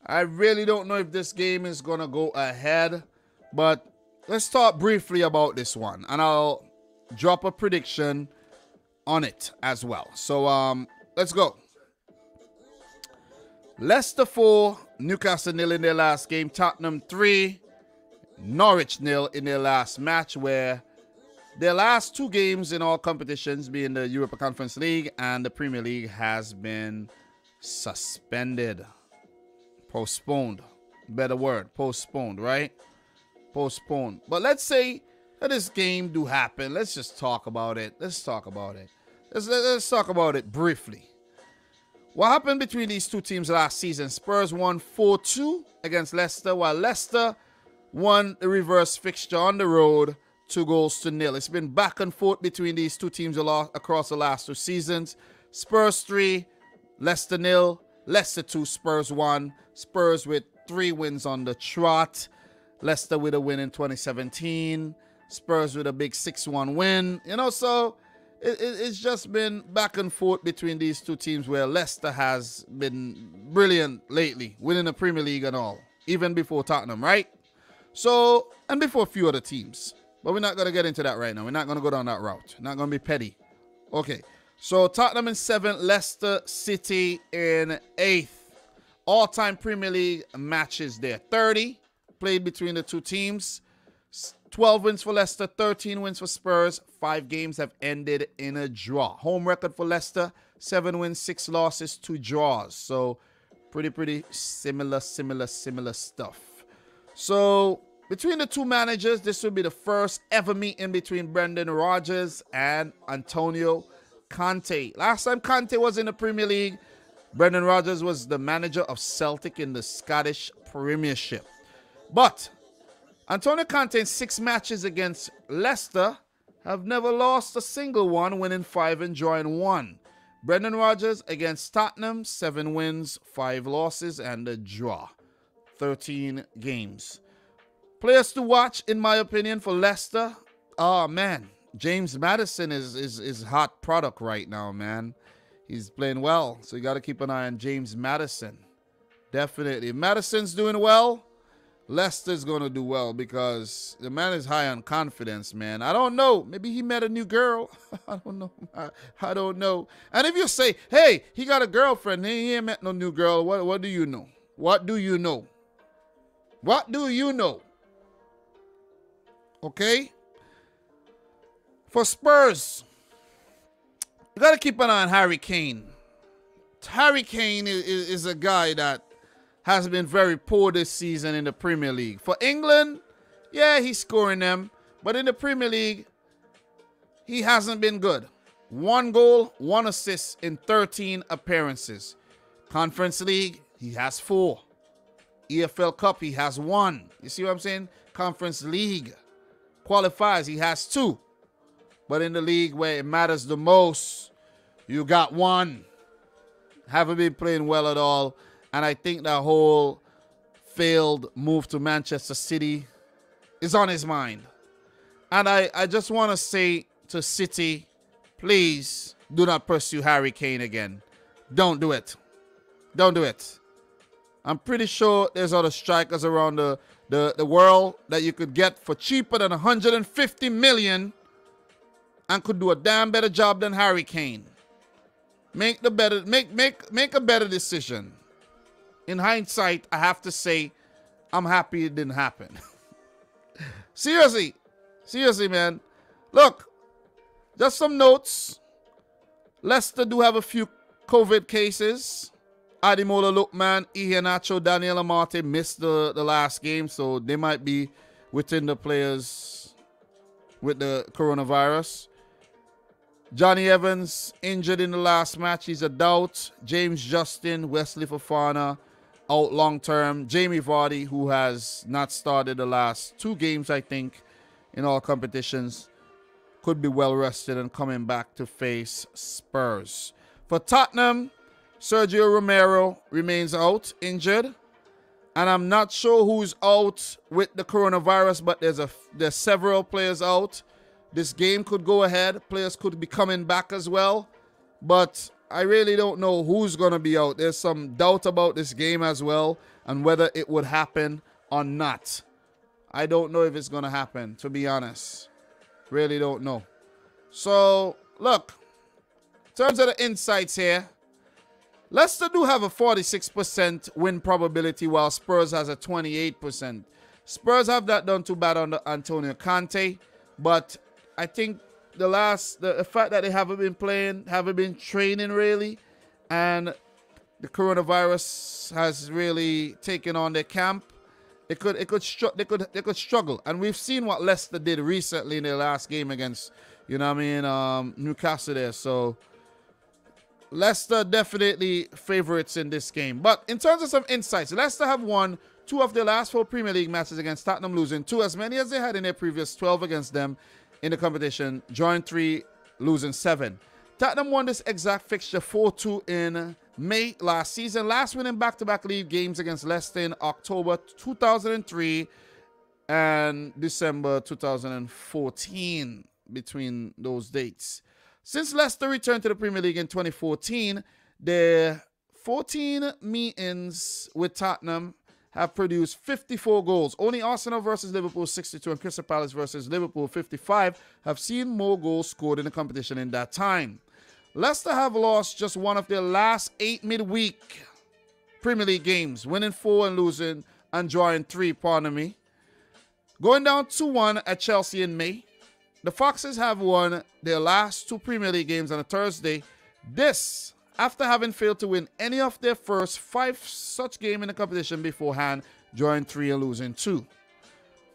A: I really don't know if this game is going to go ahead, but let's talk briefly about this one, and I'll drop a prediction on it as well. So, let's go. Leicester 4, Newcastle 0 in their last game. Tottenham 3, Norwich 0 in their last match, where their last 2 games in all competitions, being the Europa Conference League and the Premier League, has been suspended. Postponed. Better word. Postponed, right? Postponed. But let's say that this game do happen. Let's just talk about it. Let's talk about it. Let's talk about it briefly. What happened between these 2 teams last season? Spurs won 4-2 against Leicester, while Leicester won the reverse fixture on the road 2-0. It's been back and forth between these 2 teams across the last 2 seasons. Spurs 3, Leicester 0. Leicester 2, Spurs 1. Spurs with 3 wins on the trot. Leicester with a win in 2017. Spurs with a big 6-1 win. You know, so it's just been back and forth between these 2 teams, where Leicester has been brilliant lately, winning the Premier League and all, even before Tottenham, right? So, and before a few other teams. But we're not going to get into that right now. We're not going to go down that route. Not going to be petty. Okay. So Tottenham in 7th, Leicester City in 8th. All-time Premier League matches there. 30 played between the two teams. 12 wins for Leicester, 13 wins for Spurs. 5 games have ended in a draw. Home record for Leicester, 7 wins, 6 losses, 2 draws. So pretty similar stuff. So between the two managers, this will be the first ever meeting between Brendan Rodgers and Antonio Conte. Last time Conte was in the Premier League, Brendan Rodgers was the manager of Celtic in the Scottish Premiership. But Antonio Conte in 6 matches against Leicester have never lost a single one, winning 5 and drawing 1. Brendan Rodgers against Tottenham, 7 wins, 5 losses, and a draw. 13 games. Players to watch, in my opinion, for Leicester. Oh, man. James Maddison is hot product right now, man. He's playing well, so you got to keep an eye on James Maddison. Definitely. If Maddison's doing well, Leicester's going to do well because the man is high on confidence, man. I don't know. Maybe he met a new girl. I don't know. I don't know. And if you say, hey, he got a girlfriend, he ain't met no new girl, what do you know? What do you know? What do you know? Okay? For Spurs, you got to keep an eye on Harry Kane. Harry Kane is a guy that has been very poor this season in the Premier League. For England, yeah, he's scoring them. But in the Premier League, he hasn't been good. 1 goal, 1 assist in 13 appearances. Conference League, he has 4. EFL Cup, he has 1. You see what I'm saying? Conference League. Qualifiers, he has 2. But in the league where it matters the most, you got 1. Haven't been playing well at all. And I think that whole failed move to Manchester City is on his mind. And I just want to say to City, please do not pursue Harry Kane again. Don't do it. Don't do it. I'm pretty sure there's other strikers around the world that you could get for cheaper than 150 million and could do a damn better job than Harry Kane. Make a better decision. In hindsight, I have to say, I'm happy it didn't happen. Seriously, man. Look, just some notes. Leicester do have a few COVID cases. Ademola Lookman, Iheanacho, Daniel Amate missed the last game, so they might be within the players with the coronavirus. Johnny Evans injured in the last match. He's a doubt. James Justin, Wesley Fofana out long term. Jamie Vardy, who has not started the last 2 games, I think, in all competitions, could be well rested and coming back to face Spurs. For Tottenham, Sergio Romero remains out, injured. And I'm not sure who's out with the coronavirus, but there's several players out. This game could go ahead. Players could be coming back as well. But I really don't know who's going to be out. There's some doubt about this game as well and whether it would happen or not. I don't know if it's going to happen, to be honest. Really don't know. So, look. In terms of the insights here, Leicester do have a 46% win probability while Spurs has a 28%. Spurs have that done too bad under Antonio Conte. But I think the fact that they haven't been playing, haven't been training really, and the coronavirus has really taken on their camp, they could struggle. And we've seen what Leicester did recently in their last game against, Newcastle there. So Leicester definitely favorites in this game. But in terms of some insights, Leicester have won 2 of their last 4 Premier League matches against Tottenham, losing 2, as many as they had in their previous 12 against them in the competition, drawing 3, losing 7. Tottenham won this exact fixture 4-2 in May last season, last winning back-to-back league games against Leicester in October 2003 and December 2014 between those dates. Since Leicester returned to the Premier League in 2014, their 14 meetings with Tottenham have produced 54 goals. Only Arsenal versus Liverpool 62 and Crystal Palace versus Liverpool 55 have seen more goals scored in the competition in that time. Leicester have lost just one of their last 8 midweek Premier League games, winning 4 and losing and drawing 3, pardon me. Going down 2-1 at Chelsea in May. The Foxes have won their last 2 Premier League games on a Thursday. This, after having failed to win any of their first 5 such games in the competition beforehand, drawing 3 and losing 2.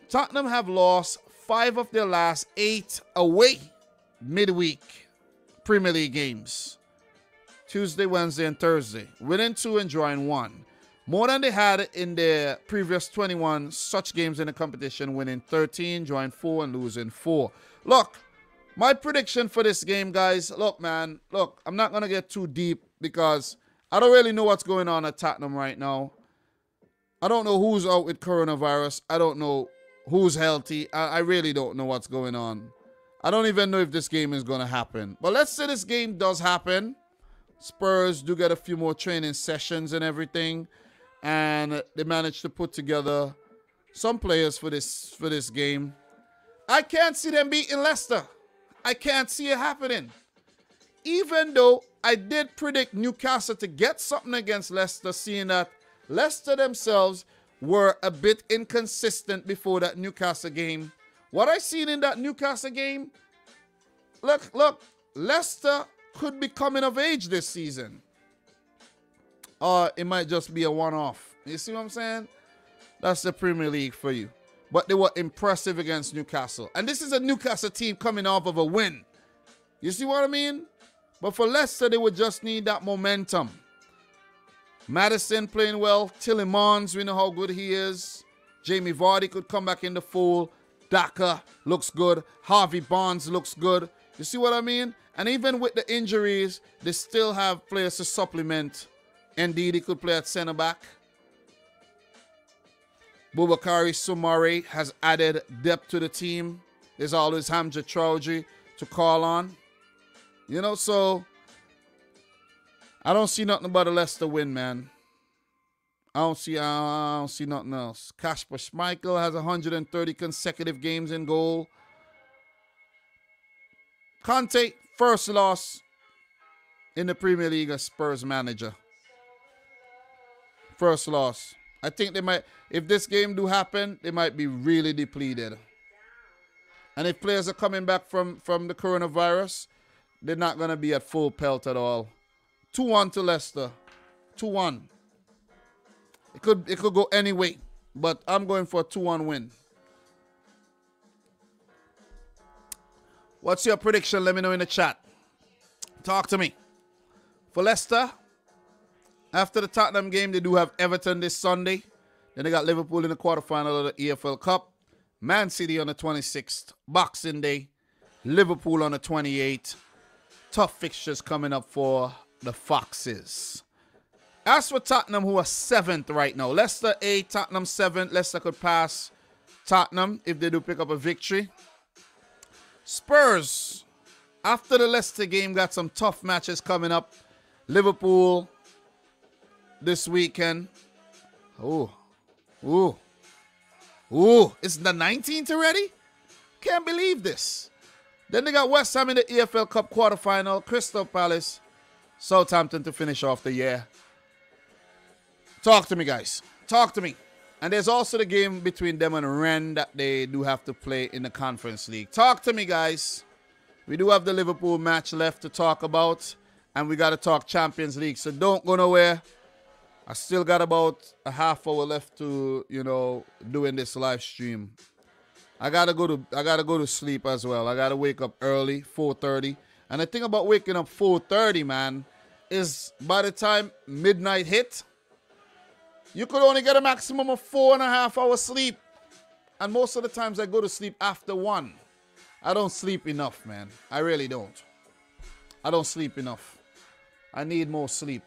A: Tottenham have lost 5 of their last 8 away midweek Premier League games. Tuesday, Wednesday, and Thursday. Winning 2 and drawing 1. More than they had in their previous 21 such games in the competition, winning 13, drawing 4, and losing 4. Look, my prediction for this game, guys, look, man, look, I'm not going to get too deep because I don't really know what's going on at Tottenham right now. I don't know who's out with coronavirus. I don't know who's healthy. I really don't know what's going on. I don't even know if this game is going to happen. But let's say this game does happen. Spurs do get a few more training sessions and everything. And they managed to put together some players for this game. I can't see them beating Leicester. I can't see it happening. Even though I did predict Newcastle to get something against Leicester, seeing that Leicester themselves were a bit inconsistent before that Newcastle game. What I seen in that Newcastle game, look, Leicester could be coming of age this season. Or it might just be a one-off. You see what I'm saying? That's the Premier League for you. But they were impressive against Newcastle. And this is a Newcastle team coming off of a win. You see what I mean? But for Leicester, they would just need that momentum. Maddison playing well. Tielemans, we know how good he is. Jamie Vardy could come back in the fold. Daka looks good. Harvey Barnes looks good. You see what I mean? And even with the injuries, they still have players to supplement. Indeed, he could play at centre-back. Boubakary Soumaré has added depth to the team. There's always Hamza Traoré to call on. You know, so I don't see nothing but a Leicester win, man. I don't see nothing else. Kasper Schmeichel has 130 consecutive games in goal. Conte, first loss in the Premier League as Spurs manager. First loss. I think they might, if this game do happen, they might be really depleted. And if players are coming back from the coronavirus, they're not going to be at full pelt at all. 2-1 to Leicester. 2-1. It could go any way, but I'm going for a 2-1 win. What's your prediction? Let me know in the chat. Talk to me. For Leicester, after the Tottenham game, they do have Everton this Sunday. Then they got Liverpool in the quarterfinal of the EFL Cup. Man City on the 26th. Boxing Day. Liverpool on the 28th. Tough fixtures coming up for the Foxes. As for Tottenham, who are 7th right now. Leicester 8th, Tottenham 7th. Leicester could pass Tottenham if they do pick up a victory. Spurs, after the Leicester game, got some tough matches coming up. Liverpool this weekend. It's the 19th already? Can't believe this. Then they got West Ham in the EFL Cup quarterfinal. Crystal Palace, Southampton to finish off the year. Talk to me, guys. Talk to me. And there's also the game between them and Rennes that they do have to play in the Conference League. Talk to me, guys. We do have the Liverpool match left to talk about. And we got to talk Champions League. So don't go nowhere. I still got about a half hour left to, doing this live stream. I gotta go to sleep as well. I gotta wake up early, 4:30. And the thing about waking up 4:30, man, is by the time midnight hit, you could only get a maximum of 4.5 hours sleep. And most of the times I go to sleep after 1. I don't sleep enough, man. I really don't. I don't sleep enough. I need more sleep.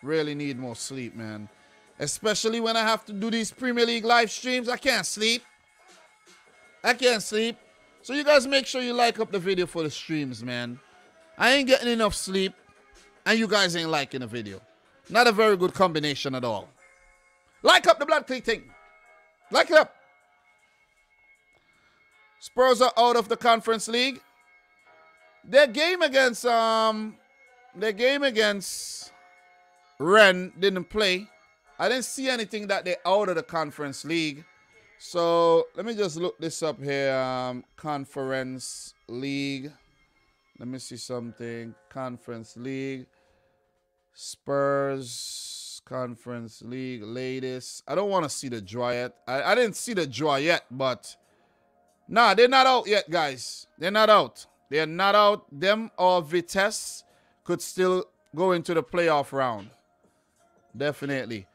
A: Really need more sleep, man. Especially when I have to do these Premier League live streams. I can't sleep. I can't sleep. So you guys make sure you like up the video for the streams, man. I ain't getting enough sleep. And you guys ain't liking the video. Not a very good combination at all. Like up the blood click thing. Like it up. Spurs are out of the Conference League. Their game against Ren didn't play. I didn't see anything that they're out of the Conference League. So let me just look this up here. Conference League. Let me see something. Conference League. Spurs. Conference League. Latest. I don't want to see the draw yet. I didn't see the draw yet, but nah, they're not out yet, guys. They're not out. They're not out. Them or Vitesse could still go into the playoff round. Definitely.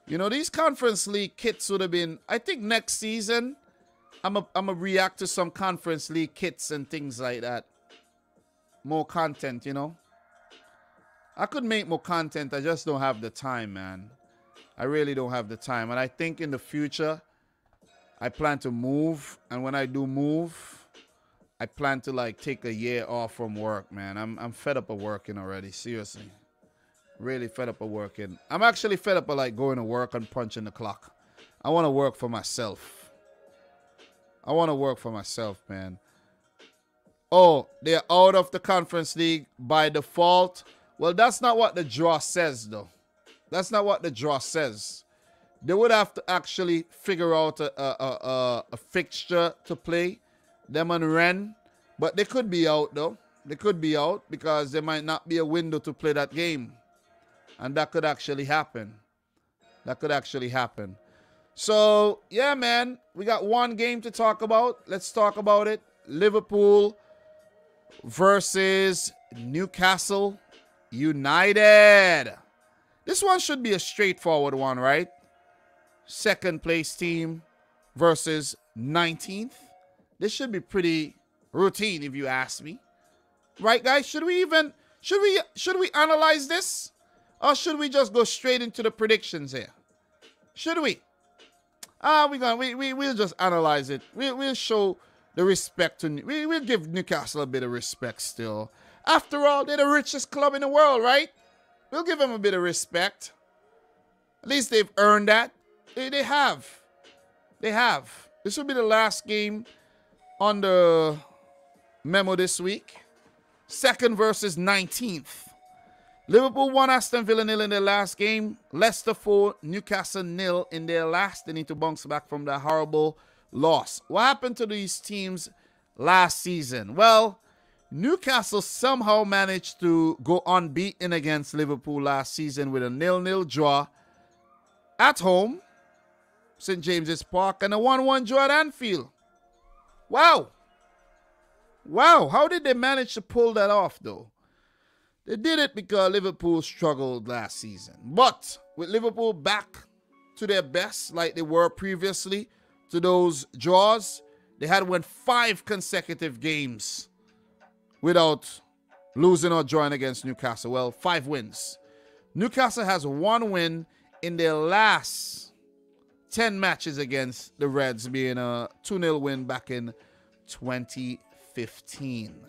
A: You know, these Conference League kits would have been, I think next season, I'm a react to some Conference League kits and things like that. More content, you know. I could make more content. I just don't have the time, man. I really don't have the time. And I think in the future, I plan to move. And when I do move, I plan to like take a year off from work, man. I'm fed up of working already, seriously. Really fed up of working. I'm actually fed up of like going to work and punching the clock. I want to work for myself. I want to work for myself, man. Oh, they're out of the Conference League by default. Well, that's not what the draw says, though. That's not what the draw says. They would have to actually figure out a fixture to play. Them and Ren. But they could be out, though. They could be out because there might not be a window to play that game. And that could actually happen. That could actually happen. So, yeah, man. We got one game to talk about. Let's talk about it. Liverpool versus Newcastle United. This one should be a straightforward one, right? Second place team versus 19th. This should be pretty routine if you ask me. Right, guys? Should we analyze this? Or should we just go straight into the predictions here? Should we? We'll just analyze it. We'll show the respect to... We'll give Newcastle a bit of respect still. After all, they're the richest club in the world, right? We'll give them a bit of respect. At least they've earned that. They have. They have. This will be the last game on the memo this week. Second versus 19th. Liverpool won Aston Villa 0 in their last game. Leicester 4, Newcastle 0 in their last. They need to bounce back from that horrible loss. What happened to these teams last season? Well, Newcastle somehow managed to go unbeaten against Liverpool last season with a 0-0 draw at home, St. James's Park, and a 1-1 draw at Anfield. Wow. Wow, how did they manage to pull that off, though? They did it because Liverpool struggled last season. But with Liverpool back to their best like they were previously to those draws, they had won 5 consecutive games without losing or drawing against Newcastle. Well, 5 wins. Newcastle has 1 win in their last 10 matches against the Reds, being a 2-0 win back in 2015.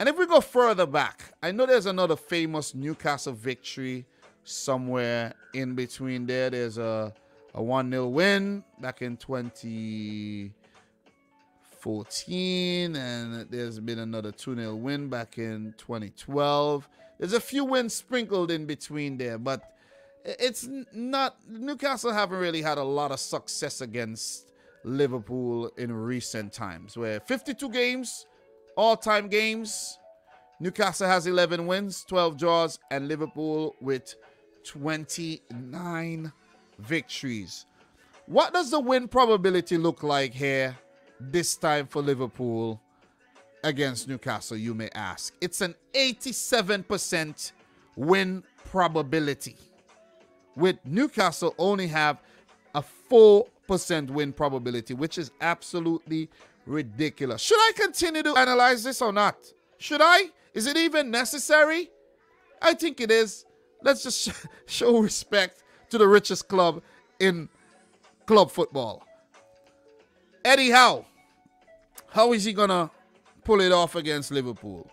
A: And if we go further back, I know there's another famous Newcastle victory somewhere in between there. There's a 1-0 win back in 2014, and there's been another 2-0 win back in 2012. There's a few wins sprinkled in between there, but it's not... Newcastle haven't really had a lot of success against Liverpool in recent times, where 52 games... all-time games, Newcastle has 11 wins, 12 draws, and Liverpool with 29 victories. What does the win probability look like here this time for Liverpool against Newcastle, you may ask? It's an 87% win probability, with Newcastle only have a 4% win probability, which is absolutely ridiculous. Should I continue to analyze this or not? Should I? Is it even necessary? I think it is. Let's just show respect to the richest club in club football. Eddie Howe. How is he going to pull it off against Liverpool?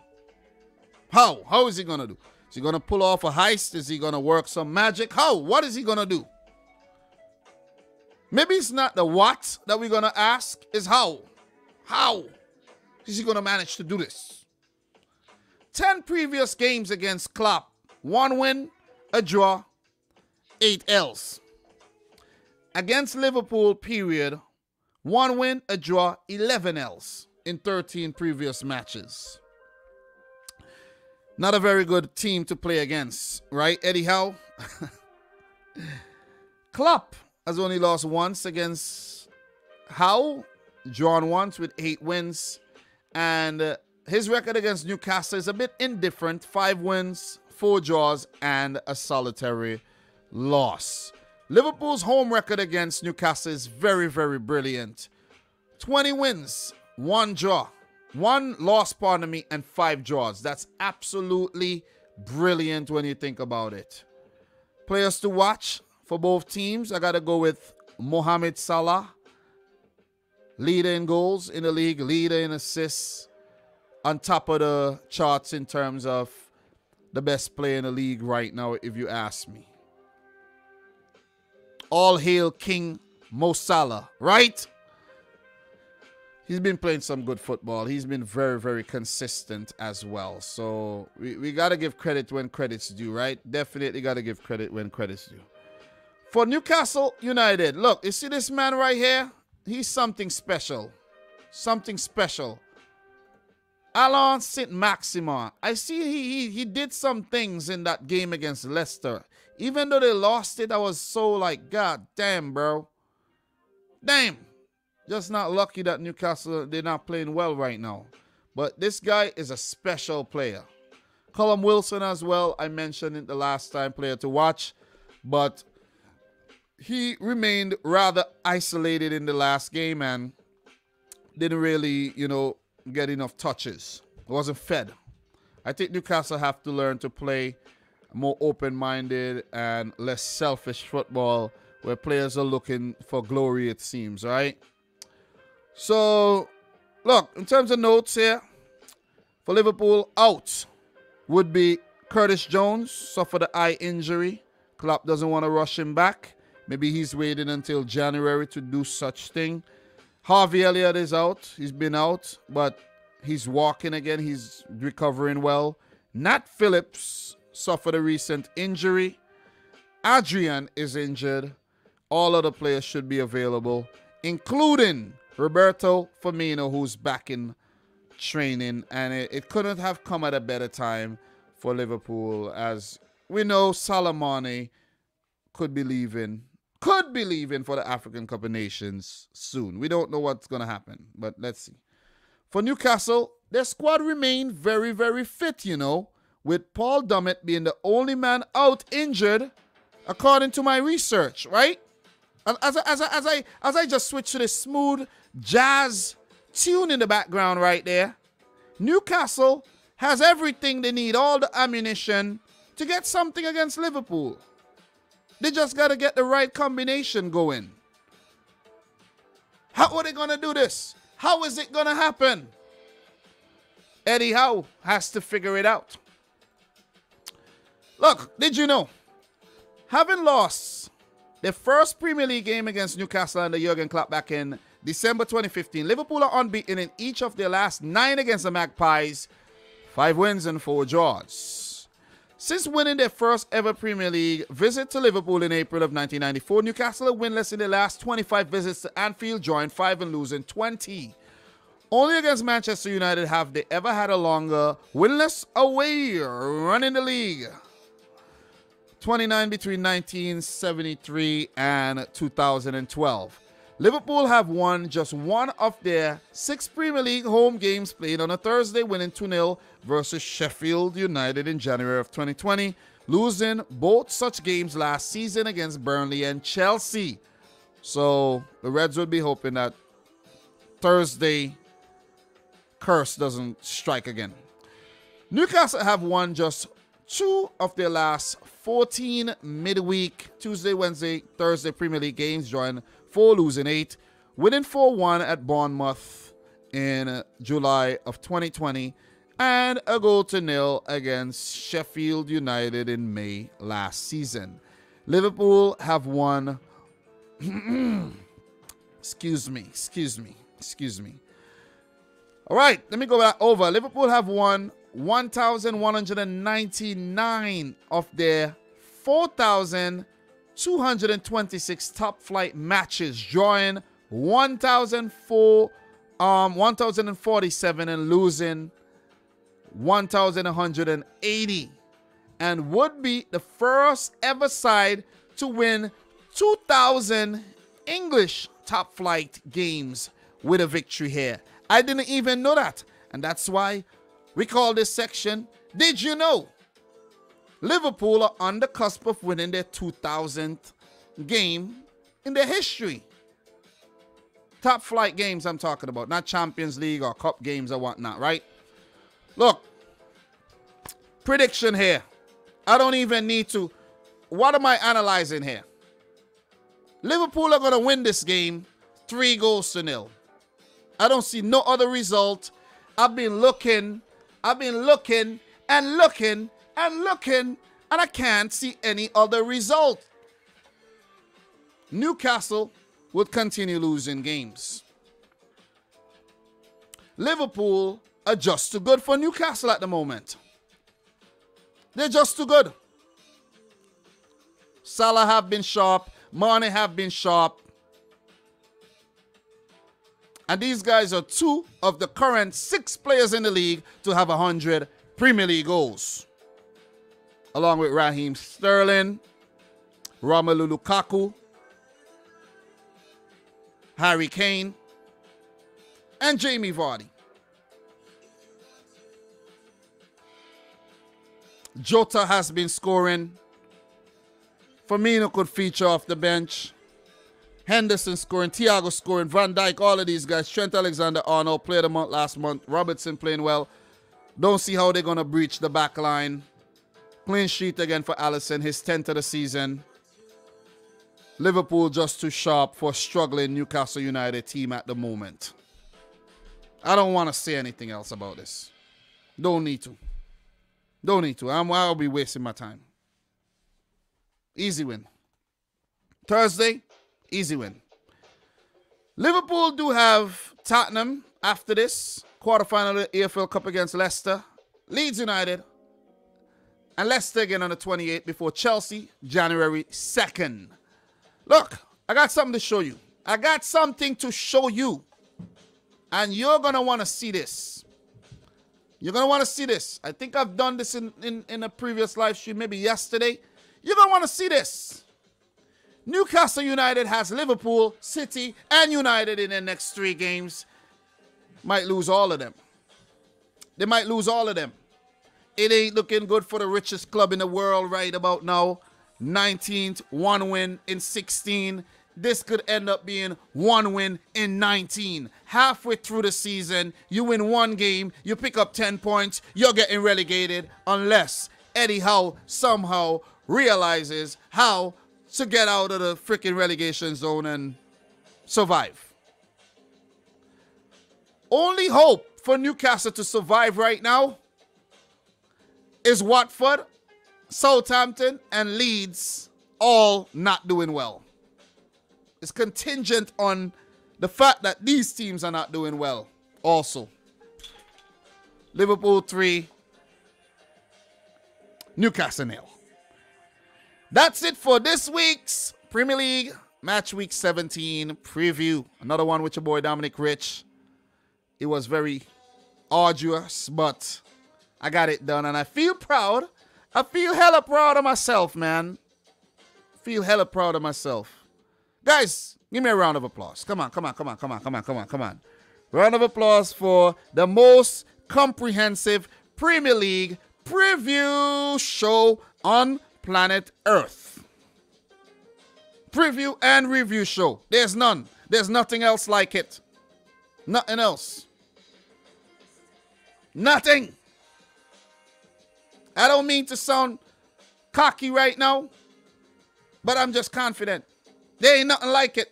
A: How? How is he going to do? Is he going to pull off a heist? Is he going to work some magic? How? What is he going to do? Maybe it's not the what that we're going to ask. It's how. How is he going to manage to do this? 10 previous games against Klopp. 1 win, a draw, 8 L's. Against Liverpool, period, 1 win, a draw, 11 L's in 13 previous matches. Not a very good team to play against, right, Eddie Howe? Klopp has only lost once against Howe, drawn once with 8 wins, and his record against Newcastle is a bit indifferent. 5 wins, 4 draws, and a solitary loss. Liverpool's home record against Newcastle is very, very brilliant. 20 wins, 1 draw. 1 loss, pardon me, and 5 draws. That's absolutely brilliant when you think about it. Players to watch for both teams, I got to go with Mohamed Salah, leader in goals in the league, leader in assists, on top of the charts in terms of the best player in the league right now, if you ask me. All hail King Mo Salah, right? He's been playing some good football. He's been very, very consistent as well. So we got to give credit when credit's due, right? Definitely got to give credit when credit's due. For Newcastle United, look, you see this man right here? He's something special. Something special. Alain Saint-Maximin. I see he did some things in that game against Leicester. Even though they lost it, I was so like, God damn, bro. Damn. Just not lucky that Newcastle, they're not playing well right now. But this guy is a special player. Callum Wilson as well, I mentioned it the last time, player to watch. But he remained rather isolated in the last game and didn't really, get enough touches. Wasn't fed. I think Newcastle have to learn to play more open-minded and less selfish football where players are looking for glory, it seems, right? So, look, in terms of notes here, for Liverpool, out would be Curtis Jones, suffered an eye injury. Klopp doesn't want to rush him back. Maybe he's waiting until January to do such thing. Harvey Elliott is out. He's been out, but he's walking again. He's recovering well. Nat Phillips suffered a recent injury. Adrian is injured. All other players should be available, including Roberto Firmino, who's back in training. And it couldn't have come at a better time for Liverpool. As we know, Salah Mane could be leaving for the African Cup of Nations soon. We don't know what's going to happen, but let's see. For Newcastle, their squad remained very, very fit, with Paul Dummett being the only man out injured, according to my research, right? As I just switch to the smooth jazz tune in the background right there, Newcastle has everything they need, all the ammunition to get something against Liverpool. They just got to get the right combination going. How are they going to do this? How is it going to happen? Eddie Howe has to figure it out. Look, did you know? Having lost their first Premier League game against Newcastle under Jurgen Klopp back in December 2015, Liverpool are unbeaten in each of their last 9 against the Magpies, 5 wins and 4 draws. Since winning their first ever Premier League visit to Liverpool in April of 1994, Newcastle are winless in their last 25 visits to Anfield, drawing 5 and losing 20. Only against Manchester United have they ever had a longer winless away run in the league. 29 between 1973 and 2012. Liverpool have won just 1 of their 6 Premier League home games played on a Thursday, winning 2-0 versus Sheffield United in January of 2020, losing both such games last season against Burnley and Chelsea. So the Reds would be hoping that Thursday curse doesn't strike again. Newcastle have won just 2 of their last 14 midweek Tuesday, Wednesday, Thursday Premier League games, drawing 4, losing 8, winning 4-1 at Bournemouth in July of 2020, and a 0-0 against Sheffield United in May last season. Liverpool have won excuse me. All right, let me go back over. Liverpool have won 1,199 of their 4,226 top flight matches, drawing 1,047 and losing 1,180, and would be the first ever side to win 2,000 English top flight games with a victory here. I didn't even know that, and that's why we call this section, Did You Know? Liverpool are on the cusp of winning their 2,000th game in their history. Top flight games I'm talking about, not Champions League or Cup games or whatnot, right? Look, prediction here. I don't even need to. What am I analyzing here? Liverpool are going to win this game 3-0. I don't see no other result. I've been looking and I can't see any other result. Newcastle would continue losing games. Liverpool are just too good for Newcastle at the moment. They're just too good. Salah have been sharp. Mane have been sharp. And these guys are two of the current 6 players in the league to have 100 Premier League goals. Along with Raheem Sterling, Romelu Lukaku, Harry Kane, and Jamie Vardy. Jota has been scoring. Firmino could feature off the bench. Henderson scoring, Thiago scoring, Van Dijk, all of these guys. Trent Alexander-Arnold played a month last month. Robertson playing well. Don't see how they're going to breach the back line. Clean sheet again for Alisson, his 10th of the season. Liverpool just too sharp for a struggling Newcastle United team at the moment. I don't want to say anything else about this. Don't need to. Don't need to. I'll be wasting my time. Easy win. Thursday, easy win. Liverpool do have Tottenham after this. Quarterfinal of the AFL Cup against Leicester. Leeds United. And Leicester again on the 28th before Chelsea, January 2nd. Look, I got something to show you. I got something to show you. And you're going to want to see this. You're going to want to see this. I think I've done this in a previous live stream, maybe yesterday. You're going to want to see this. Newcastle United has Liverpool, City, and United in their next 3 games. Might lose all of them. They might lose all of them. It ain't looking good for the richest club in the world right about now. 19th, 1 win in 16. This could end up being 1 win in 19. Halfway through the season, you win 1 game, you pick up 10 points, you're getting relegated unless Eddie Howe somehow realizes how to get out of the freaking relegation zone and survive. Only hope for Newcastle to survive right now is Watford, Southampton, and Leeds all not doing well. It's contingent on the fact that these teams are not doing well also. Liverpool 3, Newcastle 0. That's it for this week's Premier League Match Week 17 preview. Another one with your boy Dominic Rich. It was very arduous, but I got it done and I feel proud. I feel hella proud of myself, man. Feel hella proud of myself. Guys, give me a round of applause. Come on. Round of applause for the most comprehensive Premier League preview show on planet Earth. Preview and review show. There's none. There's nothing else like it. Nothing else. Nothing. I don't mean to sound cocky right now, but I'm just confident. There ain't nothing like it.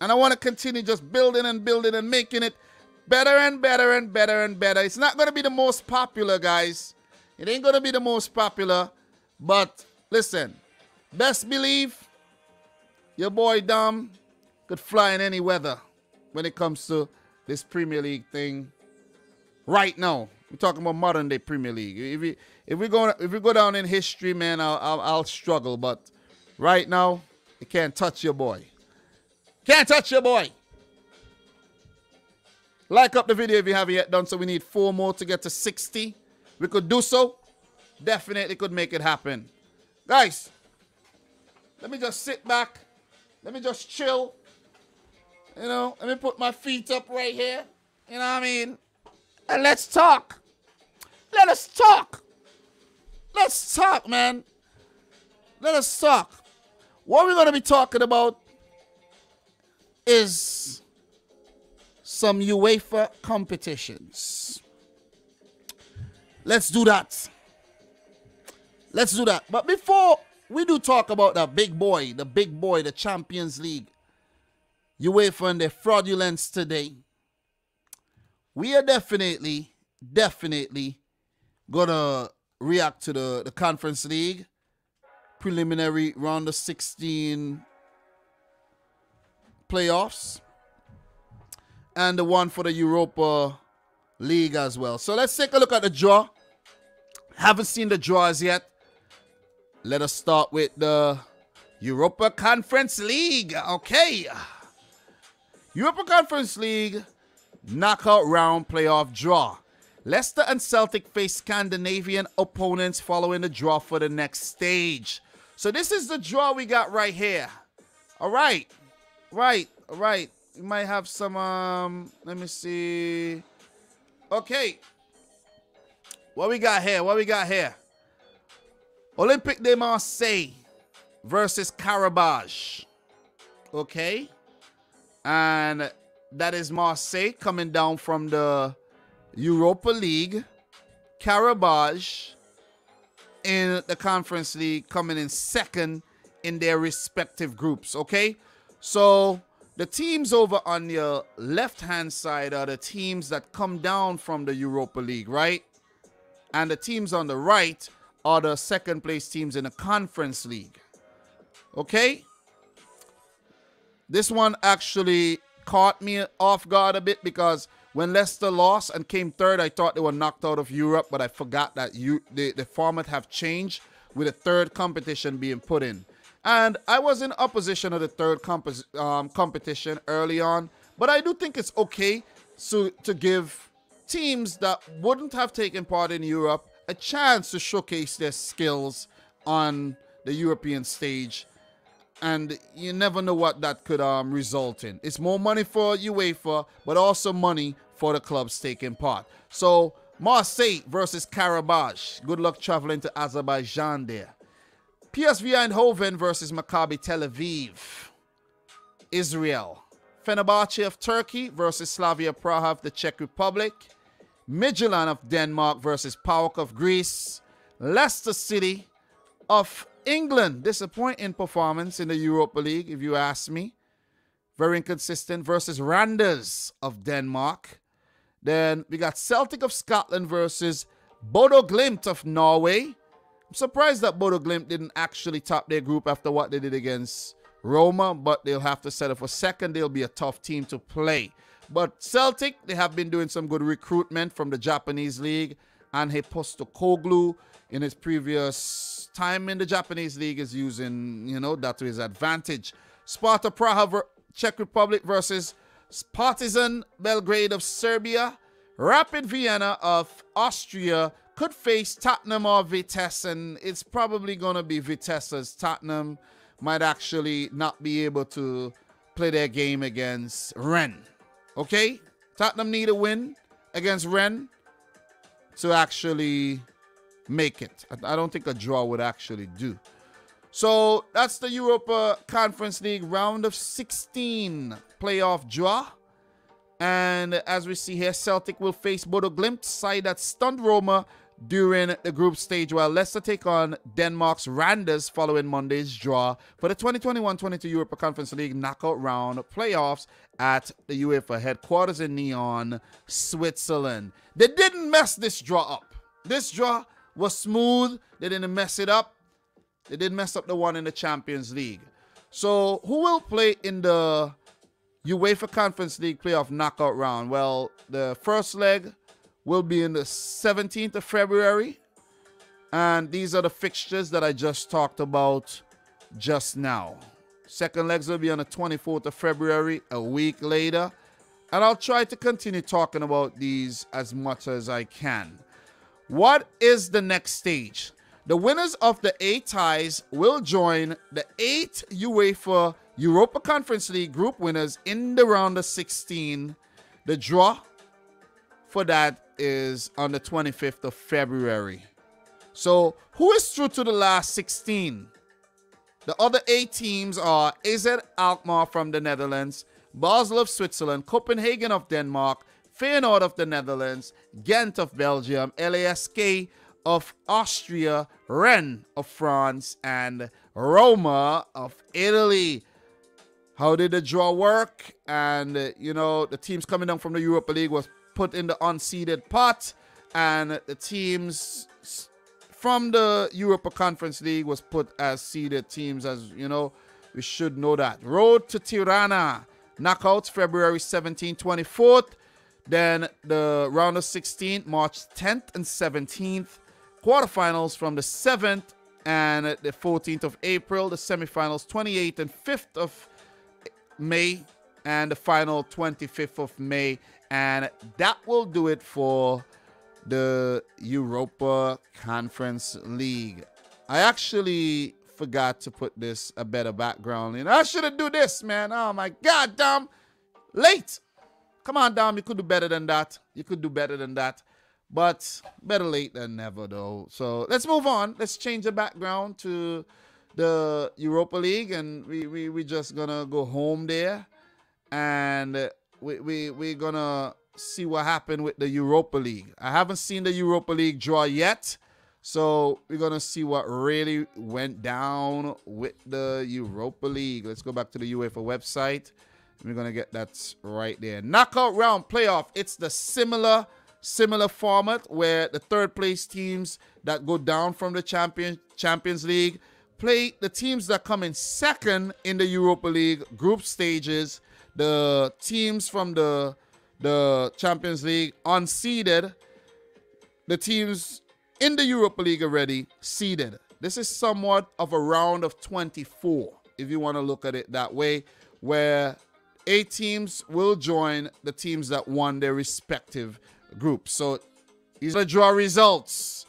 A: And I want to continue just building and making it better and better and better and better. It's not going to be the most popular, guys. It ain't going to be the most popular. But listen, best believe your boy Dom could fly in any weather when it comes to this Premier League thing right now. We're talking about modern day Premier League. If we go down in history, man, I'll struggle. But right now, you can't touch your boy. Can't touch your boy. Like up the video if you haven't yet done so. We need 4 more to get to 60. We could do so. Definitely could make it happen. Guys, let me just sit back. Let me just chill. You know, let me put my feet up right here. You know what I mean? And let's talk. Let us talk. Let's talk, man. Let us talk. What we're going to be talking about is some UEFA competitions. Let's do that. Let's do that. But before we do talk about the big boy, the Champions League, UEFA and their fraudulence today, we are definitely gonna react to the Conference League preliminary round of 16 playoffs and the one for the Europa League as well. So let's take a look at the draw. Haven't seen the draws yet. Let us start with the Europa Conference League. Okay. Europa Conference League knockout round playoff draw. Leicester and Celtic face Scandinavian opponents following the draw for the next stage. So this is the draw we got right here. All right. Right. We might have some, let me see. Okay. What we got here? Olympique de Marseille versus Karabakh. Okay. And that is Marseille coming down from the Europa League. Karabakh in the Conference League coming in second in their respective groups. Okay. So the teams over on your left-hand side are the teams that come down from the Europa League, right? And the teams on the right are the second place teams in the Conference League. Okay? This one actually caught me off guard a bit because when Leicester lost and came third, I thought they were knocked out of Europe, but I forgot that the format have changed with a third competition being put in. And I was in opposition of the third competition early on, but I do think it's okay to give teams that wouldn't have taken part in Europe a chance to showcase their skills on the European stage. And you never know what that could result in. It's more money for UEFA, but also money for the clubs taking part. So Marseille versus Karabakh. Good luck traveling to Azerbaijan there. PSV Eindhoven versus Maccabi Tel Aviv. Israel. Fenerbahce of Turkey versus Slavia Praha of the Czech Republic. Midtjylland of Denmark versus PAOK of Greece. Leicester City of England. Disappointing performance in the Europa League, if you ask me. Very inconsistent versus Randers of Denmark. Then we got Celtic of Scotland versus Bodo Glimt of Norway. I'm surprised that Bodo Glimt didn't actually top their group after what they did against Roma, but they'll have to settle for second. They'll be a tough team to play. But Celtic, they have been doing some good recruitment from the Japanese league. Ange Postecoglou, in his previous time in the Japanese league, is using, that to his advantage. Sparta Praha, Czech Republic versus Partizan Belgrade of Serbia. Rapid Vienna of Austria could face Tottenham or Vitesse, and it's probably going to be Vitesse, as Tottenham might actually not be able to play their game against Rennes. Okay? Tottenham need a win against Rennes to actually make it. I don't think a draw would actually do. So that's the Europa Conference League round of 16 playoff draw. And as we see here, Celtic will face Bodo Glimt, side that stunned Roma during the group stage, while Leicester take on Denmark's Randers following Monday's draw for the 2021-22 Europa Conference League knockout round playoffs at the UEFA headquarters in Nyon, Switzerland. They didn't mess this draw up. This draw was smooth. They didn't mess it up. They didn't mess up the one in the Champions League. So who will play in the UEFA Conference League playoff knockout round? Well, the first leg will be in the 17th of February. And these are the fixtures that I just talked about just now. Second legs will be on the 24th of February, a week later. And I'll try to continue talking about these as much as I can. What is the next stage? The winners of the 8 ties will join the 8 UEFA Europa Conference League group winners in the round of 16. The draw for that is on the 25th of February. So, who is through to the last 16? The other 8 teams are AZ Alkmaar from the Netherlands, Basel of Switzerland, Copenhagen of Denmark, Feyenoord of the Netherlands, Ghent of Belgium, LASK of Austria, Rennes of France, and Roma of Italy. How did the draw work? And, the teams coming down from the Europa League was put in the unseeded pot, and the teams from the Europa Conference League was put as seeded teams, as we should know that. Road to Tirana, knockouts February 17th, 24th. Then the round of 16, March 10th and 17th. Quarterfinals from the 7th and the 14th of April. The semifinals 28th and 5th of May. And the final 25th of May. And that will do it for the Europa Conference League. I actually forgot to put this a better background in. I should have do this, man. Oh my God, Dom. Late. Come on, Dom. You could do better than that. You could do better than that. But better late than never, though. So let's move on. Let's change the background to the Europa League. And we just going to go home there. And we're going to see what happened with the Europa League. I haven't seen the Europa League draw yet. So we're going to see what really went down with the Europa League. Let's go back to the UEFA website. We're going to get that right there. Knockout round playoff. It's the similar format where the third place teams that go down from the Champions League play the teams that come in second in the Europa League group stages. The teams from the Champions League unseeded. The teams in the Europa League already seeded. This is somewhat of a round of 24, if you want to look at it that way, where 8 teams will join the teams that won their respective groups. So these are the draw results.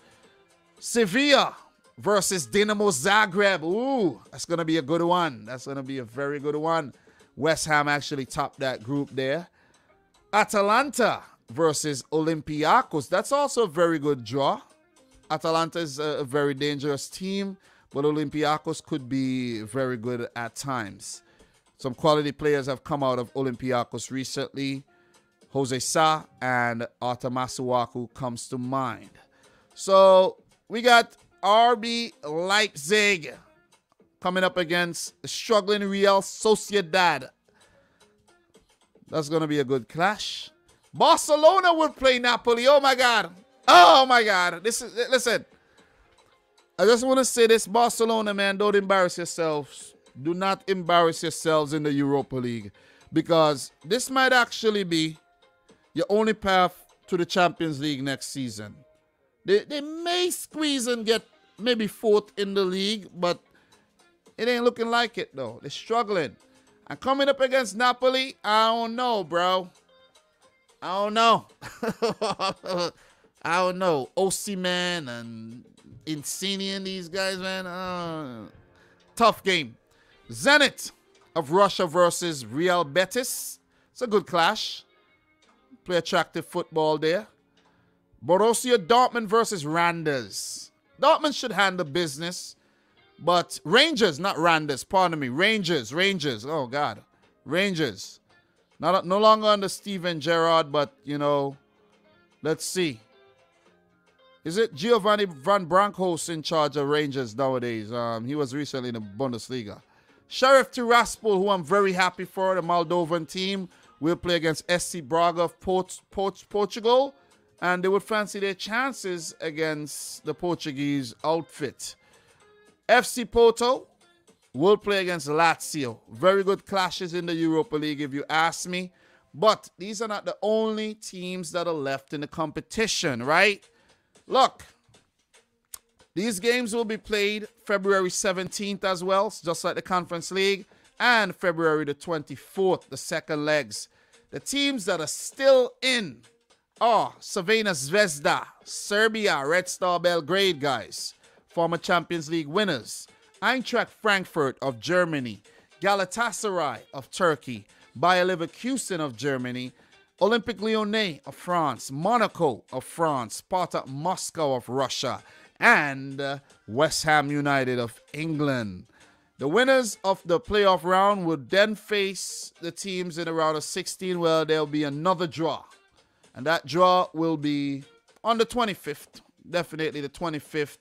A: Sevilla versus Dinamo Zagreb. Ooh, that's going to be a good one. That's going to be a very good one. West Ham actually topped that group there. Atalanta versus Olympiacos. That's also a very good draw. Atalanta is a very dangerous team, but Olympiacos could be very good at times. Some quality players have come out of Olympiacos recently. Jose Sa and Arta Masuaku comes to mind. So we got RB Leipzig coming up against the struggling Real Sociedad. That's going to be a good clash. Barcelona will play Napoli. Oh, my God. Oh, my God. Listen. I just want to say this. Barcelona, man, don't embarrass yourselves. Do not embarrass yourselves in the Europa League. Because this might actually be your only path to the Champions League next season. They may squeeze and get maybe 4th in the league, but it ain't looking like it, though. They're struggling. And coming up against Napoli, I don't know, bro. I don't know. I don't know. Osimhen and Insigne and these guys, man. Tough game. Zenit of Russia versus Real Betis. It's a good clash. Play attractive football there. Borussia Dortmund versus Randers. Dortmund should handle business. But Rangers, not Randers, pardon me. Rangers. Oh, God. Rangers. No longer under Steven Gerrard, but, let's see. Is it Giovanni Van Bronckhorst in charge of Rangers nowadays? He was recently in the Bundesliga. Sheriff Tiraspol, who I'm very happy for, the Moldovan team, will play against SC Braga of Portugal. And they would fancy their chances against the Portuguese outfit. FC Porto will play against Lazio. Very good clashes in the Europa League, if you ask me. But these are not the only teams that are left in the competition, right? Look, these games will be played February 17th as well, just like the Conference League, and February the 24th, the second legs. The teams that are still in are Crvena Zvezda, Serbia, Red Star Belgrade, guys, former Champions League winners, Eintracht Frankfurt of Germany, Galatasaray of Turkey, Bayer Leverkusen of Germany, Olympique Lyonnais of France, Monaco of France, Spartak Moscow of Russia, and West Ham United of England. The winners of the playoff round would then face the teams in the round of 16, where there will be another draw. And that draw will be on the 25th, definitely the 25th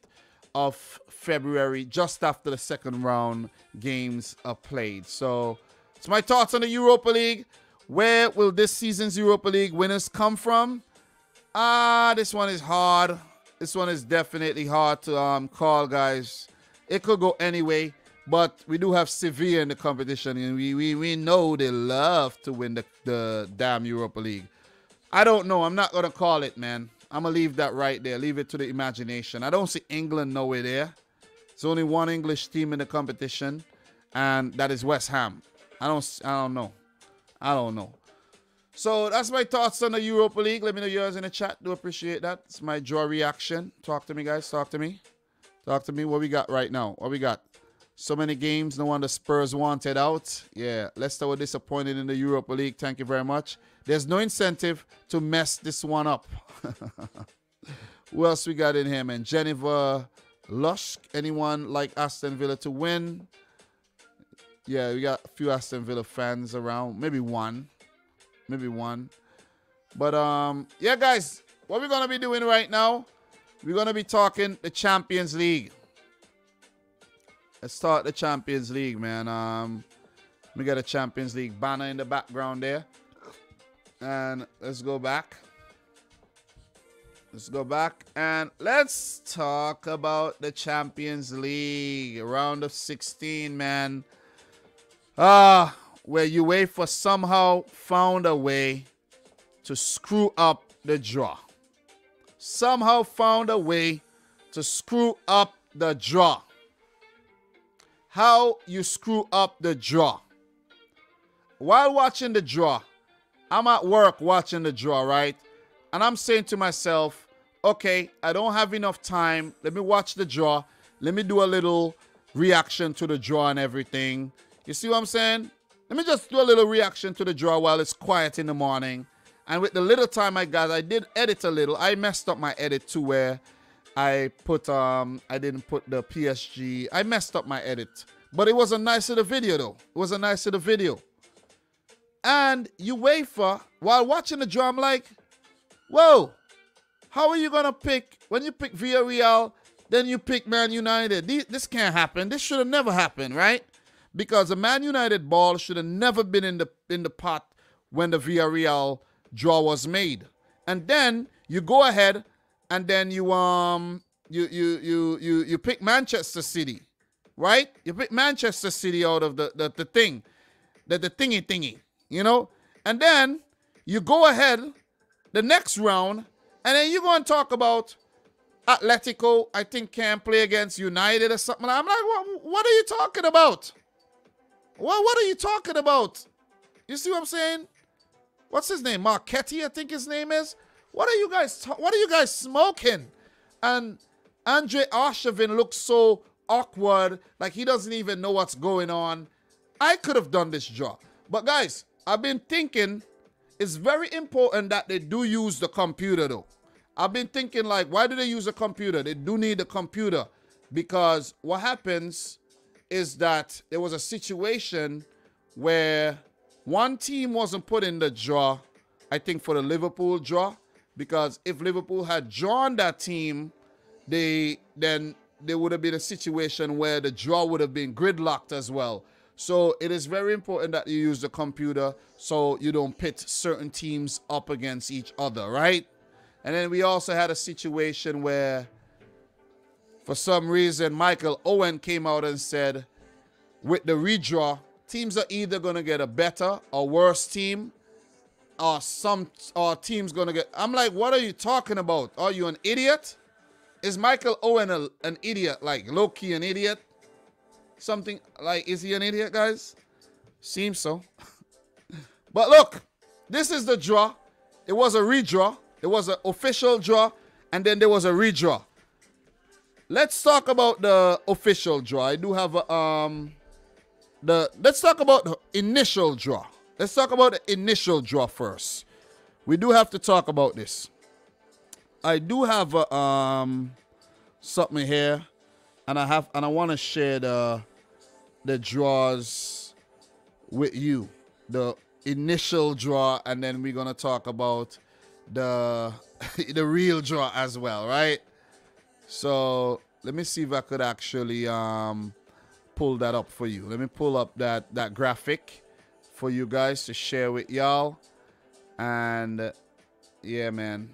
A: of February, just after the second round games are played. So it's my thoughts on the Europa League. Where will this season's Europa League winners come from? This one is hard. This one is definitely hard to call, guys. It could go anyway, but we do have Sevilla in the competition, and we know they love to win the damn Europa League. I don't know. I'm not going to call it, man. I'm going to leave that right there. Leave it to the imagination. I don't see England nowhere there. There's only one English team in the competition, and that is West Ham. I don't know. So that's my thoughts on the Europa League. Let me know yours in the chat. Do appreciate that. It's my draw reaction. Talk to me, guys. Talk to me. Talk to me. What we got right now? What we got? So many games. No wonder Spurs wanted out. Yeah, Leicester were disappointed in the Europa League. Thank you very much. There's no incentive to mess this one up. Who else we got in here, man? Geneva Lusk. Anyone like Aston Villa to win? Yeah, we got a few Aston Villa fans around. Maybe one. But, yeah, guys, what we're going to be doing right now, we're going to be talking the Champions League. Let's start the Champions League, man. We got a Champions League banner in the background there. And let's go back. Let's go back and let's talk about the Champions League. Round of 16, man. Where UEFA somehow found a way to screw up the draw. Somehow found a way to screw up the draw. How you screw up the draw? While watching the draw, I'm at work watching the draw, right? And I'm saying to myself, okay, I don't have enough time. Let me watch the draw. Let me do a little reaction to the draw and everything. You see what I'm saying? Let me just do a little reaction to the draw while it's quiet in the morning. And with the little time I got, I did edit a little. I messed up my edit too, where I didn't put the PSG. I messed up my edit. But it was a nice little video, though. It was a nice little video. And UEFA, while watching the draw, I'm like, whoa, how are you going to pick, when you pick Villarreal, then you pick Man United? This can't happen. This should have never happened, right? Because the Man United ball should have never been in the pot when the Villarreal draw was made. And then you go ahead and then you pick Manchester City, right? You pick Manchester City out of the thingy, you know? And then you go ahead the next round, and then you're going to talk about Atletico, I think, can play against United or something. I'm like, what are you talking about? What are you talking about? You see what I'm saying? What's his name? Marchetti, I think his name is. What are you guys smoking? And Andre Arshavin looks so awkward, like he doesn't even know what's going on. I could have done this draw. But guys, I've been thinking it's very important that they do use the computer, though. I've been thinking, like, why do they use a computer? They do need a computer, because what happens is that there was a situation where one team wasn't put in the draw, I think, for the Liverpool draw, because if Liverpool had drawn that team, then there would have been a situation where the draw would have been gridlocked as well. So it is very important that you use the computer so you don't pit certain teams up against each other, right? And then we also had a situation where, for some reason, Michael Owen came out and said, with the redraw, teams are either going to get a better or worse team. or team's gonna get. I'm like, what are you talking about? Are you an idiot? Is Michael Owen an idiot? Like low-key an idiot? Something like, is he an idiot, guys? Seems so. But look, this is the draw. It was a redraw. It was an official draw, and then there was a redraw. Let's talk about the official draw. I do have let's talk about the initial draw. Let's talk about the initial draw first. We do have to talk about this. I do have something here, and I want to share the draws with you. The initial draw, and then we're gonna talk about the real draw as well, right? So let me see if I could actually pull that up for you. Let me pull up that graphic for you guys to share with y'all. And yeah, man.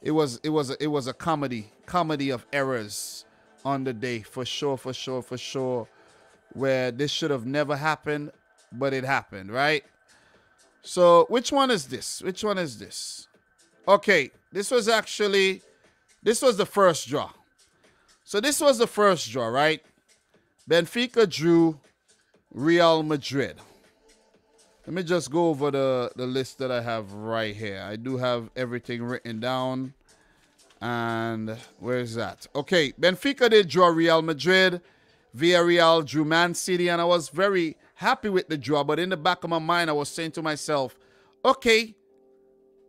A: it was a comedy of errors on the day, for sure, where this should have never happened, but it happened, right? So which one is this? Okay, this was the first draw. So this was the first draw, right? Benfica drew Real Madrid. Let me just go over the list that I have right here. I do have everything written down. And where is that? Okay, Benfica did draw Real Madrid. Villarreal drew Man City, and I was very happy with the draw. But in the back of my mind, I was saying to myself, okay,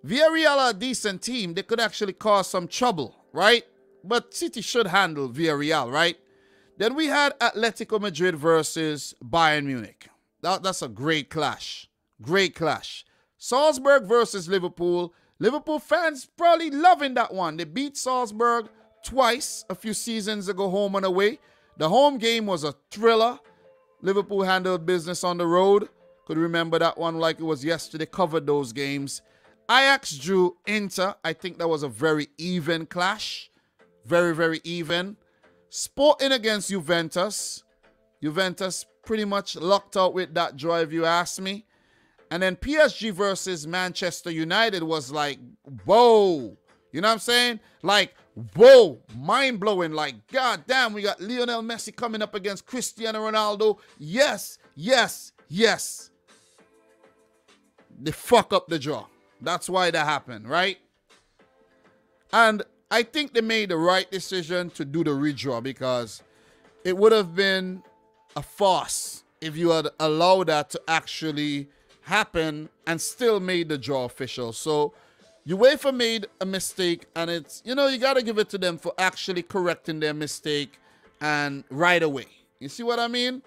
A: Villarreal are a decent team. They could actually cause some trouble, right? But City should handle Villarreal, right? Then we had Atletico Madrid versus Bayern Munich. That's a great clash. Great clash. Salzburg versus Liverpool. Liverpool fans probably loving that one. They beat Salzburg twice a few seasons ago, home and away. The home game was a thriller. Liverpool handled business on the road. Could remember that one like it was yesterday. Covered those games. Ajax drew Inter. I think that was a very even clash. Very, very even. Sporting against Juventus. Juventus pretty much locked out with that draw, if you ask me. And then PSG versus Manchester United was like, whoa. You know what I'm saying? Like, whoa. Mind-blowing. Like, god damn, we got Lionel Messi coming up against Cristiano Ronaldo. Yes, yes, yes. They fuck up the draw. That's why that happened, right? And I think they made the right decision to do the redraw, because it would have been a farce if you had allowed that to actually happen and still made the draw official. So UEFA made a mistake, and it's, you know, you got to give it to them for actually correcting their mistake and right away. You see what I mean?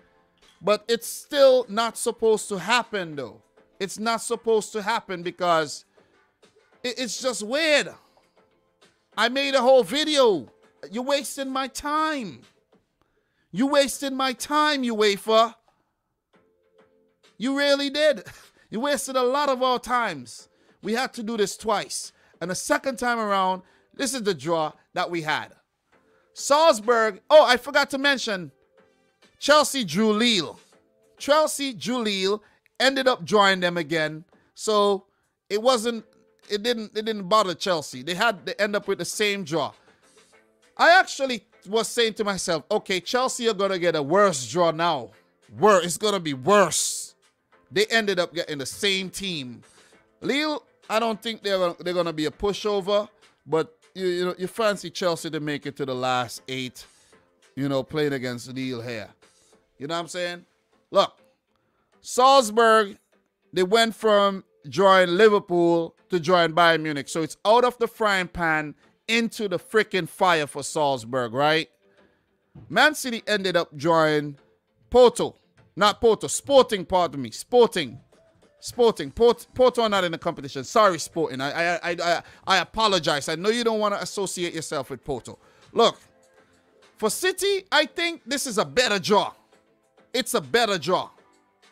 A: But it's still not supposed to happen, though. It's not supposed to happen because it's just weird. I made a whole video. You're wasting my time. You wasted my time, UEFA. You really did. You wasted a lot of our times. We had to do this twice. And the second time around, this is the draw that we had. Salzburg. Oh, I forgot to mention. Chelsea drew Lille. Chelsea drew Lille. Ended up drawing them again. So it didn't bother Chelsea. They end up with the same draw. I actually was saying to myself, okay, Chelsea are going to get a worse draw now. It's going to be worse. They ended up getting the same team. Lille, I don't think they're going to be a pushover, but you fancy Chelsea to make it to the last 8, playing against Lille here. You know what I'm saying? Look, Salzburg, they went from drawing Liverpool to drawing Bayern Munich. So it's out of the frying pan into the freaking fire for Salzburg, right? Man City ended up drawing Porto. Not Porto, Sporting, pardon me. Sporting. Porto are not in the competition. Sorry, Sporting. I apologize. I know you don't want to associate yourself with Porto. Look, for City, I think this is a better draw. It's a better draw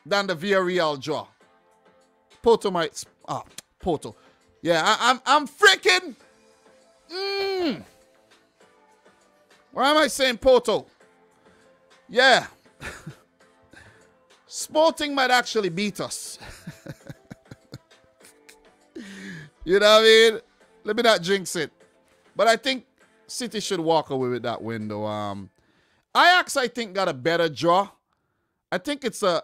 A: than the Villarreal draw. Porto might... Porto. Yeah, I'm freaking... Why am I saying Porto? Yeah. Sporting might actually beat us. You know what I mean? Let me not jinx it. But I think City should walk away with that win, though. Ajax, I think, got a better draw. I think it's a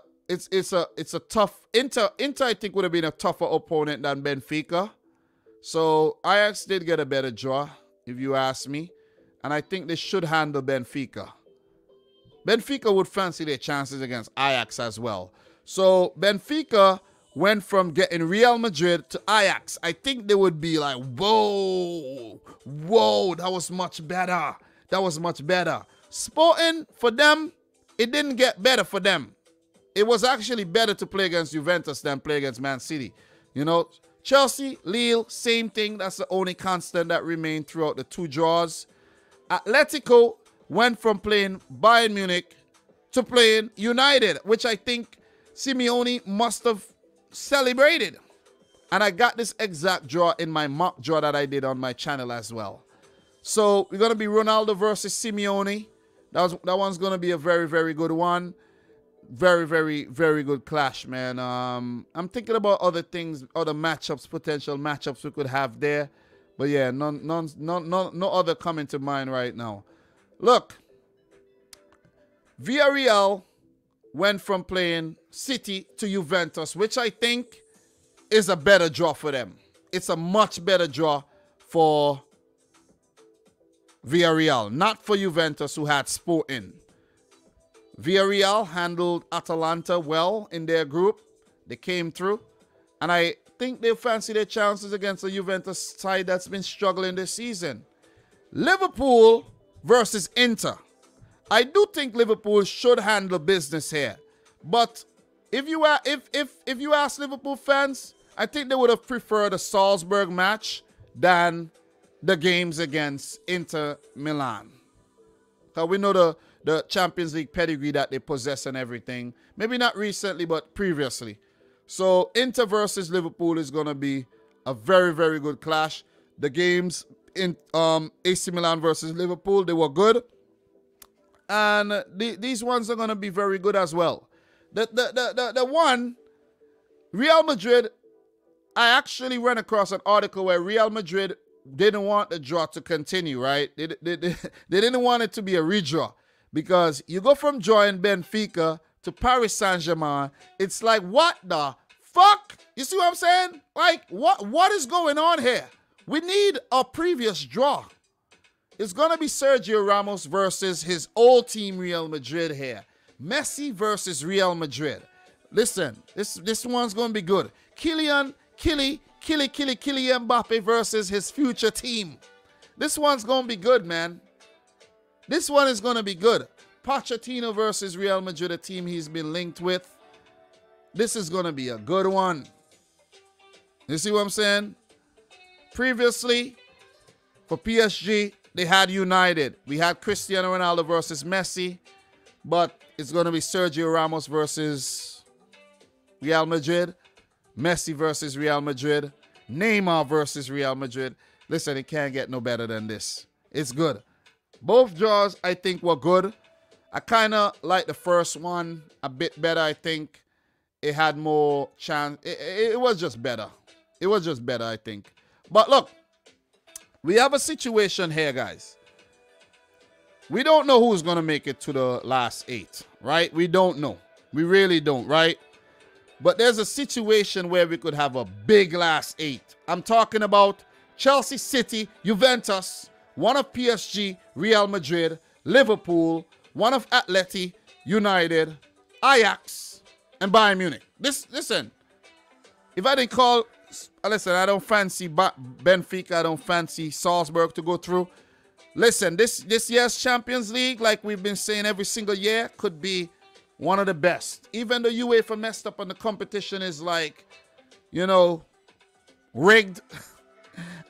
A: tough Inter. I think would have been a tougher opponent than Benfica. So Ajax did get a better draw, if you ask me, and I think they should handle Benfica. Benfica would fancy their chances against Ajax as well. So Benfica went from getting Real Madrid to Ajax. I think they would be like, whoa, that was much better. That was much better. Sporting, for them, it didn't get better for them. It was actually better to play against Juventus than play against Man City. You know, Chelsea, Lille, same thing. That's the only constant that remained throughout the two draws. Atletico went from playing Bayern Munich to playing United, which I think Simeone must have celebrated. And I got this exact draw in my mock draw that I did on my channel as well. So we're going to be Ronaldo versus Simeone. That one's going to be a very, very good one. Very, very, very good clash, man. I'm thinking about other things, other matchups, potential matchups we could have there. But yeah, no other coming to mind right now. Look, Villarreal went from playing City to Juventus, which I think is a better draw for them. It's a much better draw for Villarreal, not for Juventus, who had Sporting. Villarreal handled Atalanta well in their group. They came through. And I think they fancy their chances against the Juventus side that's been struggling this season. Liverpool versus Inter. I do think Liverpool should handle business here. But if you ask Liverpool fans, I think they would have preferred a Salzburg match than the games against Inter Milan. Because we know the Champions League pedigree that they possess and everything. Maybe not recently, but previously. So Inter versus Liverpool is going to be a very, very good clash. The games in AC Milan versus Liverpool, they were good. And these ones are going to be very good as well. The one, Real Madrid, I actually ran across an article where Real Madrid didn't want the draw to continue, right? They didn't want it to be a redraw. Because you go from drawing Benfica to Paris Saint-Germain, it's like, what the fuck? You see what I'm saying? Like, what is going on here? We need a previous draw. It's going to be Sergio Ramos versus his old team, Real Madrid here. Messi versus Real Madrid. Listen, this one's going to be good. Kylian Mbappe versus his future team. This one's going to be good, man. This one is going to be good. Pochettino versus Real Madrid, a team he's been linked with. This is going to be a good one. You see what I'm saying? Previously, for PSG, they had United. We had Cristiano Ronaldo versus Messi. But it's going to be Sergio Ramos versus Real Madrid. Messi versus Real Madrid. Neymar versus Real Madrid. Listen, it can't get no better than this. It's good. Both draws, I think, were good. I kind of like the first one a bit better. I think it had more chance. It was just better. It was just better, I think. But look, we have a situation here, guys. We don't know who's going to make it to the last 8, right? We don't know. We really don't, right? But there's a situation where we could have a big last 8. I'm talking about Chelsea, City, Juventus, one of PSG, Real Madrid, Liverpool, one of Atleti, United, Ajax, and Bayern Munich. Listen, if I didn't call, listen, I don't fancy Benfica, I don't fancy Salzburg to go through. Listen, this year's Champions League, like we've been saying every single year, could be one of the best. Even the UEFA messed up and the competition is like, you know, rigged.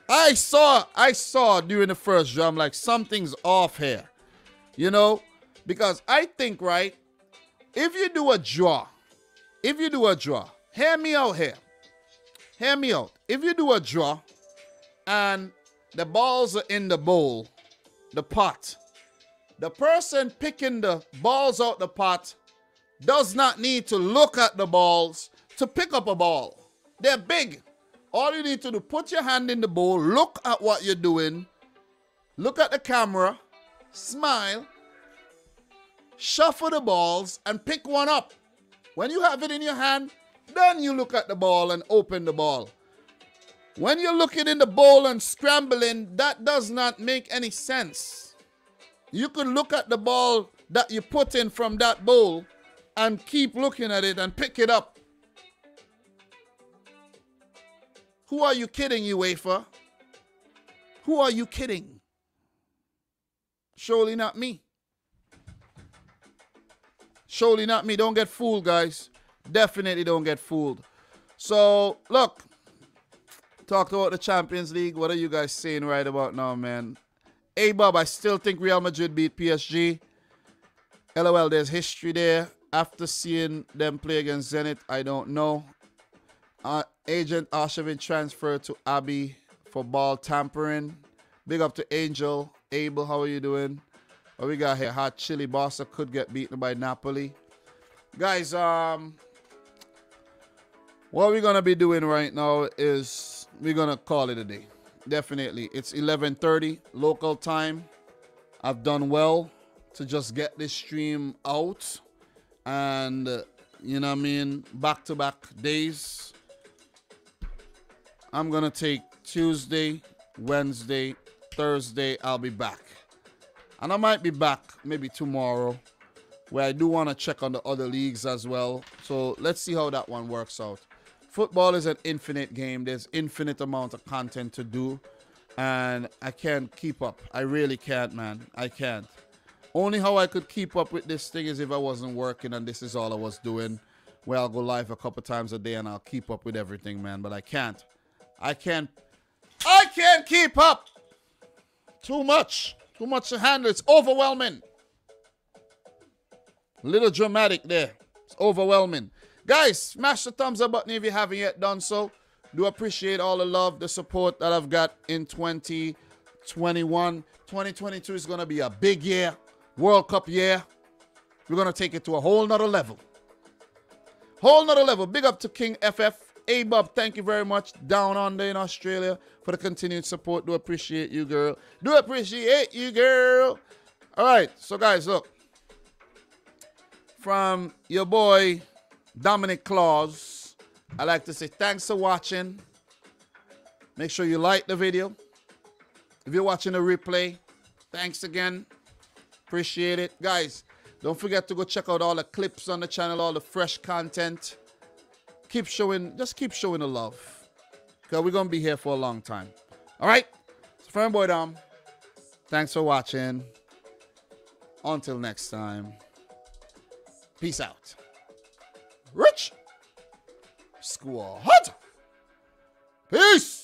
A: I saw during the first draw, I'm like, something's off here. You know? Because I think, right, if you do a draw, hear me out here. Hear me out. If you do a draw and the balls are in the bowl, the pot, the person picking the balls out the pot does not need to look at the balls to pick up a ball. They're big. All you need to do, put your hand in the bowl, look at what you're doing, look at the camera, smile, shuffle the balls, and pick one up. When you have it in your hand, then you look at the ball and open the ball. When you're looking in the bowl and scrambling, that does not make any sense. You can look at the ball that you put in from that bowl and keep looking at it and pick it up. Who are you kidding, UEFA? Who are you kidding? Surely not me. Surely not me. Don't get fooled, guys. Definitely don't get fooled. So, look. Talked about the Champions League. What are you guys saying right about now, man? Hey, Bob, I still think Real Madrid beat PSG. LOL, there's history there. After seeing them play against Zenit, I don't know. Agent Arshavin transferred to Abbey for ball tampering. Big up to Angel. Abel, how are you doing? What we got here? Hot Chili Barca could get beaten by Napoli. Guys, what we're going to be doing right now is we're going to call it a day. Definitely. It's 11:30 local time. I've done well to just get this stream out. And, you know what I mean, back-to-back days. I'm going to take Tuesday, Wednesday, Thursday. I'll be back. And I might be back maybe tomorrow, where I do want to check on the other leagues as well. So let's see how that one works out. Football is an infinite game. There's infinite amount of content to do. And I can't keep up. I really can't, man. I can't. Only how I could keep up with this thing is if I wasn't working and this is all I was doing. Where I'll go live a couple times a day and I'll keep up with everything, man. But I can't. I can't keep up. Too much. Too much to handle. It's overwhelming. A little dramatic there. It's overwhelming. Guys, smash the thumbs up button if you haven't yet done so. Do appreciate all the love, the support that I've got in 2021. 2022 is going to be a big year. World Cup year. We're going to take it to a whole nother level. Whole nother level. Big up to King FF. Hey, Bob, thank you very much down under in Australia for the continued support. Do appreciate you, girl. Do appreciate you, girl. All right. So, guys, look. From your boy, Dominic Claus, I'd like to say thanks for watching. Make sure you like the video. If you're watching the replay, thanks again. Appreciate it. Guys, don't forget to go check out all the clips on the channel, all the fresh content. Just keep showing the love. Because we're going to be here for a long time. All right? It's Firm Boy Dom. Thanks for watching. Until next time. Peace out. Rich Squad. Peace.